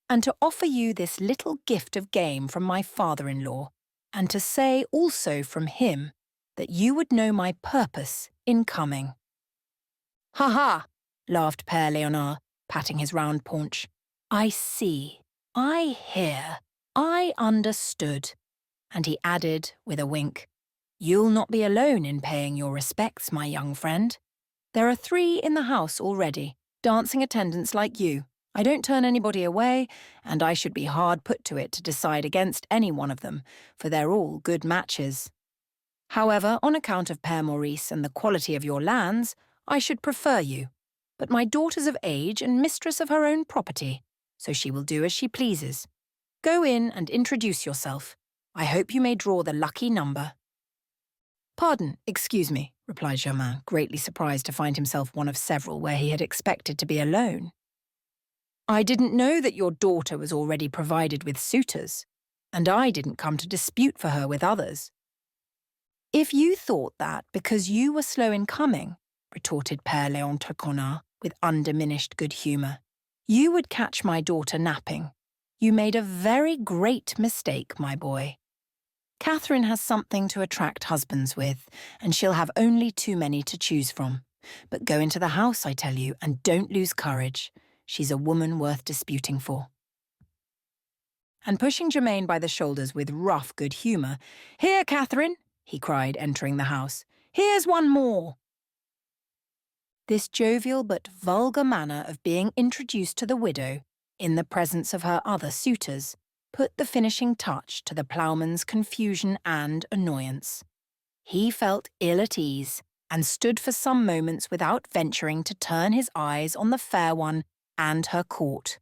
and to offer you this little gift of game from my father-in-law, and to say also from him that you would know my purpose in coming. Ha ha, laughed Père Léonard, patting his round paunch. I see, I hear, I understood. And he added, with a wink, You'll not be alone in paying your respects, my young friend. There are 3 in the house already, dancing attendants like you. I don't turn anybody away, and I should be hard put to it to decide against any one of them, for they're all good matches. However, on account of Père Maurice and the quality of your lands, I should prefer you. But my daughter's of age and mistress of her own property, so she will do as she pleases. Go in and introduce yourself. I hope you may draw the lucky number. Pardon, excuse me, replied Germain, greatly surprised to find himself one of several where he had expected to be alone. I didn't know that your daughter was already provided with suitors, and I didn't come to dispute for her with others. If you thought that because you were slow in coming, retorted Père Léon Traquenard with undiminished good humour, you would catch my daughter napping. You made a very great mistake, my boy. Catherine has something to attract husbands with, and she'll have only too many to choose from. But go into the house, I tell you, and don't lose courage. She's a woman worth disputing for. And pushing Germain by the shoulders with rough good humour, Here, Catherine, he cried, entering the house. Here's one more. This jovial but vulgar manner of being introduced to the widow, in the presence of her other suitors, put the finishing touch to the ploughman's confusion and annoyance. He felt ill at ease and stood for some moments without venturing to turn his eyes on the fair one and her court.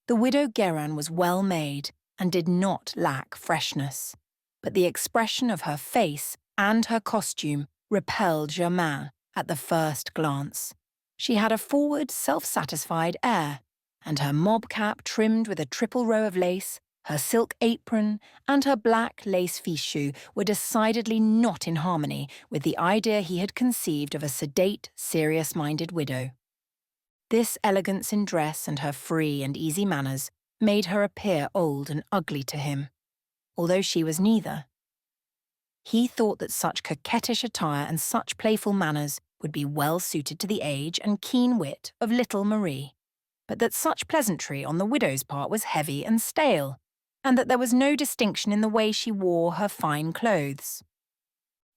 The widow Germain was well made and did not lack freshness, but the expression of her face and her costume repelled Germain at the first glance. She had a forward, self-satisfied air, and her mob cap trimmed with a triple row of lace, her silk apron, and her black lace fichu were decidedly not in harmony with the idea he had conceived of a sedate, serious-minded widow. This elegance in dress and her free and easy manners made her appear old and ugly to him, although she was neither. He thought that such coquettish attire and such playful manners would be well suited to the age and keen wit of little Marie, but that such pleasantry on the widow's part was heavy and stale, and that there was no distinction in the way she wore her fine clothes.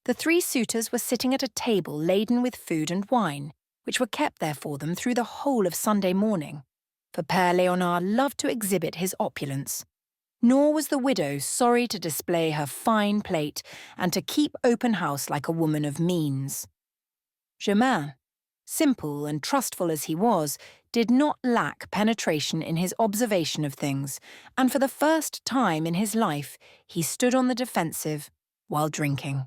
The three suitors were sitting at a table laden with food and wine, which were kept there for them through the whole of Sunday morning, for Père Léonard loved to exhibit his opulence. Nor was the widow sorry to display her fine plate and to keep open house like a woman of means. Germain, simple and trustful as he was, did not lack penetration in his observation of things, and for the first time in his life he stood on the defensive while drinking.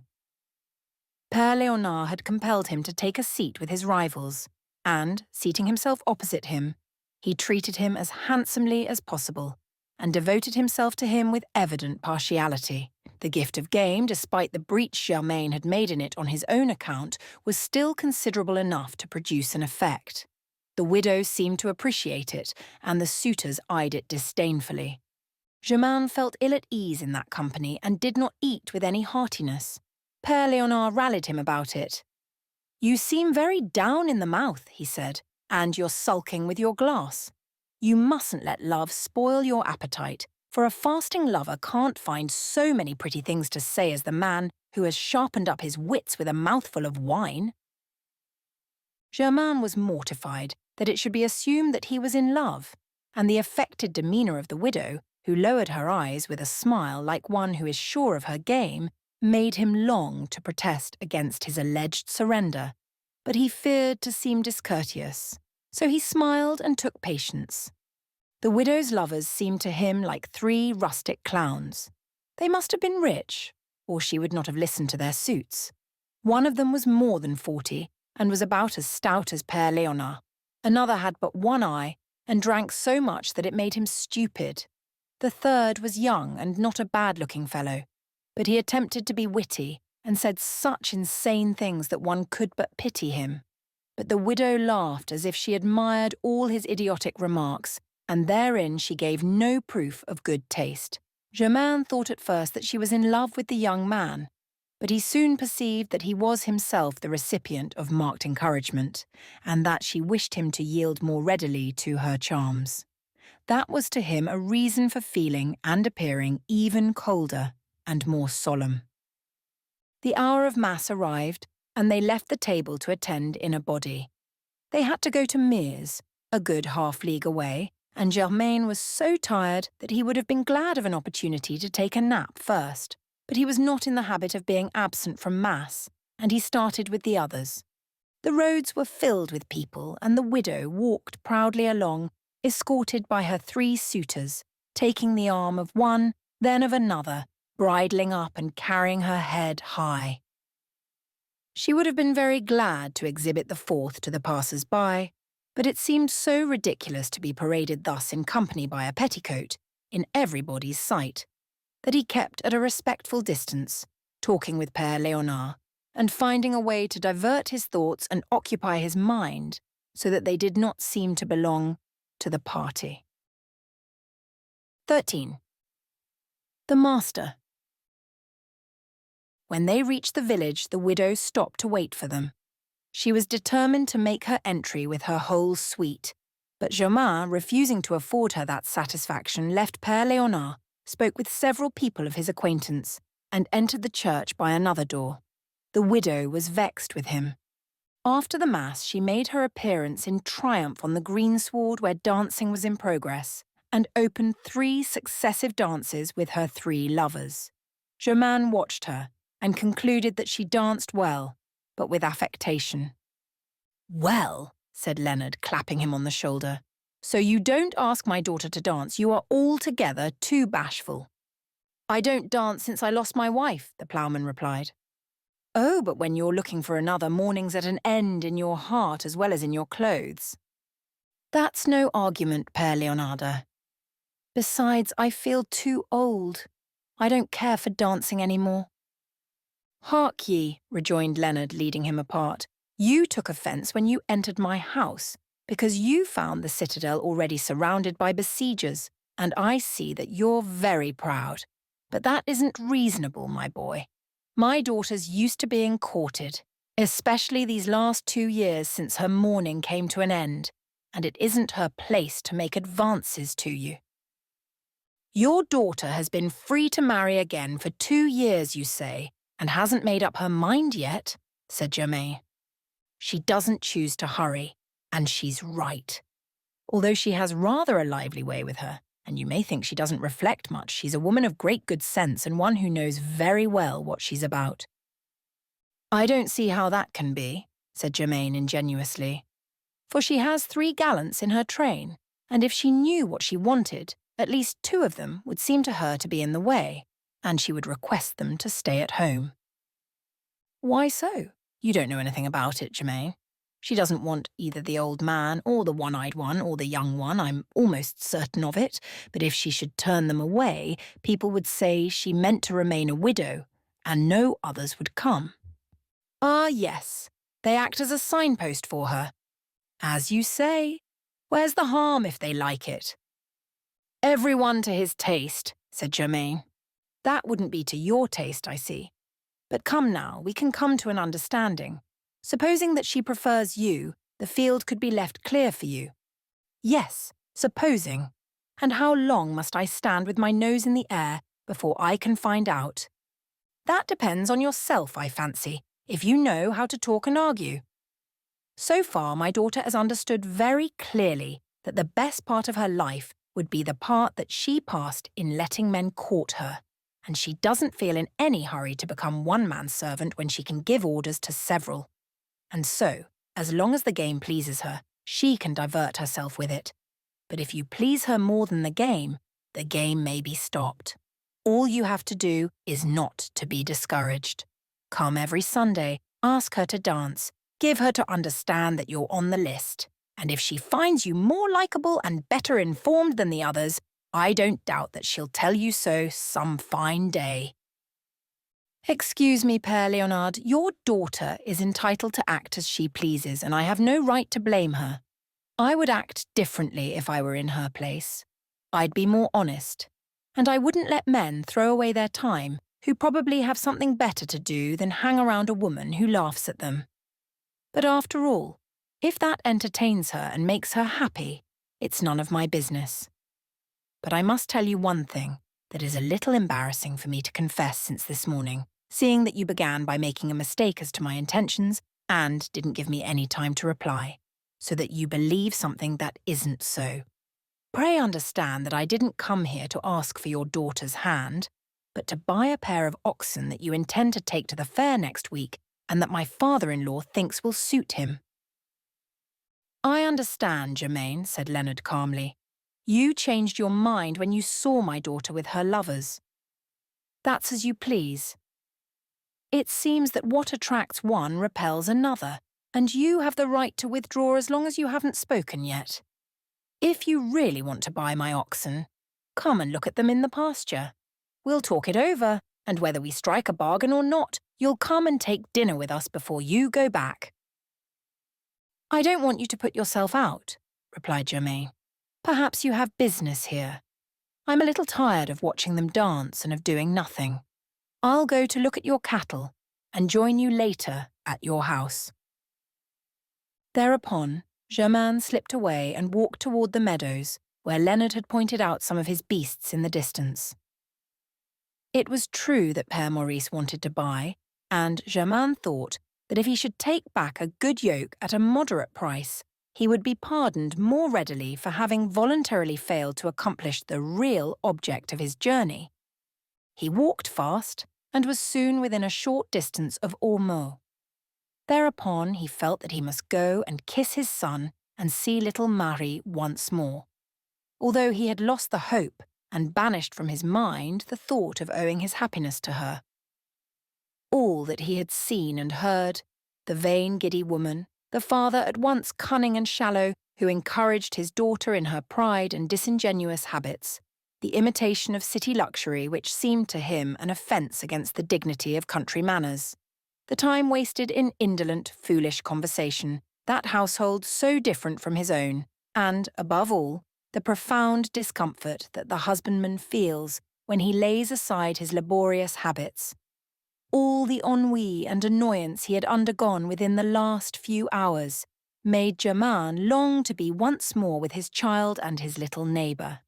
Père Léonard had compelled him to take a seat with his rivals, and, seating himself opposite him, he treated him as handsomely as possible, and devoted himself to him with evident partiality. The gift of game, despite the breach Germain had made in it on his own account, was still considerable enough to produce an effect. The widow seemed to appreciate it, and the suitors eyed it disdainfully. Germain felt ill at ease in that company and did not eat with any heartiness. Père Léonard rallied him about it. "You seem very down in the mouth," he said, "and you're sulking with your glass. You mustn't let love spoil your appetite, for a fasting lover can't find so many pretty things to say as the man who has sharpened up his wits with a mouthful of wine." Germain was mortified that it should be assumed that he was in love, and the affected demeanour of the widow, who lowered her eyes with a smile like one who is sure of her game, made him long to protest against his alleged surrender, but he feared to seem discourteous, so he smiled and took patience. The widow's lovers seemed to him like three rustic clowns. They must have been rich, or she would not have listened to their suits. One of them was more than 40, and was about as stout as Père Léonard. Another had but one eye, and drank so much that it made him stupid. The third was young and not a bad-looking fellow, but he attempted to be witty, and said such insane things that one could but pity him. But the widow laughed as if she admired all his idiotic remarks, and therein she gave no proof of good taste. Germain thought at first that she was in love with the young man, but he soon perceived that he was himself the recipient of marked encouragement, and that she wished him to yield more readily to her charms. That was to him a reason for feeling and appearing even colder and more solemn. The hour of Mass arrived, and they left the table to attend in a body. They had to go to Mears, a good half-league away, and Germain was so tired that he would have been glad of an opportunity to take a nap first, but he was not in the habit of being absent from Mass, and he started with the others. The roads were filled with people, and the widow walked proudly along, escorted by her three suitors, taking the arm of one, then of another, bridling up and carrying her head high. She would have been very glad to exhibit the fourth to the passers-by, but it seemed so ridiculous to be paraded thus in company by a petticoat, in everybody's sight, that he kept at a respectful distance, talking with Père Léonard, and finding a way to divert his thoughts and occupy his mind, so that they did not seem to belong to the party. 13. The Master. When they reached the village, the widow stopped to wait for them. She was determined to make her entry with her whole suite, but Germain, refusing to afford her that satisfaction, left Père Léonard, spoke with several people of his acquaintance, and entered the church by another door. The widow was vexed with him. After the Mass, she made her appearance in triumph on the greensward where dancing was in progress, and opened 3 successive dances with her 3 lovers. Germain watched her, and concluded that she danced well, but with affectation. "Well," said Leonard, clapping him on the shoulder, "so you don't ask my daughter to dance. You are altogether too bashful." "I don't dance since I lost my wife," the ploughman replied. "Oh, but when you're looking for another, morning's at an end in your heart as well as in your clothes." "That's no argument, Père Leonardo. Besides, I feel too old. I don't care for dancing any more." "Hark ye," rejoined Leonard, leading him apart. "You took offence when you entered my house, because you found the citadel already surrounded by besiegers, and I see that you're very proud. But that isn't reasonable, my boy. My daughter's used to being courted, especially these last 2 years since her mourning came to an end, and it isn't her place to make advances to you." "Your daughter has been free to marry again for 2 years, you say, and hasn't made up her mind yet," said Germain. "She doesn't choose to hurry, and she's right. Although she has rather a lively way with her, and you may think she doesn't reflect much, she's a woman of great good sense and one who knows very well what she's about." "I don't see how that can be," said Germain ingenuously. "For she has 3 gallants in her train, and if she knew what she wanted, at least 2 of them would seem to her to be in the way, and she would request them to stay at home." "Why so? You don't know anything about it, Germain. She doesn't want either the old man or the one-eyed one or the young one, I'm almost certain of it, but if she should turn them away, people would say she meant to remain a widow, and no others would come." "Ah, yes, they act as a signpost for her." "As you say. Where's the harm if they like it?" "Everyone to his taste," said Germain. "That wouldn't be to your taste, I see. But come now, we can come to an understanding. Supposing that she prefers you, the field could be left clear for you." "Yes, supposing. And how long must I stand with my nose in the air before I can find out?" "That depends on yourself, I fancy, if you know how to talk and argue. So far, my daughter has understood very clearly that the best part of her life would be the part that she passed in letting men court her, and she doesn't feel in any hurry to become one-man's servant when she can give orders to several. And so, as long as the game pleases her, she can divert herself with it. But if you please her more than the game may be stopped. All you have to do is not to be discouraged. Come every Sunday, ask her to dance, give her to understand that you're on the list, and if she finds you more likeable and better informed than the others, I don't doubt that she'll tell you so some fine day." "Excuse me, Père Léonard, your daughter is entitled to act as she pleases, and I have no right to blame her. I would act differently if I were in her place. I'd be more honest, and I wouldn't let men throw away their time who probably have something better to do than hang around a woman who laughs at them. But after all, if that entertains her and makes her happy, it's none of my business. But I must tell you one thing that is a little embarrassing for me to confess since this morning, seeing that you began by making a mistake as to my intentions and didn't give me any time to reply, so that you believe something that isn't so. Pray understand that I didn't come here to ask for your daughter's hand, but to buy a pair of oxen that you intend to take to the fair next week and that my father-in-law thinks will suit him." "I understand, Germain," said Leonard calmly. "You changed your mind when you saw my daughter with her lovers. That's as you please. It seems that what attracts one repels another, and you have the right to withdraw as long as you haven't spoken yet. If you really want to buy my oxen, come and look at them in the pasture. We'll talk it over, and whether we strike a bargain or not, you'll come and take dinner with us before you go back." "I don't want you to put yourself out," replied Germain. "Perhaps you have business here. I'm a little tired of watching them dance and of doing nothing. I'll go to look at your cattle and join you later at your house." Thereupon, Germain slipped away and walked toward the meadows, where Leonard had pointed out some of his beasts in the distance. It was true that Père Maurice wanted to buy, and Germain thought that if he should take back a good yoke at a moderate price, he would be pardoned more readily for having voluntarily failed to accomplish the real object of his journey. He walked fast, and was soon within a short distance of Ormeaux. Thereupon he felt that he must go and kiss his son and see little Marie once more, although he had lost the hope and banished from his mind the thought of owing his happiness to her. All that he had seen and heard, the vain, giddy woman, the father at once cunning and shallow, who encouraged his daughter in her pride and disingenuous habits, the imitation of city luxury which seemed to him an offence against the dignity of country manners, the time wasted in indolent, foolish conversation, that household so different from his own, and, above all, the profound discomfort that the husbandman feels when he lays aside his laborious habits. All the ennui and annoyance he had undergone within the last few hours made Germain long to be once more with his child and his little neighbour.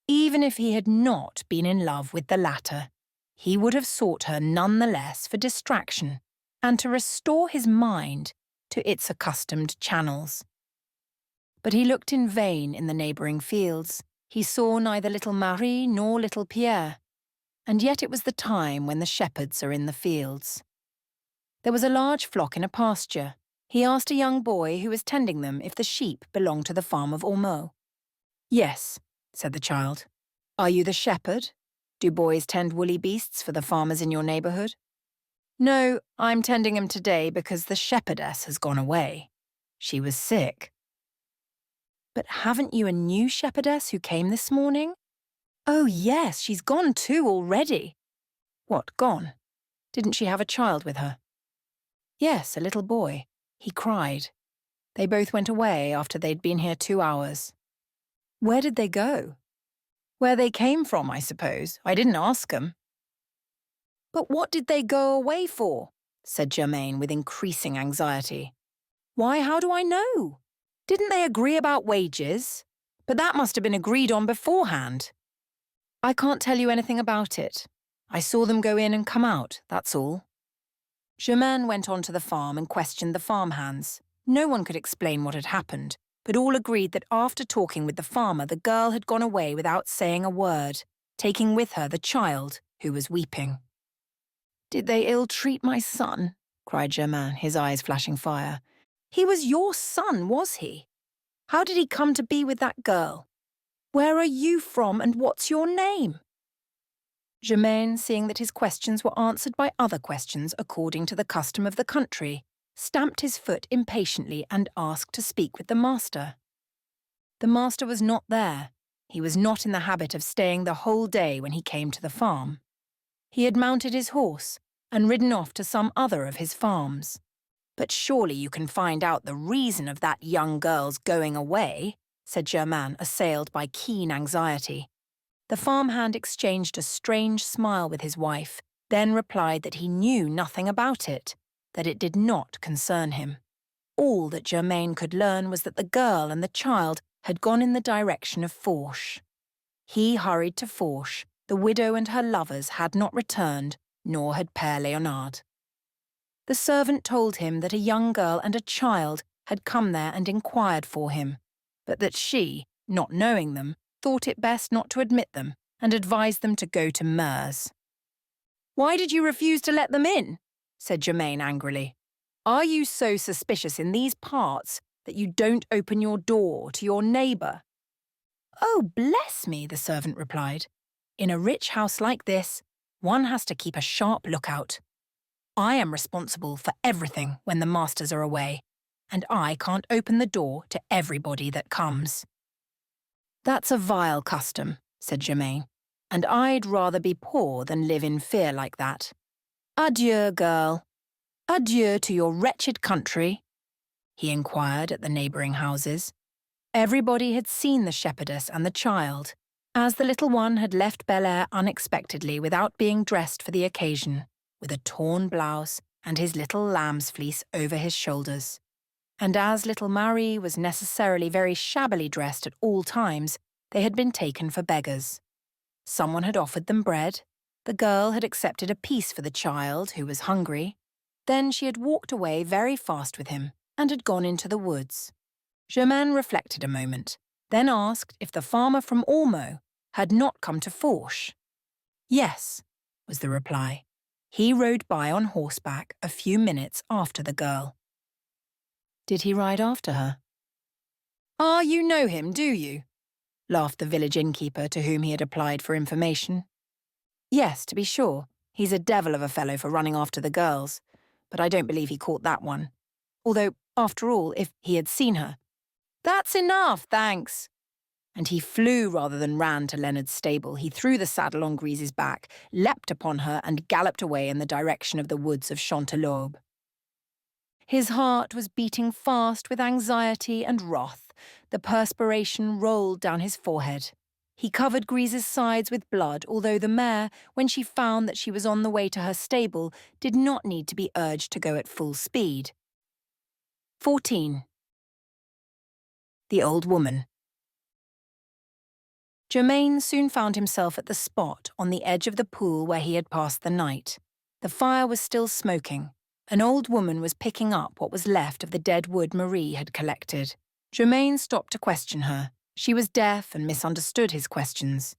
Even if he had not been in love with the latter, he would have sought her none the less for distraction and to restore his mind to its accustomed channels. But he looked in vain in the neighbouring fields. He saw neither little Marie nor little Pierre, and yet it was the time when the shepherds are in the fields. There was a large flock in a pasture. He asked a young boy who was tending them if the sheep belonged to the farm of Ormeaux. "Yes," said the child. "Are you the shepherd? Do boys tend woolly beasts for the farmers in your neighbourhood?" "No, I'm tending him today because the shepherdess has gone away. She was sick." "But haven't you a new shepherdess who came this morning?" "Oh, yes, she's gone too already." "What, gone? Didn't she have a child with her?" "Yes, a little boy. He cried. They both went away after they'd been here 2 hours." "Where did they go?" "Where they came from, I suppose. I didn't ask 'em." "But what did they go away for?" said Germain with increasing anxiety. "Why, how do I know? Didn't they agree about wages? But that must have been agreed on beforehand." "I can't tell you anything about it. I saw them go in and come out, that's all." Germain went on to the farm and questioned the farmhands. No one could explain what had happened, but all agreed that after talking with the farmer, the girl had gone away without saying a word, taking with her the child, who was weeping. "Did they ill-treat my son?" cried Germain, his eyes flashing fire. "He was your son, was he? How did he come to be with that girl? Where are you from and what's your name?" Germain, seeing that his questions were answered by other questions according to the custom of the country, stamped his foot impatiently and asked to speak with the master. The master was not there. He was not in the habit of staying the whole day when he came to the farm. He had mounted his horse and ridden off to some other of his farms. "But surely you can find out the reason of that young girl's going away," said Germain, assailed by keen anxiety. The farmhand exchanged a strange smile with his wife, then replied that he knew nothing about it, that it did not concern him. All that Germain could learn was that the girl and the child had gone in the direction of Fourche. He hurried to Fourche. The widow and her lovers had not returned, nor had Père Léonard. The servant told him that a young girl and a child had come there and inquired for him, but that she, not knowing them, thought it best not to admit them and advised them to go to Mers. "Why did you refuse to let them in?" said Germain angrily. "Are you so suspicious in these parts that you don't open your door to your neighbour?" "Oh, bless me," the servant replied. "In a rich house like this, one has to keep a sharp lookout. I am responsible for everything when the masters are away, and I can't open the door to everybody that comes." "That's a vile custom," said Germain, "and I'd rather be poor than live in fear like that. Adieu, girl. Adieu to your wretched country," he inquired at the neighbouring houses. Everybody had seen the shepherdess and the child, as the little one had left Bel-Air unexpectedly without being dressed for the occasion, with a torn blouse and his little lamb's fleece over his shoulders. And as little Marie was necessarily very shabbily dressed at all times, they had been taken for beggars. Someone had offered them bread. The girl had accepted a piece for the child, who was hungry. Then she had walked away very fast with him and had gone into the woods. Germain reflected a moment, then asked if the farmer from Ormeaux had not come to Fourche. Yes, was the reply. He rode by on horseback a few minutes after the girl. Did he ride after her? Ah, you know him, do you? Laughed the village innkeeper to whom he had applied for information. Yes, to be sure. He's a devil of a fellow for running after the girls, but I don't believe he caught that one. Although, after all, if he had seen her. That's enough, thanks. And he flew rather than ran to Leonard's stable. He threw the saddle on Grise's back, leapt upon her, and galloped away in the direction of the woods of Chanteloube. His heart was beating fast with anxiety and wrath. The perspiration rolled down his forehead. He covered Grise's sides with blood, although the mare, when she found that she was on the way to her stable, did not need to be urged to go at full speed. 14. The Old Woman. Germain soon found himself at the spot on the edge of the pool where he had passed the night. The fire was still smoking. An old woman was picking up what was left of the dead wood Marie had collected. Germain stopped to question her. She was deaf and misunderstood his questions.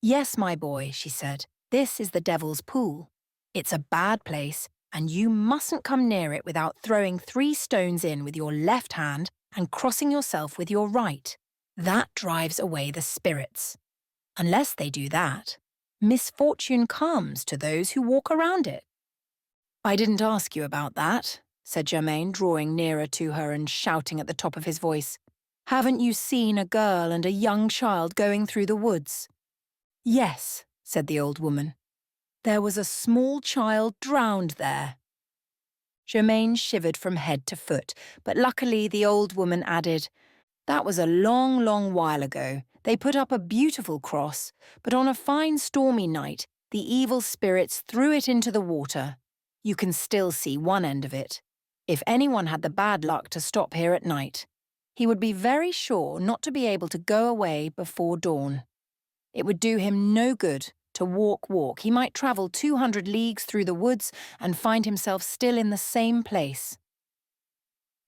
Yes, my boy, she said, this is the Devil's Pool. It's a bad place, and you mustn't come near it without throwing 3 stones in with your left hand and crossing yourself with your right. That drives away the spirits. Unless they do that, misfortune comes to those who walk around it. I didn't ask you about that, said Germain, drawing nearer to her and shouting at the top of his voice. Haven't you seen a girl and a young child going through the woods? Yes, said the old woman. There was a small child drowned there. Germain shivered from head to foot, but luckily the old woman added, That was a long, long while ago. They put up a beautiful cross, but on a fine stormy night, the evil spirits threw it into the water. You can still see one end of it. If anyone had the bad luck to stop here at night, he would be very sure not to be able to go away before dawn. It would do him no good to walk. He might travel 200 leagues through the woods and find himself still in the same place.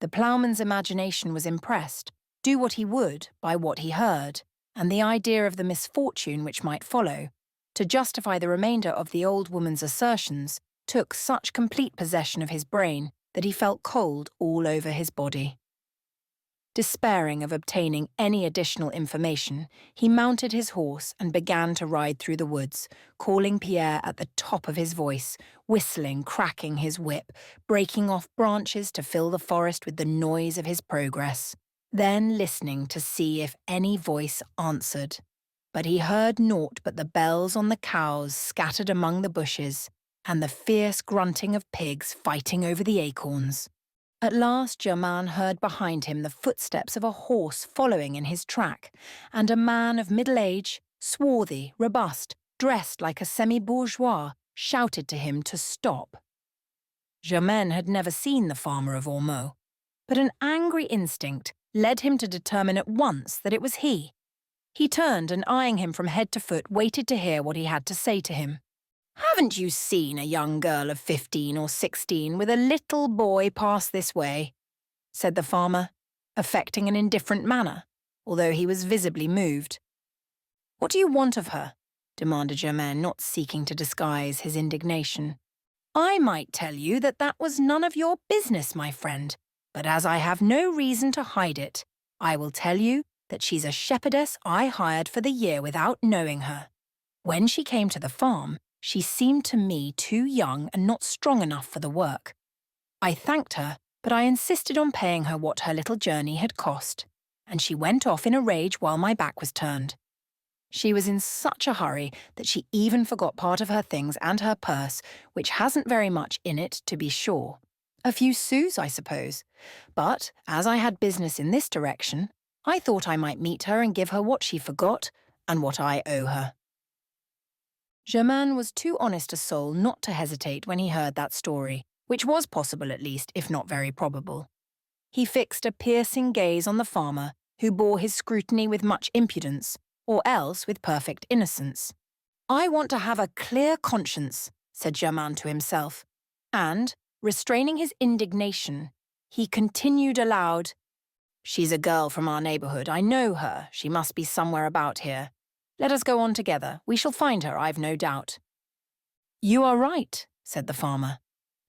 The ploughman's imagination was impressed, do what he would by what he heard, and the idea of the misfortune which might follow, to justify the remainder of the old woman's assertions, took such complete possession of his brain that he felt cold all over his body. Despairing of obtaining any additional information, he mounted his horse and began to ride through the woods, calling Pierre at the top of his voice, whistling, cracking his whip, breaking off branches to fill the forest with the noise of his progress, then listening to see if any voice answered. But he heard naught but the bells on the cows scattered among the bushes, and the fierce grunting of pigs fighting over the acorns. At last Germain heard behind him the footsteps of a horse following in his track, and a man of middle age, swarthy, robust, dressed like a semi-bourgeois, shouted to him to stop. Germain had never seen the farmer of Ormeaux, but an angry instinct led him to determine at once that it was he. He turned and, eyeing him from head to foot, waited to hear what he had to say to him. Haven't you seen a young girl of 15 or 16 with a little boy pass this way? Said the farmer, affecting an indifferent manner, although he was visibly moved. What do you want of her? Demanded Germain, not seeking to disguise his indignation. I might tell you that that was none of your business, my friend, but as I have no reason to hide it, I will tell you that she's a shepherdess I hired for the year without knowing her. When she came to the farm, she seemed to me too young and not strong enough for the work. I thanked her, but I insisted on paying her what her little journey had cost, and she went off in a rage while my back was turned. She was in such a hurry that she even forgot part of her things and her purse, which hasn't very much in it, to be sure. A few sous, I suppose. But, as I had business in this direction, I thought I might meet her and give her what she forgot and what I owe her. Germain was too honest a soul not to hesitate when he heard that story, which was possible at least, if not very probable. He fixed a piercing gaze on the farmer, who bore his scrutiny with much impudence, or else with perfect innocence. I want to have a clear conscience, said Germain to himself, and, restraining his indignation, he continued aloud, She's a girl from our neighbourhood. I know her. She must be somewhere about here. Let us go on together. We shall find her, I've no doubt. You are right, said the farmer.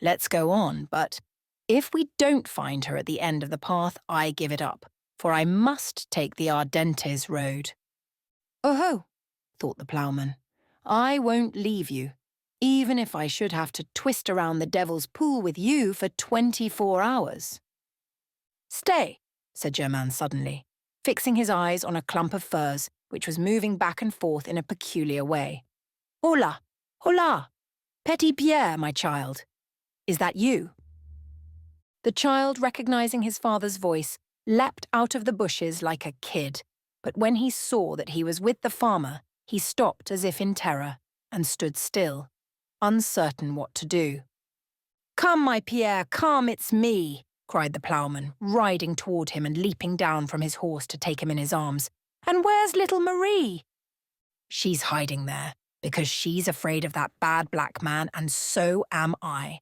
Let's go on, but if we don't find her at the end of the path, I give it up, for I must take the Ardentes road. Oh-ho, thought the ploughman. I won't leave you, even if I should have to twist around the devil's pool with you for 24 hours. Stay, said Germain suddenly, fixing his eyes on a clump of furze which was moving back and forth in a peculiar way. Hola, hola, Petit Pierre, my child. Is that you? The child, recognizing his father's voice, leapt out of the bushes like a kid, but when he saw that he was with the farmer, he stopped as if in terror and stood still, uncertain what to do. Come, my Pierre, come, it's me, cried the ploughman, riding toward him and leaping down from his horse to take him in his arms. And where's little Marie? She's hiding there, because she's afraid of that bad black man, and so am I.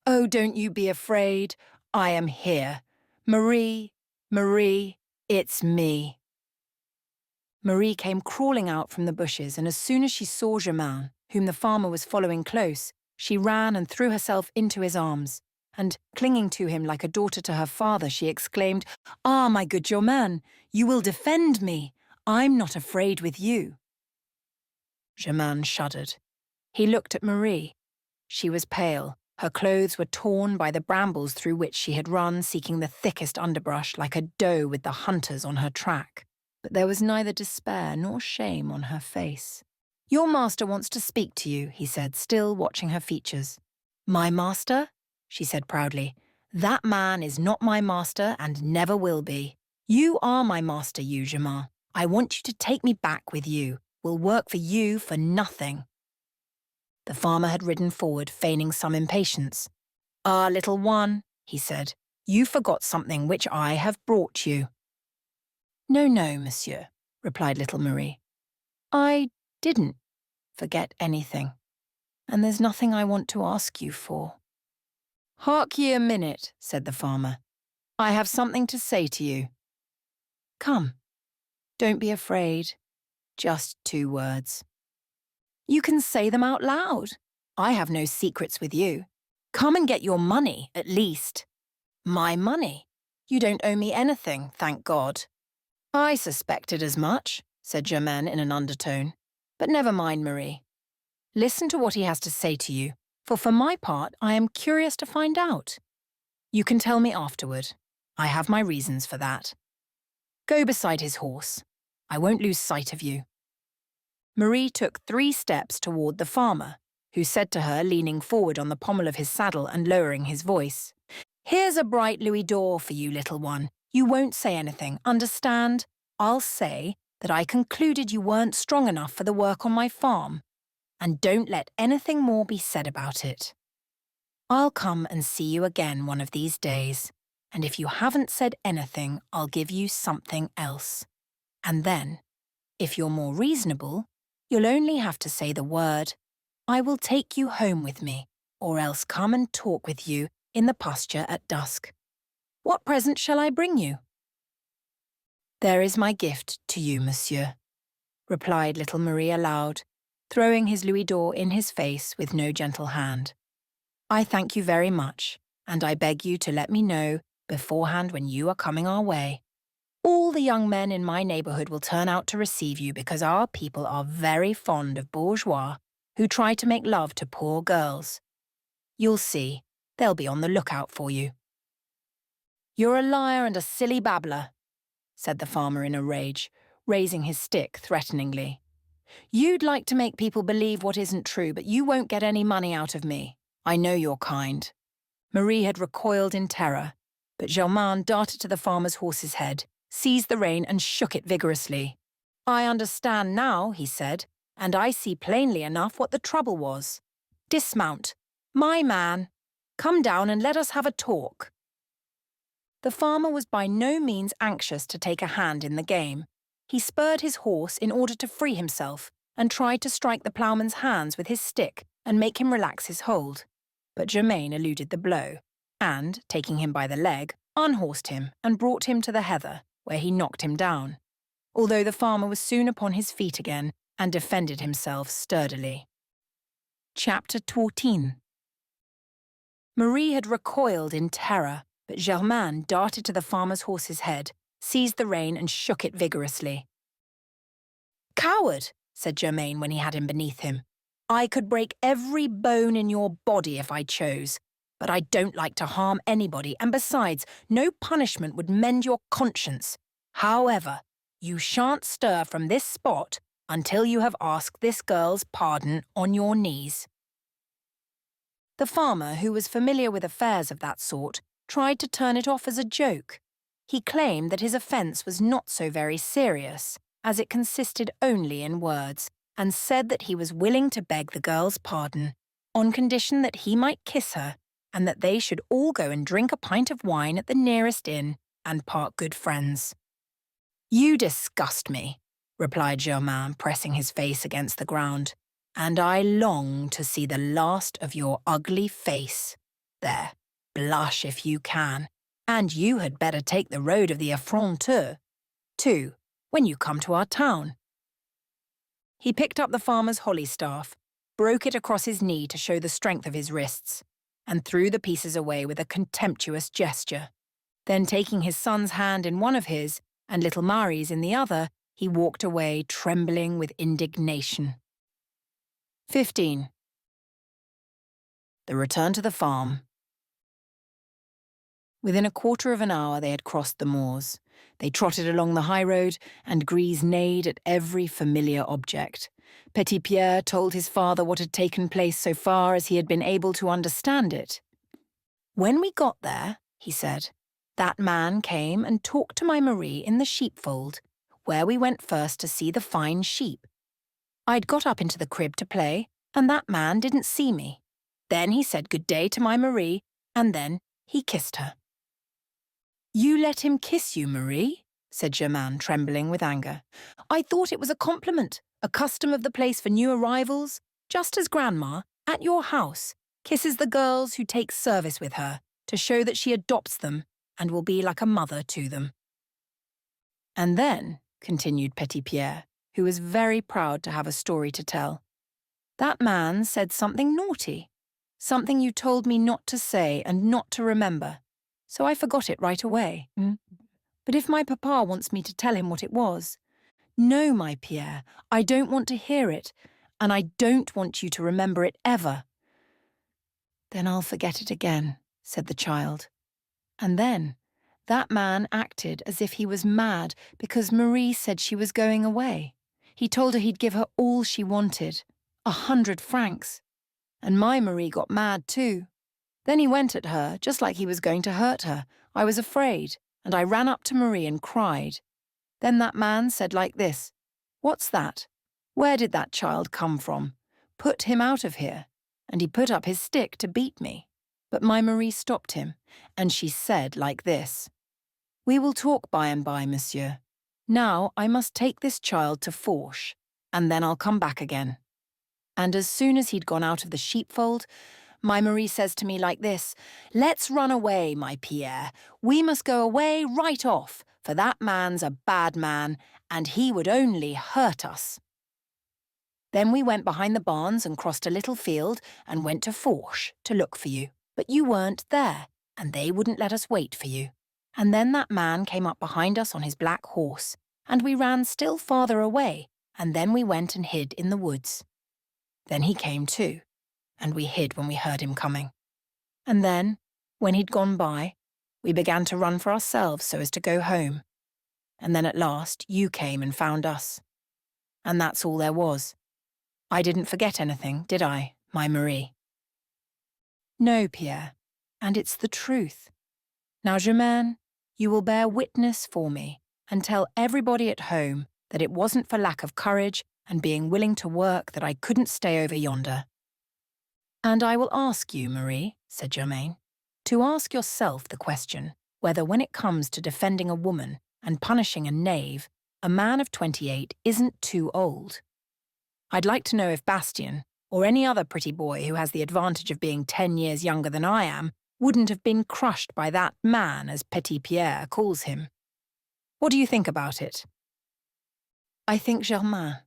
Oh, don't you be afraid. I am here. Marie, Marie, it's me. Marie came crawling out from the bushes, and as soon as she saw Germain, whom the farmer was following close, she ran and threw herself into his arms, and, clinging to him like a daughter to her father, she exclaimed, Ah, my good Germain, you will defend me. I'm not afraid with you. Germain shuddered. He looked at Marie. She was pale. Her clothes were torn by the brambles through which she had run, seeking the thickest underbrush like a doe with the hunters on her track. But there was neither despair nor shame on her face. Your master wants to speak to you, he said, still watching her features. My master? She said proudly. That man is not my master and never will be. You are my master, you, Germain. I want you to take me back with you. We'll work for you for nothing. The farmer had ridden forward, feigning some impatience. Ah, little one, he said, you forgot something which I have brought you. No, no, monsieur, replied little Marie. I didn't forget anything, and there's nothing I want to ask you for. Hark ye a minute, said the farmer. I have something to say to you. Come, don't be afraid. Just 2 words. You can say them out loud. I have no secrets with you. Come and get your money, at least. My money? You don't owe me anything, thank God. I suspected as much, said Germain in an undertone. But never mind, Marie. Listen to what he has to say to you, for my part, I am curious to find out. You can tell me afterward. I have my reasons for that. Go beside his horse. I won't lose sight of you. Marie took 3 steps toward the farmer, who said to her, leaning forward on the pommel of his saddle and lowering his voice, Here's a bright louis d'or for you, little one. You won't say anything, understand? I'll say that I concluded you weren't strong enough for the work on my farm, and don't let anything more be said about it. I'll come and see you again one of these days, and if you haven't said anything, I'll give you something else. And then, if you're more reasonable, you'll only have to say the word, I will take you home with me, or else come and talk with you in the pasture at dusk. What present shall I bring you? There is my gift to you, monsieur, replied little Marie aloud, throwing his louis d'or in his face with no gentle hand. I thank you very much, and I beg you to let me know beforehand when you are coming our way. All the young men in my neighbourhood will turn out to receive you because our people are very fond of bourgeois who try to make love to poor girls. You'll see, they'll be on the lookout for you. You're a liar and a silly babbler, said the farmer in a rage, raising his stick threateningly. You'd like to make people believe what isn't true, but you won't get any money out of me. I know your kind. Marie had recoiled in terror, but Germain darted to the farmer's horse's head, seized the rein and shook it vigorously. I understand now, he said, and I see plainly enough what the trouble was. Dismount. My man. Come down and let us have a talk. The farmer was by no means anxious to take a hand in the game. He spurred his horse in order to free himself and tried to strike the ploughman's hands with his stick and make him relax his hold. But Germain eluded the blow and, taking him by the leg, unhorsed him and brought him to the heather, where he knocked him down, although the farmer was soon upon his feet again and defended himself sturdily. Chapter 14. Marie had recoiled in terror, but Germain darted to the farmer's horse's head, seized the rein and shook it vigorously. "Coward," said Germain when he had him beneath him. "I could break every bone in your body if I chose, but I don't like to harm anybody, and besides, no punishment would mend your conscience. However, you shan't stir from this spot until you have asked this girl's pardon on your knees." The farmer, who was familiar with affairs of that sort, tried to turn it off as a joke. He claimed that his offence was not so very serious, as it consisted only in words, and said that he was willing to beg the girl's pardon, on condition that he might kiss her, and that they should all go and drink a pint of wine at the nearest inn, and part good friends. "You disgust me," replied Germain, pressing his face against the ground, "and I long to see the last of your ugly face. There, blush if you can, and you had better take the road of the effrontés, too, when you come to our town." He picked up the farmer's holly staff, broke it across his knee to show the strength of his wrists, and threw the pieces away with a contemptuous gesture. Then, taking his son's hand in one of his, and little Marie's in the other, he walked away, trembling with indignation. 15. The return to the farm. Within a quarter of an hour they had crossed the moors. They trotted along the high road, and Grise neighed at every familiar object. Petit Pierre told his father what had taken place so far as he had been able to understand it. "When we got there," he said, "that man came and talked to my Marie in the sheepfold, where we went first to see the fine sheep. I'd got up into the crib to play, and that man didn't see me. Then he said good day to my Marie, and then he kissed her." "You let him kiss you, Marie?" said Germain, trembling with anger. "I thought it was a compliment, a custom of the place for new arrivals, just as Grandma, at your house, kisses the girls who take service with her, to show that she adopts them and will be like a mother to them." "And then," continued Petit Pierre, who was very proud to have a story to tell, "that man said something naughty, something you told me not to say and not to remember, so I forgot it right away. But if my papa wants me to tell him what it was—" "No, my Pierre, I don't want to hear it, and I don't want you to remember it ever." "Then I'll forget it again," said the child. "And then that man acted as if he was mad because Marie said she was going away. He told her he'd give her all she wanted, 100 francs. And my Marie got mad too. Then he went at her, just like he was going to hurt her. I was afraid, and I ran up to Marie and cried. Then that man said like this, 'What's that? Where did that child come from? Put him out of here.' And he put up his stick to beat me. But my Marie stopped him, and she said like this, 'We will talk by and by, monsieur. Now I must take this child to Fourche, and then I'll come back again.' And as soon as he'd gone out of the sheepfold, my Marie says to me like this, 'Let's run away, my Pierre. We must go away right off, for that man's a bad man, and he would only hurt us.' Then we went behind the barns and crossed a little field and went to Fourche to look for you. But you weren't there, and they wouldn't let us wait for you. And then that man came up behind us on his black horse, and we ran still farther away, and then we went and hid in the woods. Then he came too, and we hid when we heard him coming. And then, when he'd gone by, we began to run for ourselves so as to go home. And then at last you came and found us. And that's all there was. I didn't forget anything, did I, my Marie?" "No, Pierre, and it's the truth. Now, Germain, you will bear witness for me and tell everybody at home that it wasn't for lack of courage and being willing to work that I couldn't stay over yonder." "And I will ask you, Marie," said Germain, "to ask yourself the question whether when it comes to defending a woman and punishing a knave, a man of 28 isn't too old. I'd like to know if Bastien, or any other pretty boy who has the advantage of being 10 years younger than I am, wouldn't have been crushed by that man, as Petit Pierre calls him. What do you think about it?" "I think, Germain,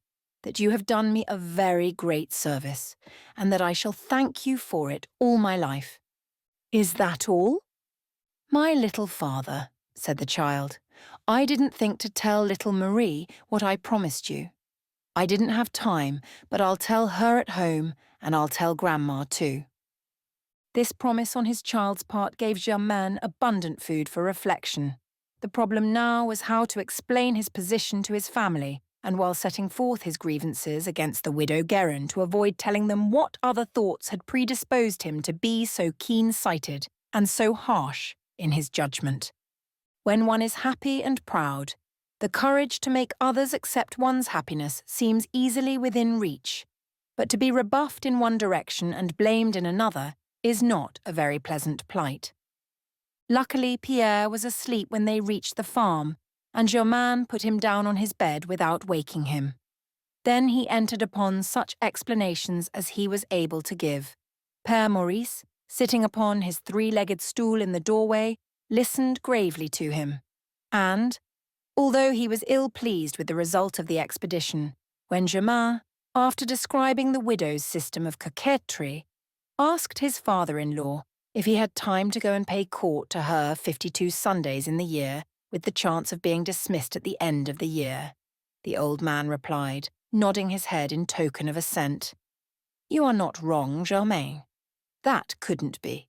that you have done me a very great service, and that I shall thank you for it all my life." "Is that all?" "My little father," said the child, "I didn't think to tell little Marie what I promised you. I didn't have time, but I'll tell her at home, and I'll tell Grandma too." This promise on his child's part gave Germain abundant food for reflection. The problem now was how to explain his position to his family, and while setting forth his grievances against the widow Guerin to avoid telling them what other thoughts had predisposed him to be so keen-sighted and so harsh in his judgment. When one is happy and proud, the courage to make others accept one's happiness seems easily within reach, but to be rebuffed in one direction and blamed in another is not a very pleasant plight. Luckily, Pierre was asleep when they reached the farm, and Germain put him down on his bed without waking him. Then he entered upon such explanations as he was able to give. Père Maurice, sitting upon his three-legged stool in the doorway, listened gravely to him, and, although he was ill-pleased with the result of the expedition, when Germain, after describing the widow's system of coquetry, asked his father-in-law if he had time to go and pay court to her 52 Sundays in the year, with the chance of being dismissed at the end of the year, the old man replied, nodding his head in token of assent, "You are not wrong, Germain. That couldn't be."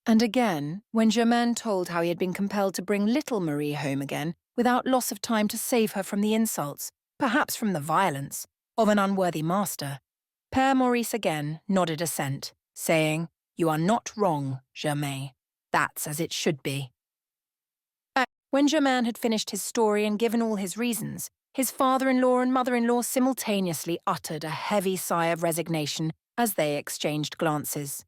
And again, when Germain told how he had been compelled to bring little Marie home again without loss of time to save her from the insults, perhaps from the violence, of an unworthy master, Père Maurice again nodded assent, saying, "You are not wrong, Germain. That's as it should be." When Germain had finished his story and given all his reasons, his father-in-law and mother-in-law simultaneously uttered a heavy sigh of resignation as they exchanged glances.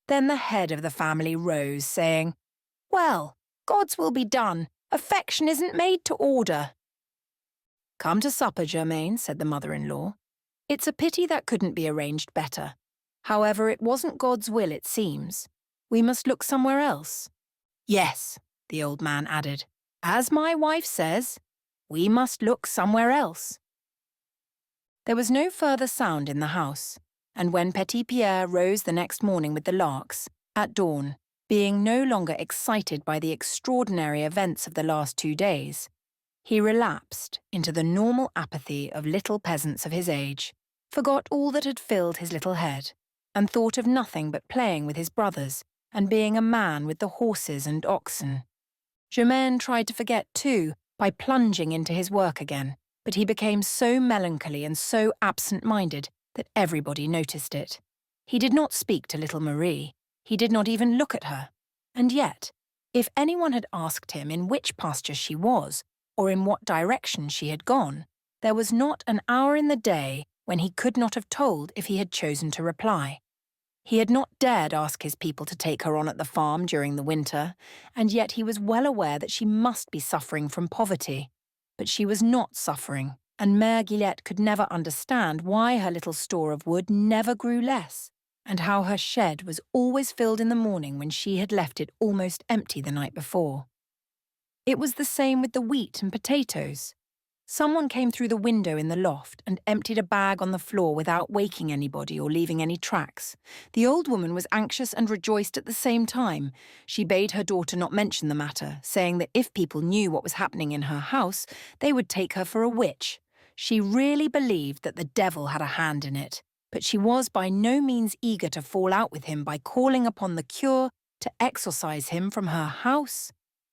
Then the head of the family rose, saying, "Well, God's will be done. Affection isn't made to order." "Come to supper, Germain," said the mother-in-law. "It's a pity that couldn't be arranged better. However, it wasn't God's will, it seems. We must look somewhere else." "Yes," the old man added, "as my wife says, we must look somewhere else." There was no further sound in the house, and when Petit Pierre rose the next morning with the larks, at dawn, being no longer excited by the extraordinary events of the last 2 days, he relapsed into the normal apathy of little peasants of his age, forgot all that had filled his little head, and thought of nothing but playing with his brothers and being a man with the horses and oxen. Germain tried to forget too by plunging into his work again, but he became so melancholy and so absent-minded that everybody noticed it. He did not speak to little Marie. He did not even look at her. And yet, if anyone had asked him in which pasture she was, or in what direction she had gone, there was not an hour in the day when he could not have told if he had chosen to reply. He had not dared ask his people to take her on at the farm during the winter, and yet he was well aware that she must be suffering from poverty. But she was not suffering, and Mère Guillette could never understand why her little store of wood never grew less, and how her shed was always filled in the morning when she had left it almost empty the night before. It was the same with the wheat and potatoes. Someone came through the window in the loft and emptied a bag on the floor without waking anybody or leaving any tracks. The old woman was anxious and rejoiced at the same time. She bade her daughter not mention the matter, saying that if people knew what was happening in her house, they would take her for a witch. She really believed that the devil had a hand in it, but she was by no means eager to fall out with him by calling upon the cure to exorcise him from her house.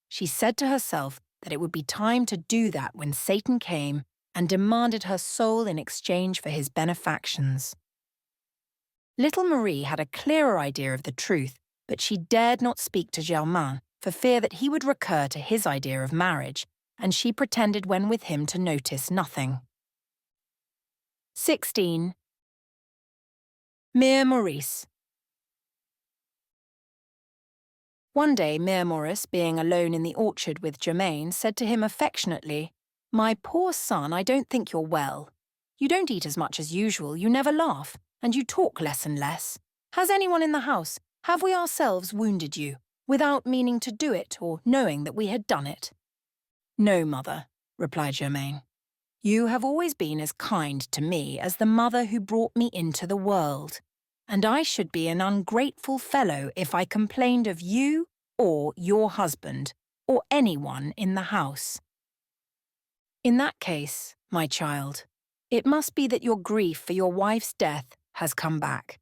She said to herself that it would be time to do that when Satan came and demanded her soul in exchange for his benefactions. Little Marie had a clearer idea of the truth, but she dared not speak to Germain for fear that he would recur to his idea of marriage, and she pretended when with him to notice nothing. 16. Mère Maurice. One day, Mère Maurice, being alone in the orchard with Germain, said to him affectionately, "My poor son, I don't think you're well. You don't eat as much as usual, you never laugh, and you talk less and less. Has anyone in the house, have we ourselves wounded you, without meaning to do it or knowing that we had done it?" "No, mother," replied Germain. You have always been as kind to me as the mother who brought me into the world, and I should be an ungrateful fellow if I complained of you or your husband or anyone in the house. In that case, my child, it must be that your grief for your wife's death has come back.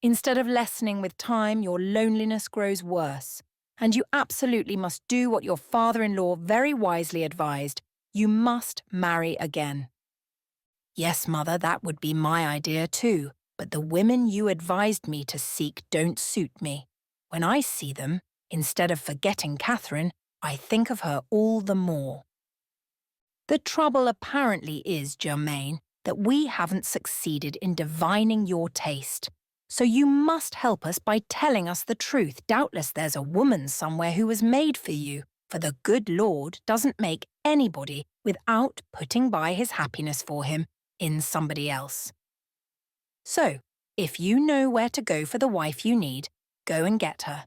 Instead of lessening with time, your loneliness grows worse, and you absolutely must do what your father-in-law very wisely advised. You must marry again. Yes, mother, that would be my idea too, but the women you advised me to seek don't suit me. When I see them, instead of forgetting Catherine, I think of her all the more. The trouble apparently is, Germain, that we haven't succeeded in divining your taste. So you must help us by telling us the truth. Doubtless there's a woman somewhere who was made for you, for the good Lord doesn't make anybody without putting by his happiness for him in somebody else. So, if you know where to go for the wife you need, go and get her.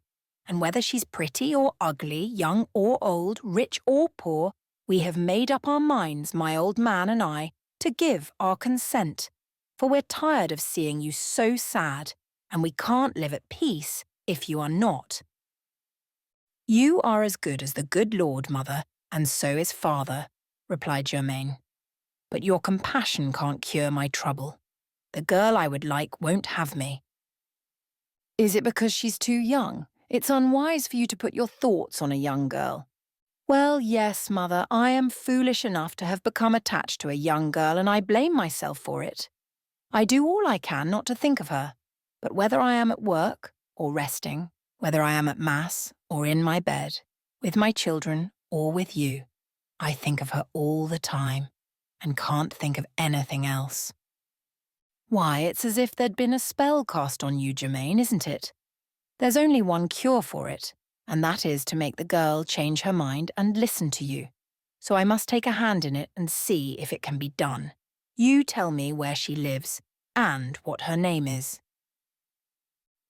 And whether she's pretty or ugly, young or old, rich or poor, we have made up our minds, my old man and I, to give our consent. For we're tired of seeing you so sad, and we can't live at peace if you are not. You are as good as the good Lord, mother, and so is father, replied Germain. But your compassion can't cure my trouble. The girl I would like won't have me. Is it because she's too young? It's unwise for you to put your thoughts on a young girl. Well, yes, mother, I am foolish enough to have become attached to a young girl, and I blame myself for it. I do all I can not to think of her, but whether I am at work or resting, whether I am at mass or in my bed, with my children or with you, I think of her all the time and can't think of anything else. Why, it's as if there'd been a spell cast on you, Germain, isn't it? There's only one cure for it, and that is to make the girl change her mind and listen to you. So I must take a hand in it and see if it can be done. You tell me where she lives and what her name is.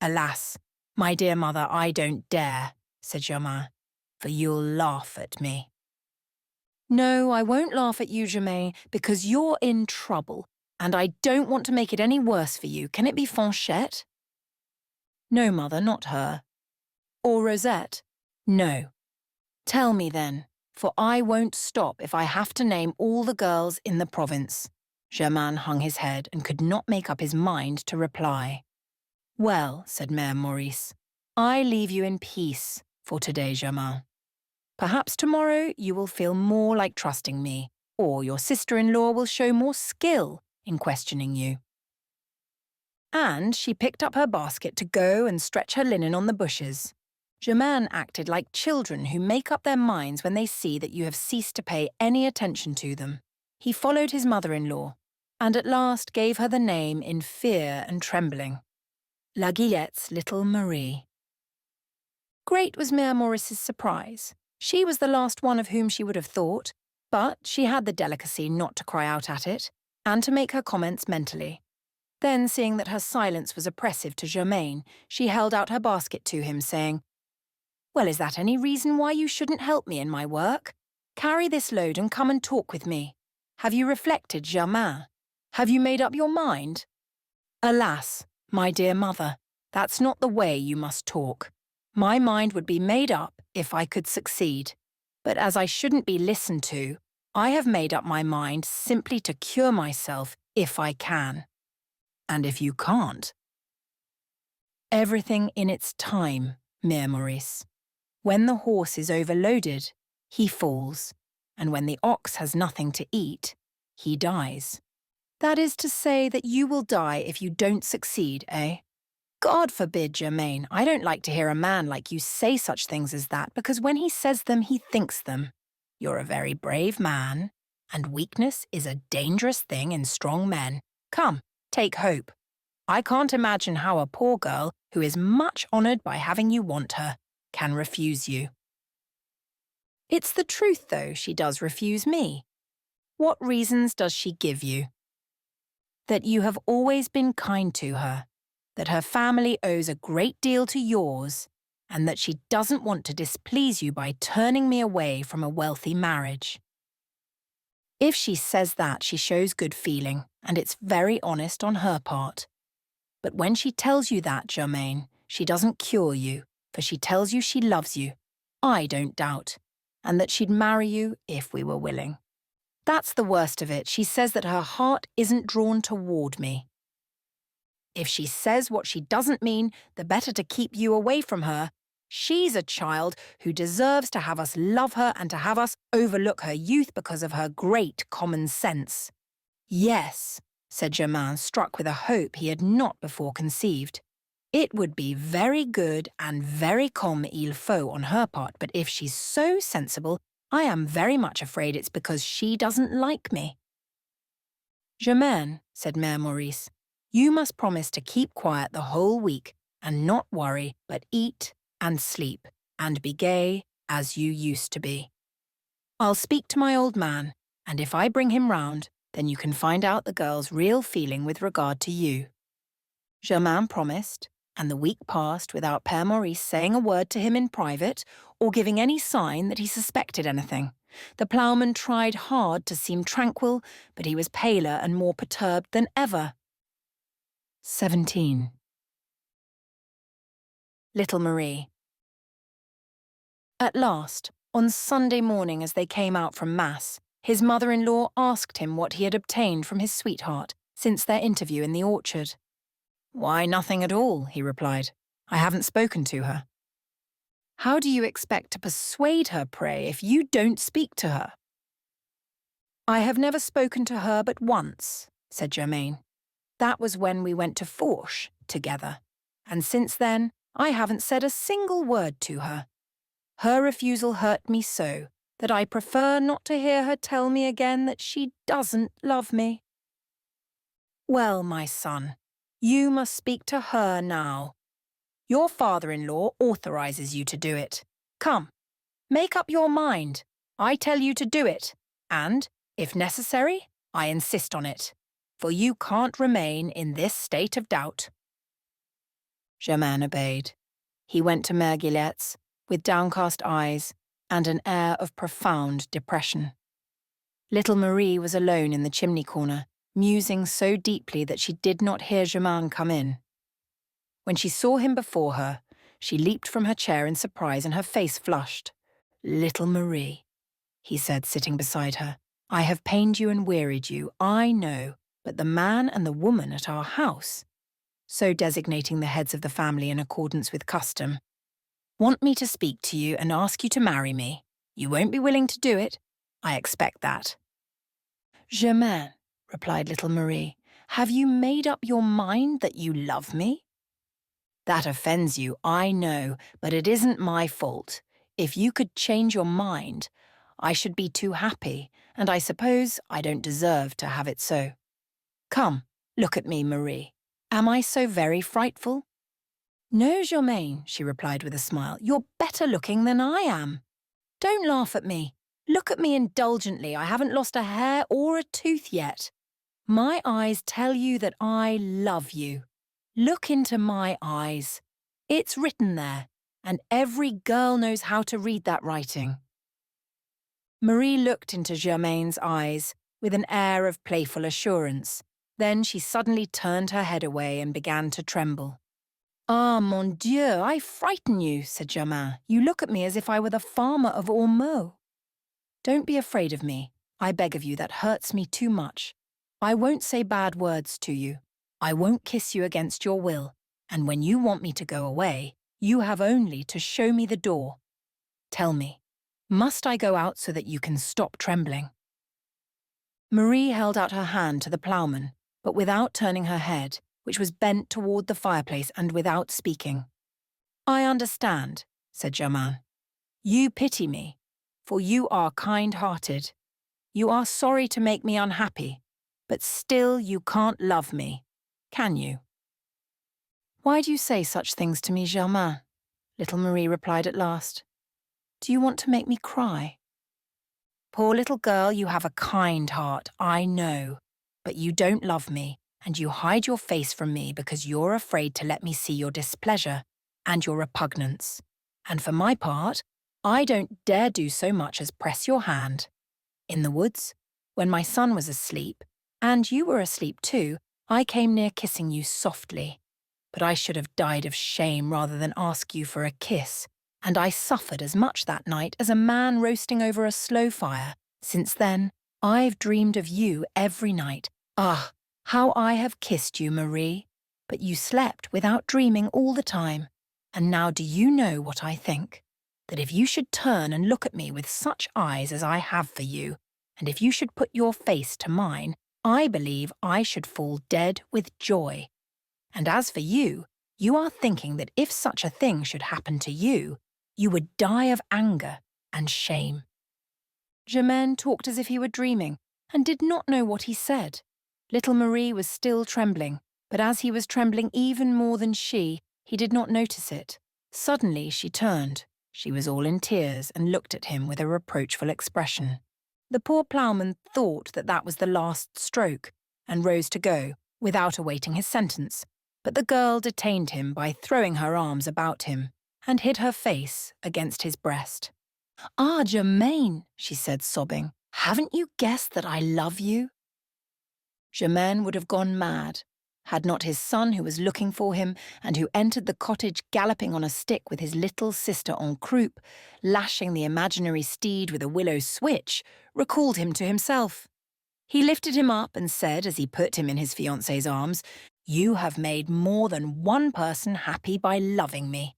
Alas, my dear mother, I don't dare, said Germain, for you'll laugh at me. No, I won't laugh at you, Germain, because you're in trouble, and I don't want to make it any worse for you. Can it be Fanchette? No, mother, not her. Or Rosette? No. Tell me then, for I won't stop if I have to name all the girls in the province. Germain hung his head and could not make up his mind to reply. Well, said Mère Maurice, I leave you in peace for today, Germain. Perhaps tomorrow you will feel more like trusting me, or your sister-in-law will show more skill in questioning you. And she picked up her basket to go and stretch her linen on the bushes. Germain acted like children who make up their minds when they see that you have ceased to pay any attention to them. He followed his mother-in-law, and at last gave her the name in fear and trembling. La Guillette's little Marie. Great was Mère Maurice's surprise. She was the last one of whom she would have thought, but she had the delicacy not to cry out at it, and to make her comments mentally. Then, seeing that her silence was oppressive to Germain, she held out her basket to him, saying, Well, is that any reason why you shouldn't help me in my work? Carry this load and come and talk with me. Have you reflected, Germain? Have you made up your mind? Alas, my dear mother, that's not the way you must talk. My mind would be made up if I could succeed. But as I shouldn't be listened to, I have made up my mind simply to cure myself if I can. And if you can't? Everything in its time, Mère Maurice. When the horse is overloaded, he falls, and when the ox has nothing to eat, he dies. That is to say that you will die if you don't succeed, eh? God forbid, Germain, I don't like to hear a man like you say such things as that, because when he says them, he thinks them. You're a very brave man, and weakness is a dangerous thing in strong men. Come, take hope. I can't imagine how a poor girl, who is much honoured by having you want her, can refuse you. It's the truth, though, she does refuse me. What reasons does she give you? That you have always been kind to her, that her family owes a great deal to yours, and that she doesn't want to displease you by turning me away from a wealthy marriage. If she says that, she shows good feeling, and it's very honest on her part. But when she tells you that, Germain, she doesn't cure you, for she tells you she loves you, I don't doubt, and that she'd marry you if we were willing. That's the worst of it. She says that her heart isn't drawn toward me. If she says what she doesn't mean, the better to keep you away from her. She's a child who deserves to have us love her and to have us overlook her youth because of her great common sense. Yes, said Germain, struck with a hope he had not before conceived. It would be very good and very comme il faut on her part, but if she's so sensible, I am very much afraid it's because she doesn't like me. Germain, said Mère Maurice, you must promise to keep quiet the whole week and not worry, but eat and sleep and be gay as you used to be. I'll speak to my old man, and if I bring him round, then you can find out the girl's real feeling with regard to you. Germain promised, and the week passed without Père Maurice saying a word to him in private or giving any sign that he suspected anything. The ploughman tried hard to seem tranquil, but he was paler and more perturbed than ever. 17. Little Marie. At last, on Sunday morning as they came out from Mass, his mother-in-law asked him what he had obtained from his sweetheart since their interview in the orchard. Why, nothing at all, he replied. I haven't spoken to her. How do you expect to persuade her, pray, if you don't speak to her? I have never spoken to her but once, said Germain. That was when we went to Fourche together, and since then I haven't said a single word to her. Her refusal hurt me so that I prefer not to hear her tell me again that she doesn't love me. Well, my son, you must speak to her now. Your father-in-law authorizes you to do it. Come, make up your mind. I tell you to do it, and, if necessary, I insist on it, for you can't remain in this state of doubt. Germain obeyed. He went to Mère Guillette's, with downcast eyes and an air of profound depression. Little Marie was alone in the chimney corner, musing so deeply that she did not hear Germain come in. When she saw him before her, she leaped from her chair in surprise and her face flushed. Little Marie, he said, sitting beside her, I have pained you and wearied you, I know, but the man and the woman at our house, so designating the heads of the family in accordance with custom, want me to speak to you and ask you to marry me. You won't be willing to do it. I expect that. Germain, replied little Marie, have you made up your mind that you love me? That offends you, I know, but it isn't my fault. If you could change your mind, I should be too happy, and I suppose I don't deserve to have it so. Come, look at me, Marie. Am I so very frightful? No, Germain, she replied with a smile. You're better looking than I am. Don't laugh at me. Look at me indulgently. I haven't lost a hair or a tooth yet. My eyes tell you that I love you. Look into my eyes. It's written there, and every girl knows how to read that writing. Marie looked into Germain's eyes with an air of playful assurance. Then she suddenly turned her head away and began to tremble. Ah, mon Dieu, I frighten you, said Germain. You look at me as if I were the farmer of Ormeaux. Don't be afraid of me. I beg of you, that hurts me too much. I won't say bad words to you. I won't kiss you against your will, and when you want me to go away, you have only to show me the door. Tell me, must I go out so that you can stop trembling? Marie held out her hand to the ploughman, but without turning her head, which was bent toward the fireplace, and without speaking. I understand, said Germain. You pity me, for you are kind-hearted. You are sorry to make me unhappy, but still you can't love me, can you? Why do you say such things to me, Germain? Little Marie replied at last. Do you want to make me cry? Poor little girl, you have a kind heart, I know, but you don't love me, and you hide your face from me because you're afraid to let me see your displeasure and your repugnance. And for my part, I don't dare do so much as press your hand. In the woods, When my son was asleep, and you were asleep too, I came near kissing you softly. But I should have died of shame rather than ask you for a kiss, and I suffered as much that night as a man roasting over a slow fire. Since then, I've dreamed of you every night. Ah, how I have kissed you, Marie. But you slept without dreaming all the time. And now do you know what I think? That if you should turn and look at me with such eyes as I have for you, and if you should put your face to mine, I believe I should fall dead with joy. And as for you, you are thinking that if such a thing should happen to you, you would die of anger and shame. Germain talked as if he were dreaming, and did not know what he said. Little Marie was still trembling, but as he was trembling even more than she, he did not notice it. Suddenly she turned. She was all in tears and looked at him with a reproachful expression. The poor ploughman thought that that was the last stroke, and rose to go, without awaiting his sentence. But the girl detained him by throwing her arms about him, and hid her face against his breast. "Ah, Germain," she said, sobbing, "haven't you guessed that I love you?" Germain would have gone mad, had not his son, who was looking for him, and who entered the cottage galloping on a stick with his little sister en croupe, lashing the imaginary steed with a willow switch, recalled him to himself. He lifted him up and said, as he put him in his fiancée's arms, "You have made more than one person happy by loving me."